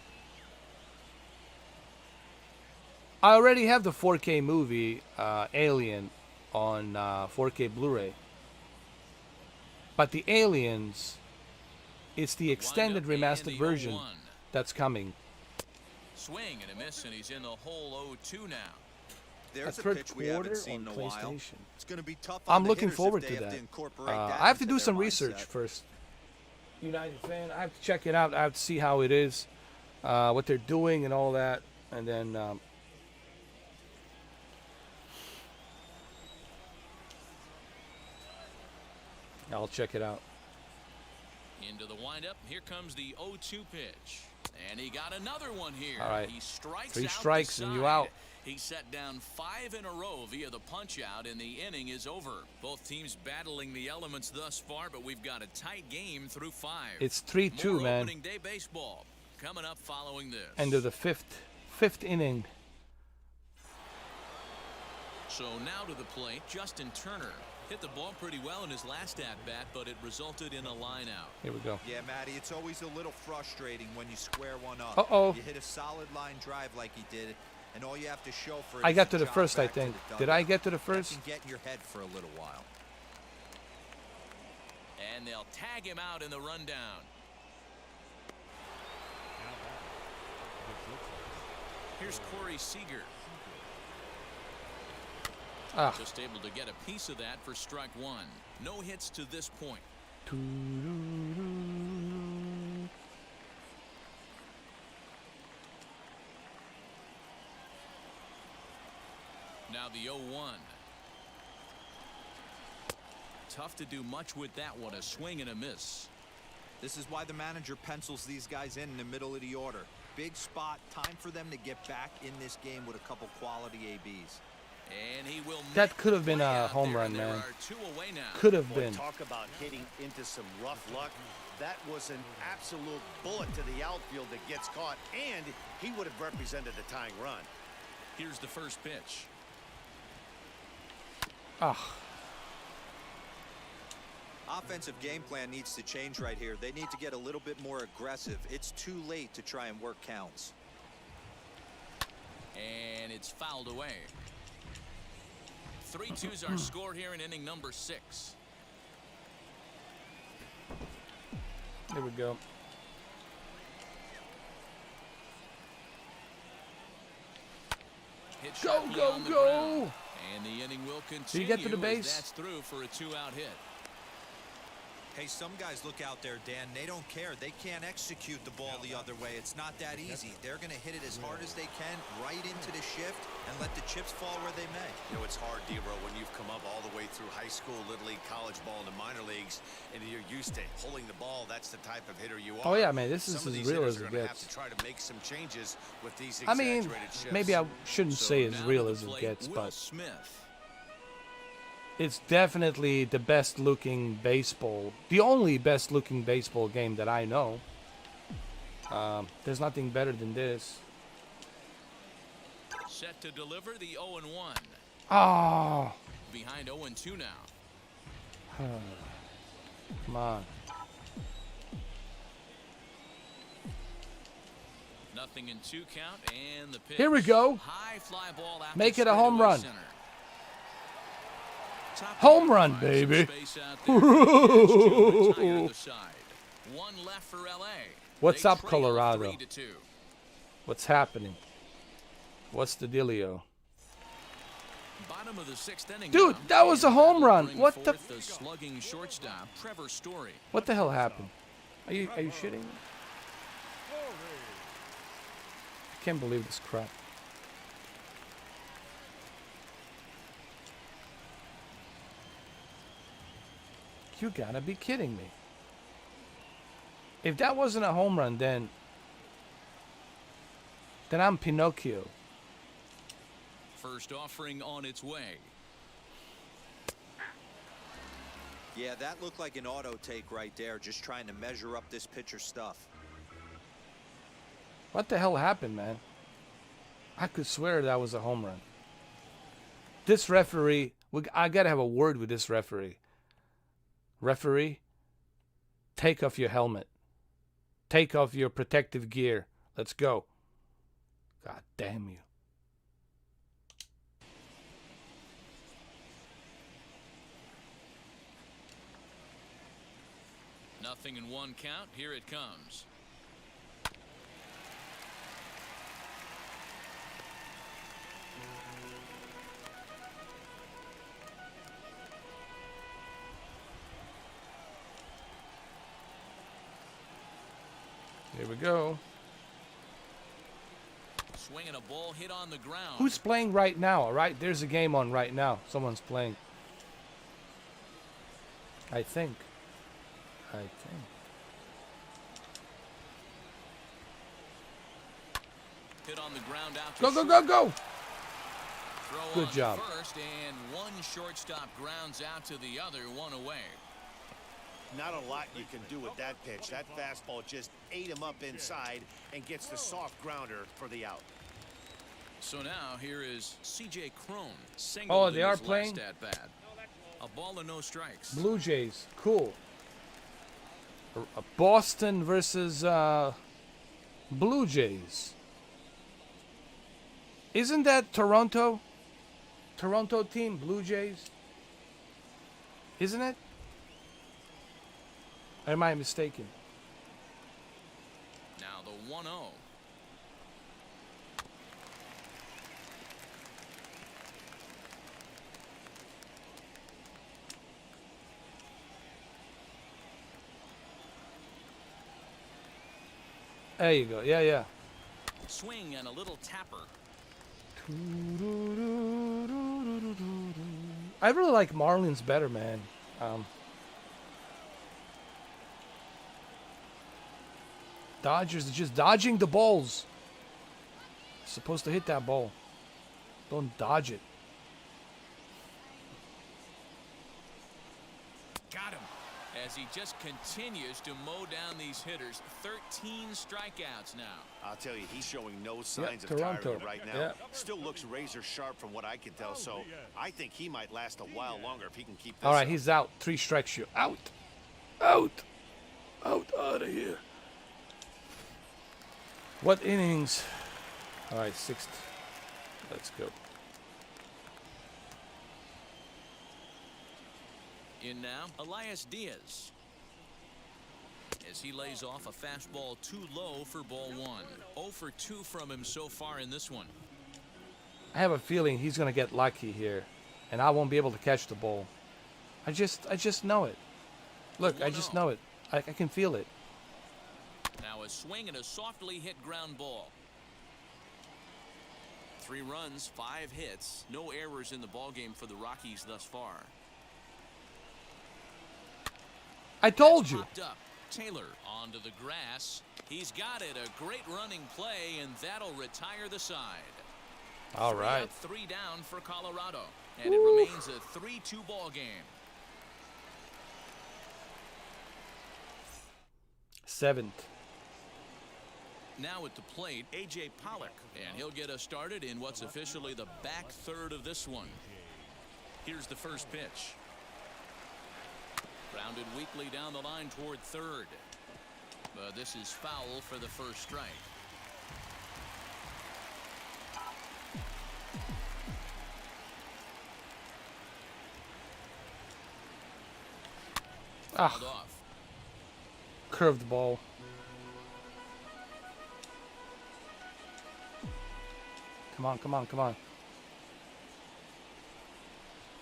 I already have the 4K movie Alien on 4K Blu-ray, but the Aliens, it's the extended remastered version that's coming. Swing and a miss, and he's in the hole 0-2 now. There's a third pitch we haven't quarter seen in on a while. PlayStation. It's going to be tough on I'm the looking hitters forward if to they have that. to incorporate that I have to into do their some mindset. research first. United fan, I have to check it out. I have to see how it is, what they're doing and all that, and then I'll check it out. Into the windup. Here comes the 0-2 pitch. And he got another one here. All right. He strikes 3 out strikes the and you side. out. He set down 5 in a row via the punch out, and the inning is over. Both teams battling the elements thus far, but we've got a tight game through 5. It's 3-2, More man. opening day baseball coming up following this. End of the fifth inning. So now to the plate, Justin Turner. Hit the ball pretty well in his last at-bat, but it resulted in a line out. Here we go. Yeah, Matty, it's always a little frustrating when you square one up. Uh-oh. You hit a solid line drive like he did, and all you have to show for it I is got a to the jog first, I back to think. the Did dugout. I get to the That first? can get in your head for a little while. And they'll tag him out in the rundown. Here's Corey Seager. Just able to get a piece of that for strike 1. No hits to this point. Now the 0-1. Tough to do much with that one. A swing and a miss. This is why the manager pencils these guys in the middle of the order. Big spot. Time for them to get back in this game with a couple quality ABs. And he will That could have been play a out home there, run, and there man. are 2 away now. Could have Boy, been. talk about hitting into some rough luck. That was an absolute bullet to the outfield that gets caught, and he would have represented the tying run. Here's the first pitch. Ah. Offensive game plan needs to change right here. They need to get a little bit more aggressive. It's too late to try and work counts. And it's fouled away. 3-2's our score here in inning number 6. There we go. Hit Go, sharply go, on the go. ground. And the inning will continue. get to the as base? That's through for a 2-out hit. Hey, some guys look out there, Dan. They don't care. They can't execute the ball the other way. It's not that easy. They're going to hit it as hard as they can right into the shift and let the chips fall where they may. You know, it's hard, D-Row, when you've come up all the way through high school, Little League, college ball, and the minor leagues, and you're used to pulling the ball. That's the type of hitter you are. Oh, yeah, man, this is Some of as these real hitters as it are gonna have gets. to try to make some changes with these I mean, exaggerated shifts. maybe I shouldn't So say as now real to the as it plate, gets, Will but Smith. it's definitely the best looking baseball, the only best looking baseball game that I know. There's nothing better than this. Set to deliver the 0-1. Oh, Behind 0-2 now. come on. Nothing in 2 count, and the pitch. Here we go. High fly ball out Make to it a home straightaway run. center. Top Home of run, finds baby. some space out there for the pitch to retire the side. 1 left for LA. What's They up, trail Colorado? 3-2. What's happening? What's the dealio? Bottom of the 6th inning. Dude, now, that was a and home run. bring What the forth the slugging shortstop, Trevor Story. What the hell happened? Are you shitting me? I can't believe this crap. You gotta be kidding me. If that wasn't a home run, then I'm Pinocchio. First offering on its way. Yeah, that looked like an auto take right there, just trying to measure up this pitcher's stuff. What the hell happened, man? I could swear that was a home run. This referee, I gotta have a word with this referee. Referee, take off your helmet. Take off your protective gear. Let's go. God damn you. Nothing in 1 count. Here it comes. Here we go. Swinging a ball hit on the ground. Who's playing right now? All right, there's a game on right now. Someone's playing. I think. Hit on the ground out to Go, go, short. go, go! Throw Good on job. First, and one shortstop grounds out to the other, one away. Not a lot you can do with that pitch. That fastball just ate him up inside and gets the soft grounder for the out. So now here is C.J. Crone. Oh, they are playing? At bat. A ball and no strikes. Blue Jays, cool. Boston versus Blue Jays. Isn't that Toronto? Toronto team, Blue Jays? Isn't it? Or am I mistaken? Now the 1-0. There you go. Yeah, yeah. Swing and a little tapper. I really like Marlins better, man. Dodgers are just dodging the balls. Supposed to hit that ball. Don't dodge it. Got him. As he just continues to mow down these hitters. 13 strikeouts now. I'll tell you, he's showing no signs of Toronto. tiring right now. Yeah. Still looks razor sharp from what I can tell, so I think he might last a while longer if he can keep this All right, up. he's out. 3 strikes you. Out. Out. Out of here. What innings? All right, 6th. Let's go. In now, Elias Diaz. As he lays off a fastball too low for ball 1. 0 for 2 from him so far in this one. I have a feeling he's going to get lucky here, and I won't be able to catch the ball. I just know it. Look, I just know it. I can feel it. Now a swing and a softly hit ground ball. 3 runs, 5 hits, no errors in the ballgame for the Rockies thus far. I told you. Popped up. Taylor onto the grass. He's got it. A great running play, and that'll retire the side. All 3 right. up, 3 down for Colorado, and it remains a 3-2 ball game. 7th. Now at the plate, A.J. Pollock, and he'll get us started in what's officially the back third of this one. Here's the first pitch. Grounded weakly down the line toward third. But this is foul for the first strike. Fouled off. Curved ball. Come on, come on, come on.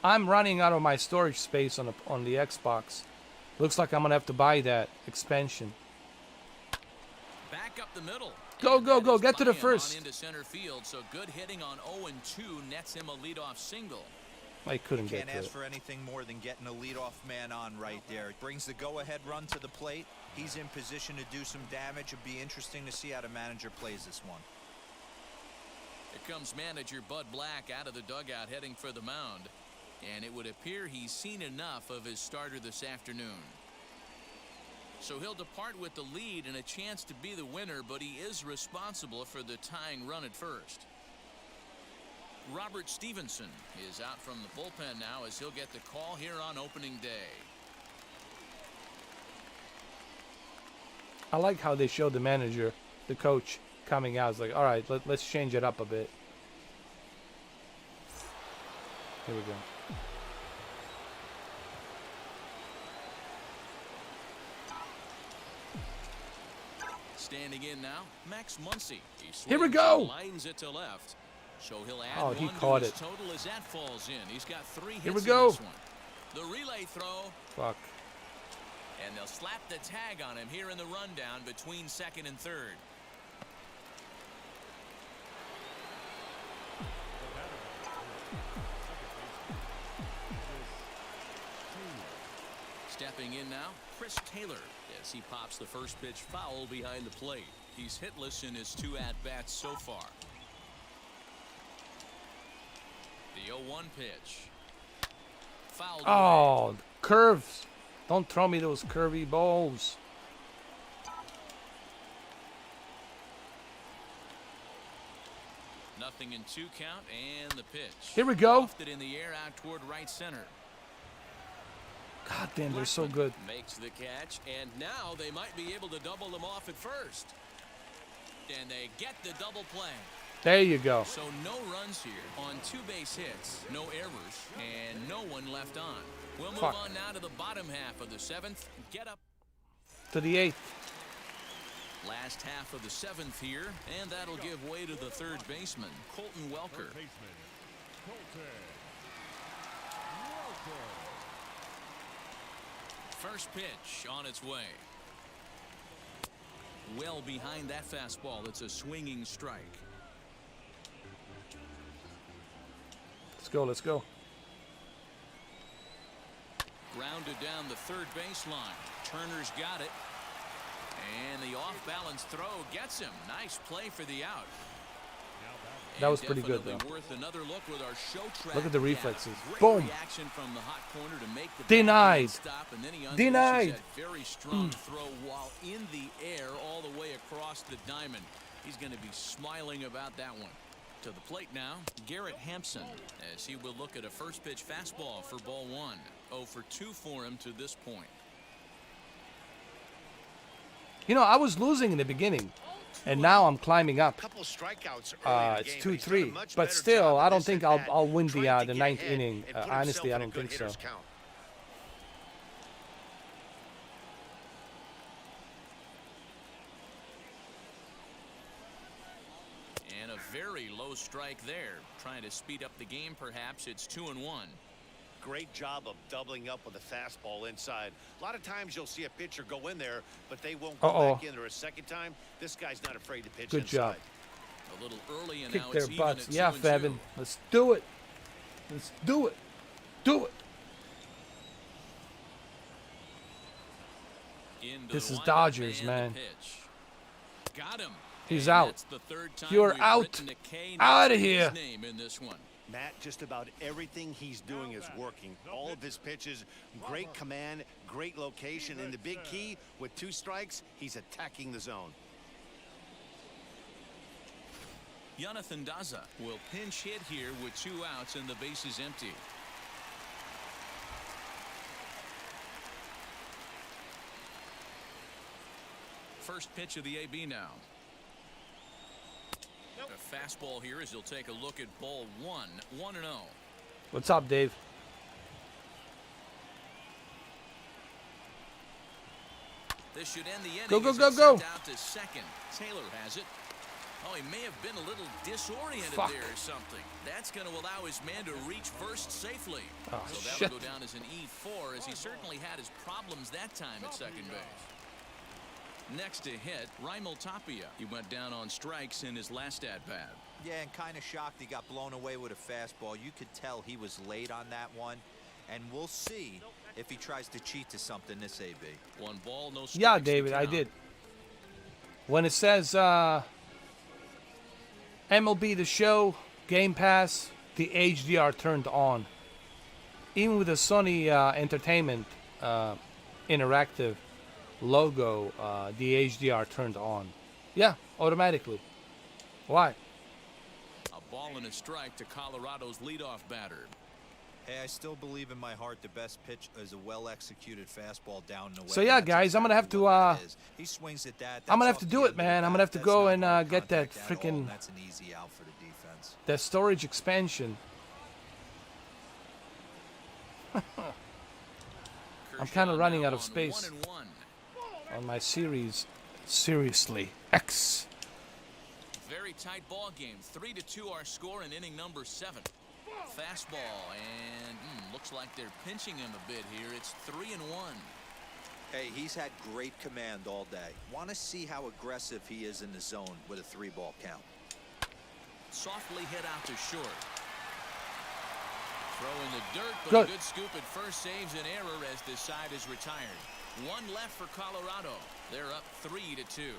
I'm running out of my storage space on the Xbox. Looks like I'm gonna have to buy that expansion. Back up the middle. Go, And go, that go. is Get to by the him first. on into center field, so good hitting on 0-2 nets him a leadoff single. I couldn't get Can't to ask it. for anything more than getting a leadoff man on right there. It brings the go-ahead run to the plate. He's in position to do some damage. It'd be interesting to see how the manager plays this one. Here comes manager Bud Black out of the dugout heading for the mound. And it would appear he's seen enough of his starter this afternoon. So he'll depart with the lead and a chance to be the winner, but he is responsible for the tying run at first. Robert Stevenson is out from the bullpen now as he'll get the call here on opening day. I like how they showed the manager, the coach, coming out. It's like, all right, let's change it up a bit. Here we go. Standing in now, Max Muncy. Here we go. Lines it to left. So he'll add Oh, he one caught to his it. total as that falls in. He's got 3 hits Here we in go. this one. The relay throw. Fuck. And they'll slap the tag on him here in the rundown between second and third. Stepping in now, Chris Taylor, as he pops the first pitch foul behind the plate. He's hitless in his 2 at-bats so far. The 0-1 pitch. Fouled away. Oh, curves. Don't throw me those curvy balls. Nothing in 2 count, and the pitch. Here we go. Lofted in the air out toward right center. God damn, they're so good. Makes the catch, and now they might be able to double them off at first. And they get the double play. There you go. So no runs here on 2 base hits, no errors, and no one left on. We'll move on now to the bottom half of the 7th. Get up. To the 8th. Last half of the 7th here, and that'll give way to the third baseman, Colton Welker. Baseman, Colton. First pitch on its way. Well behind that fastball. It's a swinging strike. Let's go, let's go. Grounded down the third baseline. Turner's got it. And the off-balance throw gets him. Nice play for the out. That was pretty good, though. Worth another look with our show track. Look at the reflexes. Great Boom. reaction from the hot corner to make the Denied. stop, and then he Denied. that very strong throw while in the air all the way across the diamond. He's going to be smiling about that one. To the plate now, Garrett Hampson, as he will look at a first pitch fastball for ball 1. 0 for 2 for him to this point. You know, I was losing in the beginning, and now I'm climbing up. Couple strikeouts early in the It's game, but he's done a 2-3, much but better still, job I of don't this think at-bat, I'll win trying the to get 9th ahead inning. and put Honestly, himself I in a don't good think so. hitter's count. And a very low strike there. Trying to speed up the game, perhaps. It's 2-1. Great job of doubling up with a fastball inside. A lot of times you'll see a pitcher go in there, but they won't go back in there a second time. This guy's not afraid to pitch Good inside. job. A little early, and Kick now their it's even butts. at Yeah, 2-2. Fevin. Let's do it. Let's do it. Do it. Into This the is windup Dodgers, and man. the pitch. Got him. He's And out. that's the third time You're we've out. written a K Outta next to here. his name in this one. Matt, just about everything he's doing is working. All of his pitches, great command, great location, and the big key, with 2 strikes, he's attacking the zone. Jonathan Daza will pinch hit here with 2 outs and the base is empty. First pitch of the AB now. A fastball here as he'll take a look at ball 1. 1-0. What's up, Dave? This should end the inning. Go, go, as go, it's go. sent out to second. Taylor has it. Oh, he may have been a little disoriented Fuck. there or something. That's going to allow his man to reach first safely. Oh, so that'll shit. go down as an E4, as he certainly had his problems that time at second base. Next to hit, Raimel Tapia. He went down on strikes in his last at-bat. Yeah, and kind of shocked he got blown away with a fastball. You could tell he was late on that one. And we'll see if he tries to cheat to something this AB. 1 ball, no strikes. Yeah, to David, I count. did. When it says MLB The Show, GamePass, the HDR turned on. Even with the Sony Entertainment interactive logo, the HDR turned on. Yeah, automatically. Why? A ball and a strike to Colorado's leadoff batter. Hey, I still believe in my heart the best pitch is a well-executed fastball down the way. So yeah, That's guys, I'm gonna have exactly to, what that is. He swings at that. I'm gonna have That's to off do the it, end of the man. I'm gonna bat. have to That's go not and hard get that contact at all, freaking and that's an easy out for the defense. the storage expansion. I'm kind of running out of space 1-1. on my series. Seriously, X. Very tight ball game. 3-2 our score in inning number 7. Fastball, and looks like they're pinching him a bit here. It's 3-1. Hey, he's had great command all day. Want to see how aggressive he is in the zone with a 3-ball count. Softly hit out to short. Throw in the dirt, but Good. a good scoop at first saves an error as this side is retired. One left for Colorado. They're up 3-2.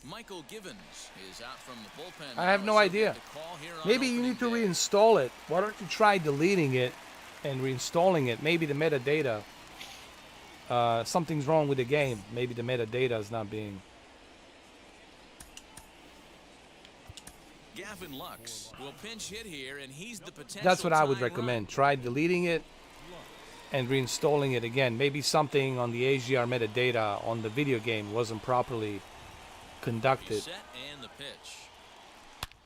Michael Givens is out from the bullpen. I have no idea. Maybe you need to reinstall it. Why don't you try deleting it and reinstalling it? Maybe the metadata. Something's wrong with the game. Maybe the metadata is not being. Gavin Lux will pinch hit here, and he's the potential. That's what I would tying recommend. run. Try deleting it and reinstalling it again. Maybe something on the HDR metadata on the video game wasn't properly conducted. Set and the pitch.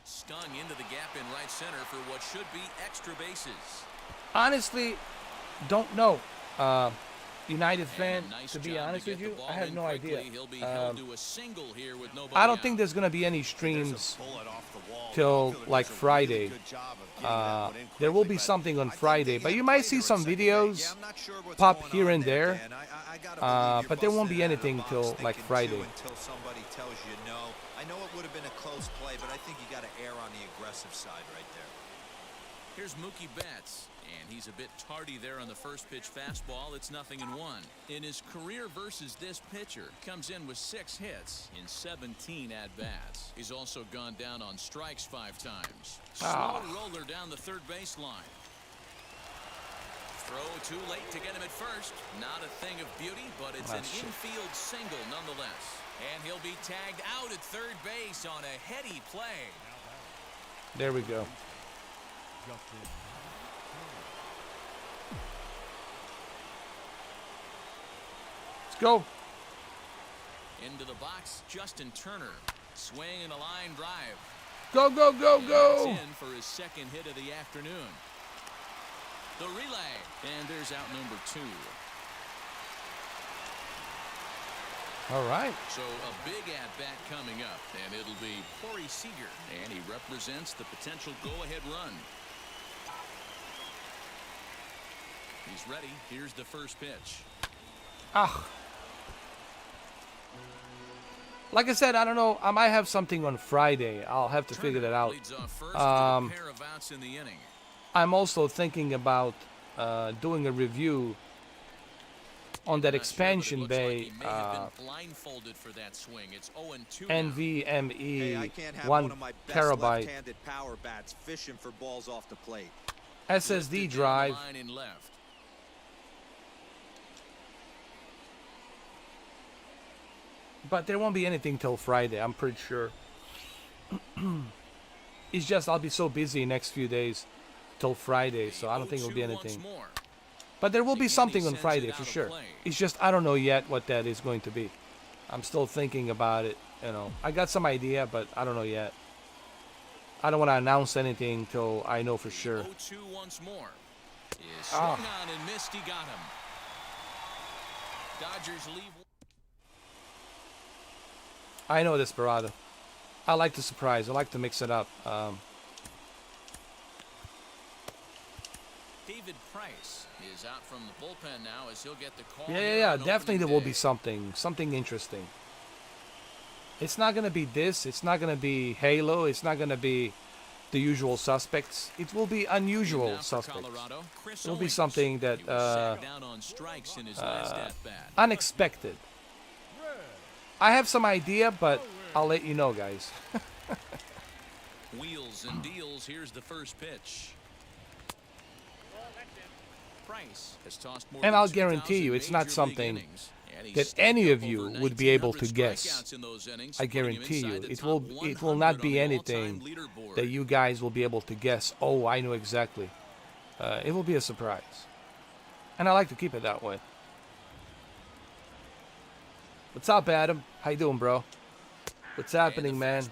Stung into the gap in right center for what should be extra bases. Honestly, don't know. United fan, And a nice to be job honest to with get you, the I ball have in no quickly. idea. He'll be held to a single here with nobody I don't out. think there's going to be any streams There's a bullet off the wall. till I feel like does a really Friday. good job of getting that one in There will quickly, be but something on I think Friday, they but had you a might play see there some in second videos base. Yeah, I'm not sure what's pop going here on and there. Dan. I gotta believe you're But there won't busting be it out of the anything box till like thinking Friday. two Until somebody tells you no. I know it would have been a close play, but I think you got to err on the aggressive side right there. Here's Mookie Betts, and he's a bit tardy there on the first pitch fastball. It's 0-1. In his career versus this pitcher, comes in with 6 hits in 17 at-bats. He's also gone down on strikes 5 times. Slow roller down the third baseline. Throw too late to get him at first. Not a thing of beauty, but it's an infield single nonetheless. And he'll be tagged out at third base on a heady play. There we go. Justin. Let's go. Into the box, Justin Turner. Swing and a line drive. Go, go, go, And go. that's in for his second hit of the afternoon. The relay. And there's out number 2. All right. So a big at-bat coming up, and it'll be Corey Seager, and he represents the potential go-ahead run. He's ready. Here's the first pitch. Like I said, I don't know. I might have something on Friday. I'll have to figure that out. Leads off first with a pair of outs in the inning. I'm also thinking about doing a review on that Not sure, but it expansion looks bay like he may have been blindfolded for that swing. It's 0-2 now. NVMe Hey, I can't have 1 one of my best terabyte left-handed power bats fishing for balls off the plate. SSD Lifted down the drive. line in left. But there won't be anything till Friday, I'm pretty sure. It's just I'll be so busy next few days till Friday, so I don't think it'll be 0-2 once anything. more. But there will be Again, he something on sends Friday it for out of sure. play. It's just I don't know yet what that is going to be. I'm still thinking about it, you know. I got some idea, but I don't know yet. I don't want to announce anything till I know for sure. 0-2 once more. Is swung on and missed. He got him. Dodgers leave. I know Desperado. I like to surprise. I like to mix it up. David Price is out from the bullpen now as he'll get the call. Yeah. Definitely there will be something interesting. It's not gonna be this. It's not gonna be Halo. It's not gonna be the usual suspects. It will be unusual suspects. It will be something that unexpected. I have some idea, but I'll let you know, guys. Wheels and deals. Here's the first pitch. Price has tossed more And than I'll guarantee you, 2,000 it's not major league something innings, and he's that stacked any up of you over would be able to 1,900 guess. strikeouts in those innings, I putting him guarantee you, inside the it top will not 100 be on the all-time anything leaderboard. that you guys will be able to guess. Oh, I know exactly. It will be a surprise, and I like to keep it that way. What's up, Adam? How you doing, bro? What's happening, man?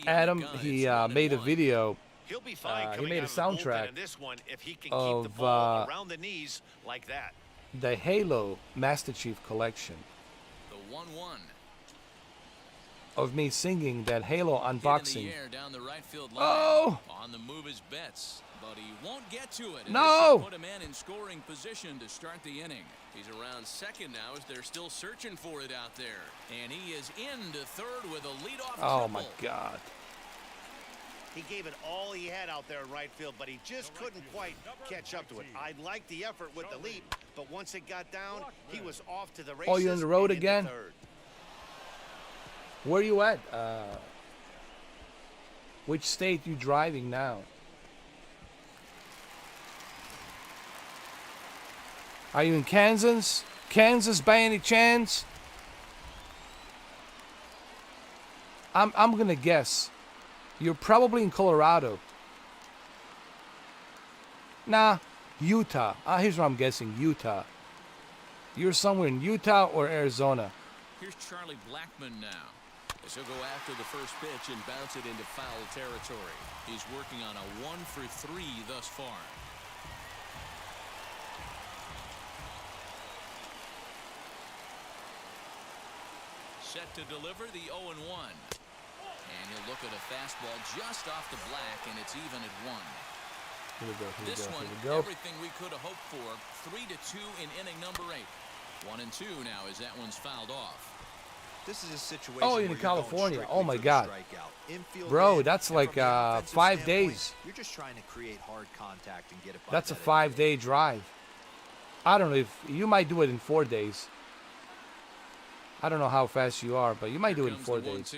Adam, he made a video. He'll be fine He coming made a out of the bullpen soundtrack in this one if he can keep of the ball around the knees like that. the Halo Master Chief Collection. The 1-1. of me singing that Halo Hit in unboxing. the air down the right field line. Oh! On the move is Betts, but he won't get to it. And No! This should put a man in scoring position to start the inning. He's around second now as they're still searching for it out there. And he is into third with a leadoff Oh triple. my God. He gave it all he had out there in right field, but he just couldn't quite catch up to it. I liked the effort with the leap, but once it got down, he was off to the races. Oh, you're on the road and into again? third. Where you at? Which state you driving now? Are you in Kansas? Kansas by any chance? I'm gonna guess. You're probably in Colorado. Nah, Utah. Here's what I'm guessing. Utah. You're somewhere in Utah or Arizona. Here's Charlie Blackmon now. As he'll go after the first pitch and bounce it into foul territory. He's working on a 1-for-3 thus far. Set to deliver the 0-1. And he'll look at a fastball just off the black, and it's even at 1. Here we go. Here This we go. one, Here we go. everything we could have hoped for. 3-2 in inning number 8. 1-2 now as that one's fouled off. This is a situation Oh, where in you're California. going Oh my strictly for the God. strikeout. Infield Bro, in, that's and like from the offensive 5 standpoint, days. You're just trying to create hard contact and get it by That's a that 5-day drive. I don't know if you might do it in 4 days. I don't know how fast you are, but you might do it in 4 days.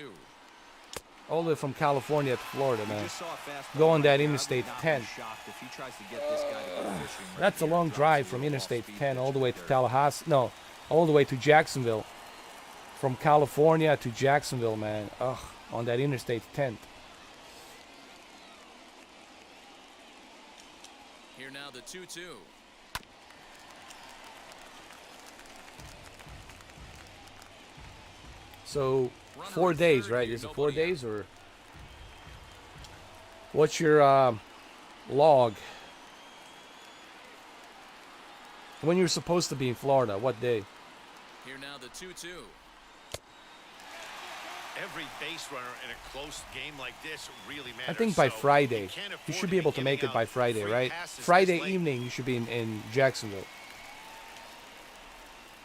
All the way from California to Florida, You man. just saw a fastball Go on right that there. I would Interstate not be 10. shocked if he tries to get this guy to go fishing right That's a here. long Drops drive a from little Interstate off-speed 10 all pitch the way right to there. Tallahassee. No, all the way to Jacksonville. From California to Jacksonville, man. Ugh, on that Interstate 10. Here now the 2-2. So, Runner 4 at days, third right? here, Is it 4 nobody out. days or what's your log? When you're supposed to be in Florida, what day? Here now the 2-2. Every base runner in a close game like this really matters. I think by so Friday. you can't You afford should to be able to giving make it out by Friday, free right? passes this Friday late. evening, you should be in Jacksonville.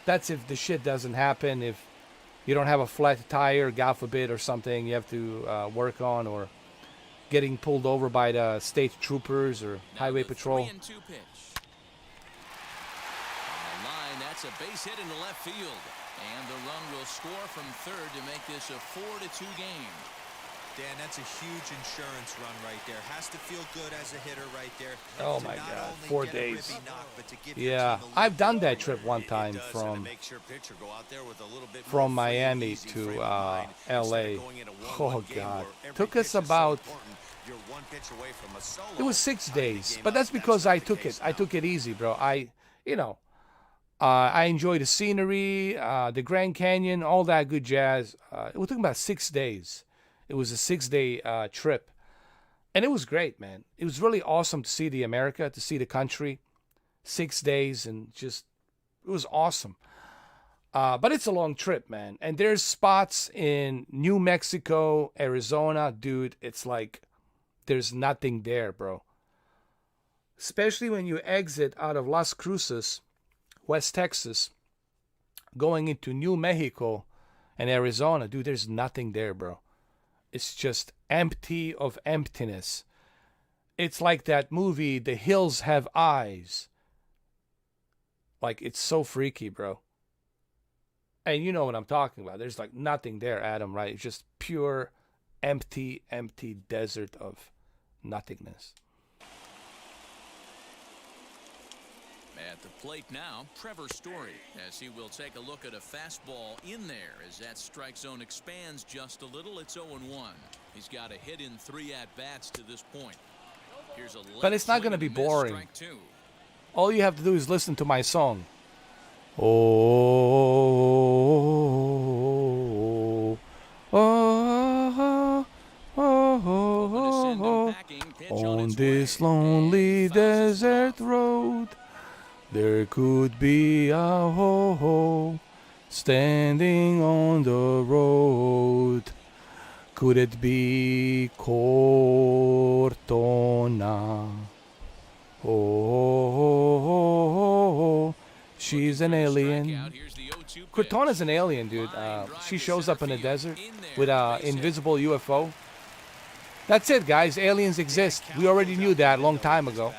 That's if the shit doesn't happen, if you don't have a flat tire, God forbid, or something you have to work on, or getting pulled over by the state troopers or Now highway the patrol. 3-2 pitch. On the line, that's a base hit into left field. And the run will score from third to make this a 4-2 game. Dan, that's a huge insurance run right there. Has to feel good as a hitter right there. Oh To my not God, only 4 get a days. rippy knock, but to give your Yeah, team a I've lead. done that trip one It time does, and it from makes your pitcher go out there with a little bit from more free and Miami easy to frame of mind instead of LA. going in a Oh 1-1 game God, where every took pitch us is so about. important. You're one pitch away from a solo. It was 6 tying the days, game but up. that's because not I the took case it. I now. took it easy, bro. I enjoy the scenery, the Grand Canyon, all that good jazz. It took about 6 days. It was a 6-day trip, and it was great, man. It was really awesome to see the America, to see the country. 6 days, and just it was awesome. But it's a long trip, man. And there's spots in New Mexico, Arizona, dude. It's like there's nothing there, bro. Especially when you exit out of Las Cruces, West Texas, going into New Mexico and Arizona, dude, there's nothing there, bro. It's just empty of emptiness. It's like that movie, The Hills Have Eyes. Like, it's so freaky, bro. And you know what I'm talking about. There's like nothing there, Adam, right? It's just pure, empty desert of nothingness. At the plate now, Trevor Story, as he will take a look at a fastball in there as that strike zone expands just a little. It's 0-1. He's got a hit in 3 at-bats to this point. Here's a But it's not going to be boring. Strike 2. All you have to do is listen to my song. Oh, oh, oh, oh, oh. On this lonely desert road, there could be a ho-ho standing on the road. Could it be Cortona? Oh, she's an alien. Cortona's an alien, dude. She shows up in the desert with an invisible UFO. That's it, guys. Aliens exist. We already knew that a long time ago.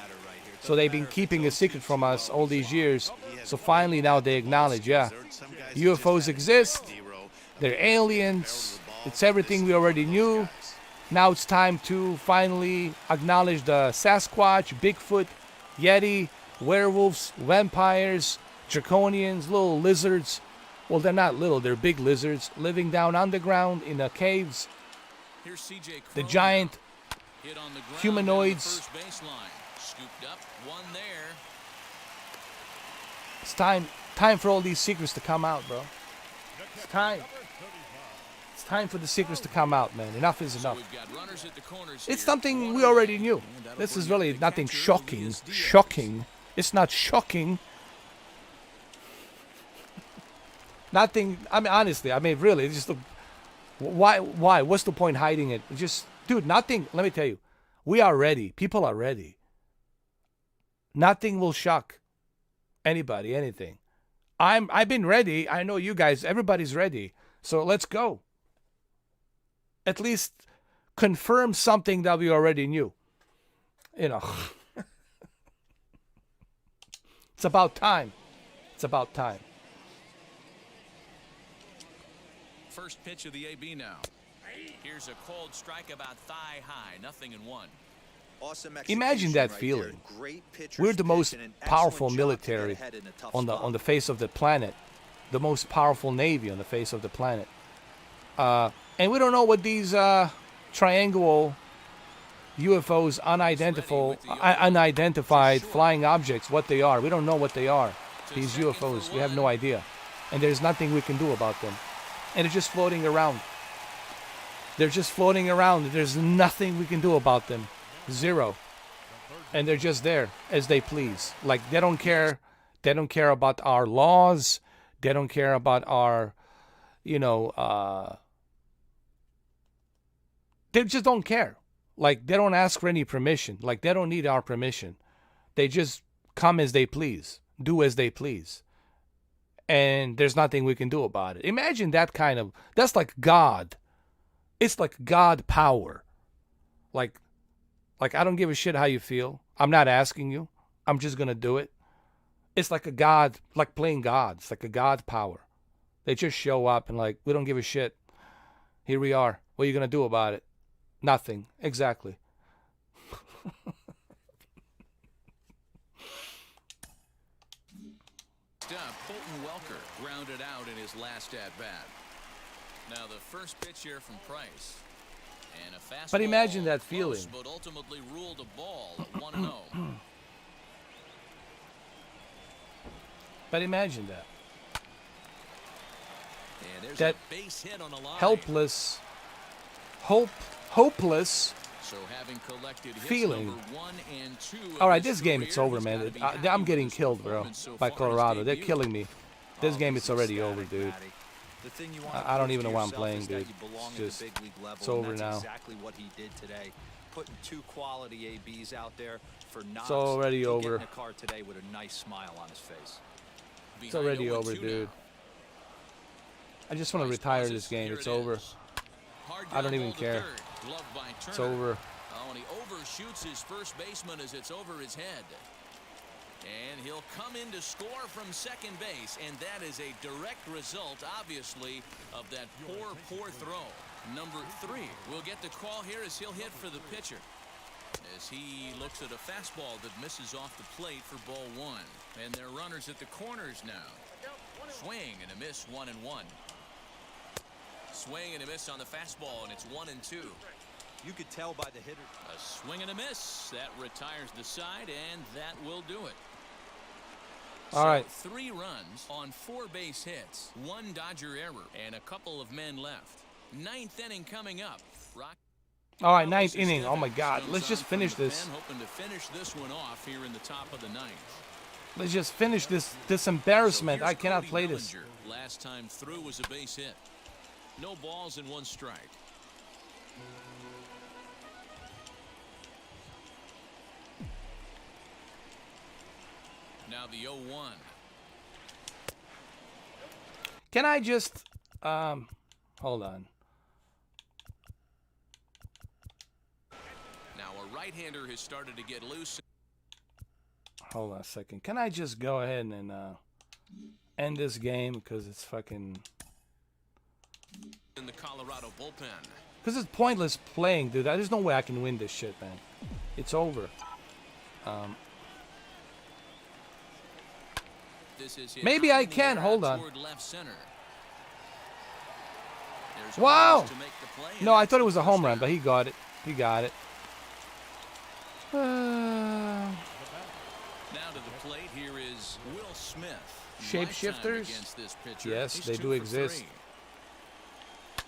So they've been keeping a secret from us all these years. So finally now they acknowledge, yeah, UFOs exist. They're aliens. It's everything we already knew. Now it's time to finally acknowledge the Sasquatch, Bigfoot, Yeti, werewolves, vampires, draconians, little lizards. Well, they're not little, they're big lizards living down underground in the caves. The giant humanoids. It's time for all these secrets to come out, bro. It's time. It's time for the secrets to come out, man. Enough is enough. It's something we already knew. This is really nothing shocking. Shocking. It's not shocking. Nothing. I mean, honestly. I mean, really. It's just why? What's the point hiding it? Just, dude. Nothing. Let me tell you. We are ready. People are ready. Nothing will shock anybody. Anything. I've been ready. I know you guys. Everybody's ready. So let's go. At least confirm something that we already knew. You know. It's about time. It's about time. First pitch of the AB now. Here's a cold strike about thigh high. 0-1. Awesome. Imagine that feeling. We're the most powerful military on the face of the planet. The most powerful navy on the face of the planet. And we don't know what these triangle UFOs, unidentified flying objects, what they are. We don't know what they are. These UFOs, we have no idea. And there's nothing we can do about them. And they're just floating around. They're just floating around. There's nothing we can do about them. Zero. And they're just there as they please. Like, they don't care. They don't care about our laws. They don't care about our, they just don't care. Like, they don't ask for any permission. Like, they don't need our permission. They just come as they please. Do as they please. And there's nothing we can do about it. Imagine that kind of... That's like God. It's like God power. Like, I don't give a shit how you feel. I'm not asking you. I'm just going to do it. It's like a God, like playing God. It's like a God power. They just show up and like, we don't give a shit. Here we are. What are you going to do about it? Nothing. Exactly. Colton Welker grounded out in his last at-bat. Now the first pitch here from Price. And a fastball, but imagine that feeling. Close, but ultimately ruled a ball at 1-0. But imagine that. And there's that a base hit on the line. Hopeless so having collected feeling. Hits 1 and 2 all right, this game, it's over, man. I'm getting killed, bro, by Colorado. They're killing me. This game, it's already over, dude. I don't even know why I'm playing, dude. It's over now. Exactly what he did today. Putting 2 quality ABs out there for it's already over. Getting a car today with a nice smile on his face. It's already over, dude. I just want to retire this game. It's over. I don't even care. It's over. Oh, and he overshoots his first baseman as it's over his head. And he'll come in to score from second base, and that is a direct result, obviously, of that poor throw. Number 3 will get the call here as he'll hit for the pitcher. As he looks at a fastball that misses off the plate for ball 1. And they're runners at the corners now. Swing and a miss, 1-1. Swing and a miss on the fastball, and it's 1-2. You could tell by the hitter. A swing and a miss. That retires the side, and that will do it. All right. 3 runs on 4 base hits, 1 Dodger error, and a couple of men left. 9th inning coming up. All right, 9th inning. Oh my God. Let's just finish this. Hoping to finish this one off here in the top of the 9th. Let's just finish this embarrassment. I cannot play this. Last time through was a base hit. No balls and 1 strike. Now the 0-1. Can I just hold on? Now a right-hander has started to get loose. Hold on a second. Can I just go ahead and end this game because it's fucking. In the Colorado bullpen. Because it's pointless playing, dude. There's no way I can win this shit, man. It's over. This is hit Maybe high I in the can. air Hold out on. toward left center. There's Wow. Holmes to make the play, and No, I that's thought it was a home run, touchdown. but he got it. He got it. Now to the plate, here is Will Smith. Shapeshifters? Lifetime against this pitcher. Yes, He's they 2 do for exist. 3.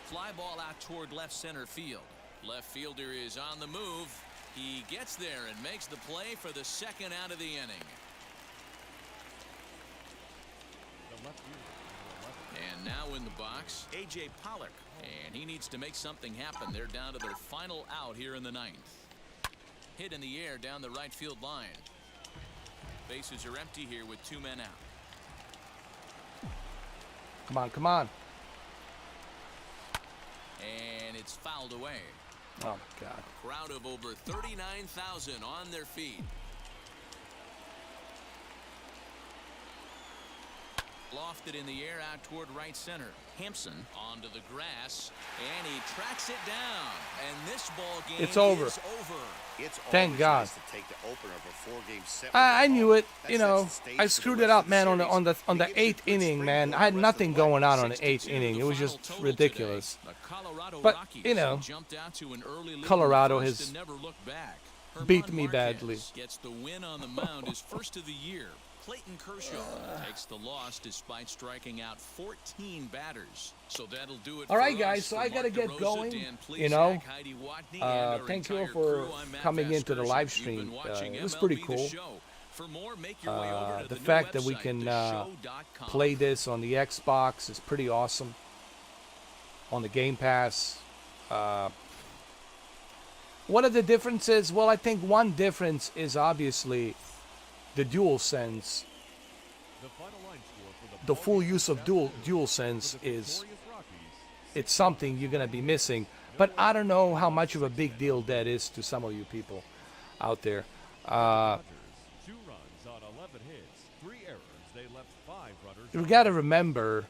Fly ball out toward left center field. Left fielder is on the move. He gets there and makes the play for the second out of the inning. And now in the box, A.J. Pollock. And he needs to make something happen. They're down to their final out here in the 9th. Hit in the air down the right field line. Bases are empty here with 2 men out. Come on, come on. And it's fouled away. Oh, my God. Crowd of over 39,000 on their feet. Lofted in the air out toward right center. Hampson onto the grass, and he tracks it down. And this ball game It's over. is over. It's Thank always God. nice to take the opener of a 4-game set. I knew it. That You sets know, the stage I for the screwed rest it up, of man, series. on the It gives you a 8th good inning, man. springboard I had the rest of nothing the way. going on in the 6-2 8th inning. the It was final just total ridiculous. today. The Colorado But, Rockies you know, jumped out to an early lead in the Colorado first has and never looked back. beat Herman me Marquez badly. Gets the win on the mound, his first of the year. Clayton Kershaw takes the loss despite striking out 14 batters. So that'll do it. All right, for guys, us. so For I gotta Mark get DeRosa, going, Dan you know. Plesac, Heidi Watney, and our Thank you entire for crew. I'm Matt coming into the Vasgersian. live You've stream. been watching It was MLB pretty The cool. Show. For more, make your way over to The the new fact that we website, can theshow.com. play this on the Xbox is pretty awesome. On the GamePass. What are the differences? Well, I think one difference is obviously the DualSense. The full use of DualSense is it's something you're gonna be missing. But I don't know how much of a big deal that is to some of you people out there. 2 runs on 11 hits, 3 errors. They left 5 runners. You gotta remember,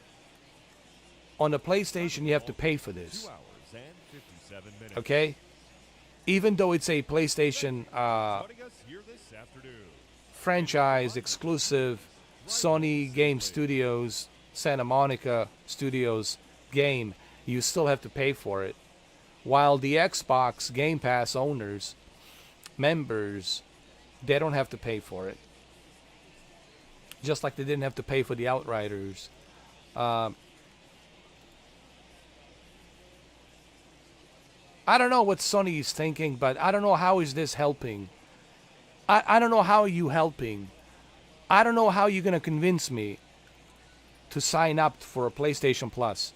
on the PlayStation you have to pay for 2 this. hours and 57 minutes. Okay? Even though it's a PlayStation Joining us here this afternoon. franchise exclusive Sony Game Studios, Santa Monica Studios game, you still have to pay for it. While the Xbox Game Pass owners, members, they don't have to pay for it. Just like they didn't have to pay for the Outriders. I don't know what Sony is thinking, but I don't know how is this helping. I don't know how are you helping. I don't know how you're going to convince me to sign up for a PlayStation Plus.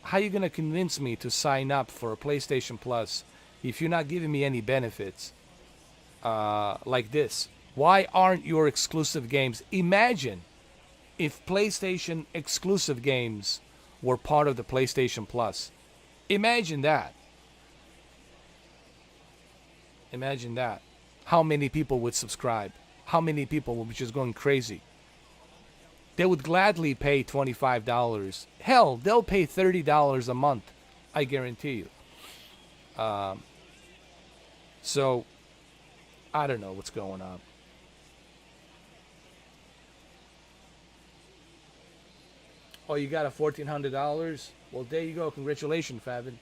How are you going to convince me to sign up for a PlayStation Plus if you're not giving me any benefits like this? Why aren't your exclusive games? Imagine if PlayStation exclusive games were part of the PlayStation Plus. Imagine that. Imagine that. How many people would subscribe? How many people would be just going crazy? They would gladly pay $25. Hell, they'll pay $30 a month. I guarantee you. So, I don't know what's going on. Oh, you got a $1,400? Well, there you go. Congratulations, Favin.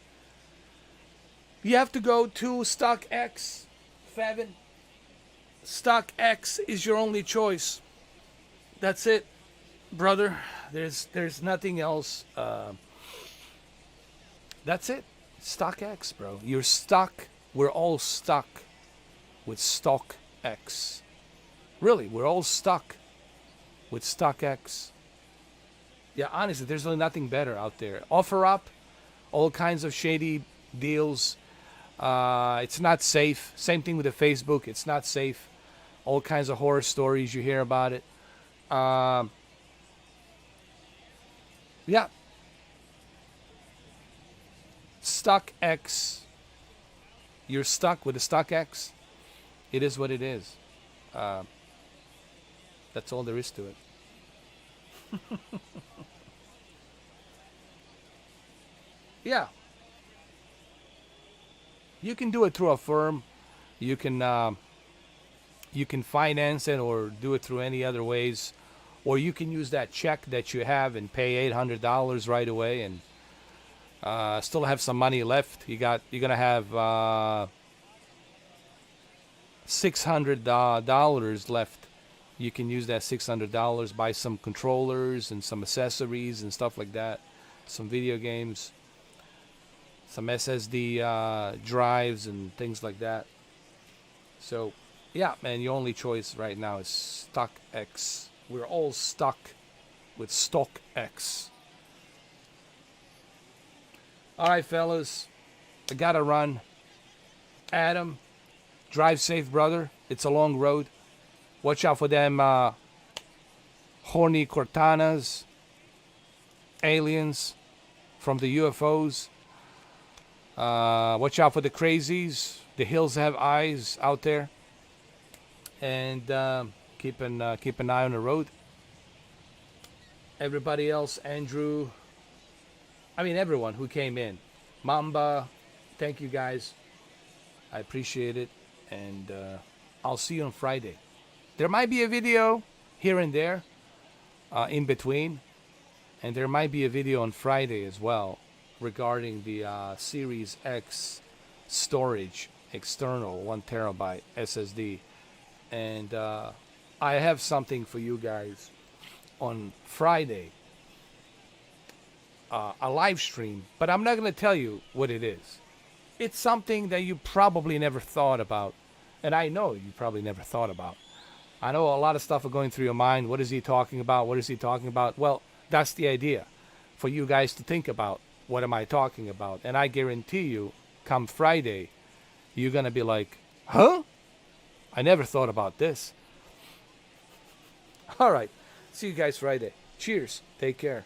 You have to go to StockX, Favin. StockX is your only choice. That's it, brother. There's nothing else. That's it. StockX, bro. You're stuck. We're all stuck with StockX. Really, we're all stuck with StockX. Yeah, honestly, there's really nothing better out there. Offer up all kinds of shady deals. It's not safe. Same thing with the Facebook. It's not safe. all kinds of horror stories you hear about it. Yeah. StockX. You're stuck with the StockX. It is what it is. That's all there is to it. Yeah. You can do it through a firm. You can finance it or do it through any other ways, or you can use that check that you have and pay $800 right away and still have some money left. You're gonna have $600 left. You can use that $600, buy some controllers and some accessories and stuff like that, some video games, some SSD drives and things like that. So, yeah, man, your only choice right now is StockX. We're all stuck with StockX. All right, fellas, I gotta run. Adam, drive safe, brother. It's a long road. Watch out for them horny Cortanas, aliens from the UFOs. Watch out for the crazies. The hills have eyes out there. And keep an eye on the road. Everybody else, Andrew. Everyone who came in. Mamba, thank you guys. I appreciate it. And I'll see you on Friday. There might be a video here and there in between. And there might be a video on Friday as well regarding the Series X storage, external 1 terabyte SSD. And I have something for you guys on Friday. A live stream, but I'm not going to tell you what it is. It's something that you probably never thought about. And I know you probably never thought about. I know a lot of stuff are going through your mind. What is he talking about? What is he talking about? Well, that's the idea. For you guys to think about, what am I talking about? And I guarantee you, come Friday, you're going to be like, huh? I never thought about this. All right. See you guys Friday. Cheers. Take care.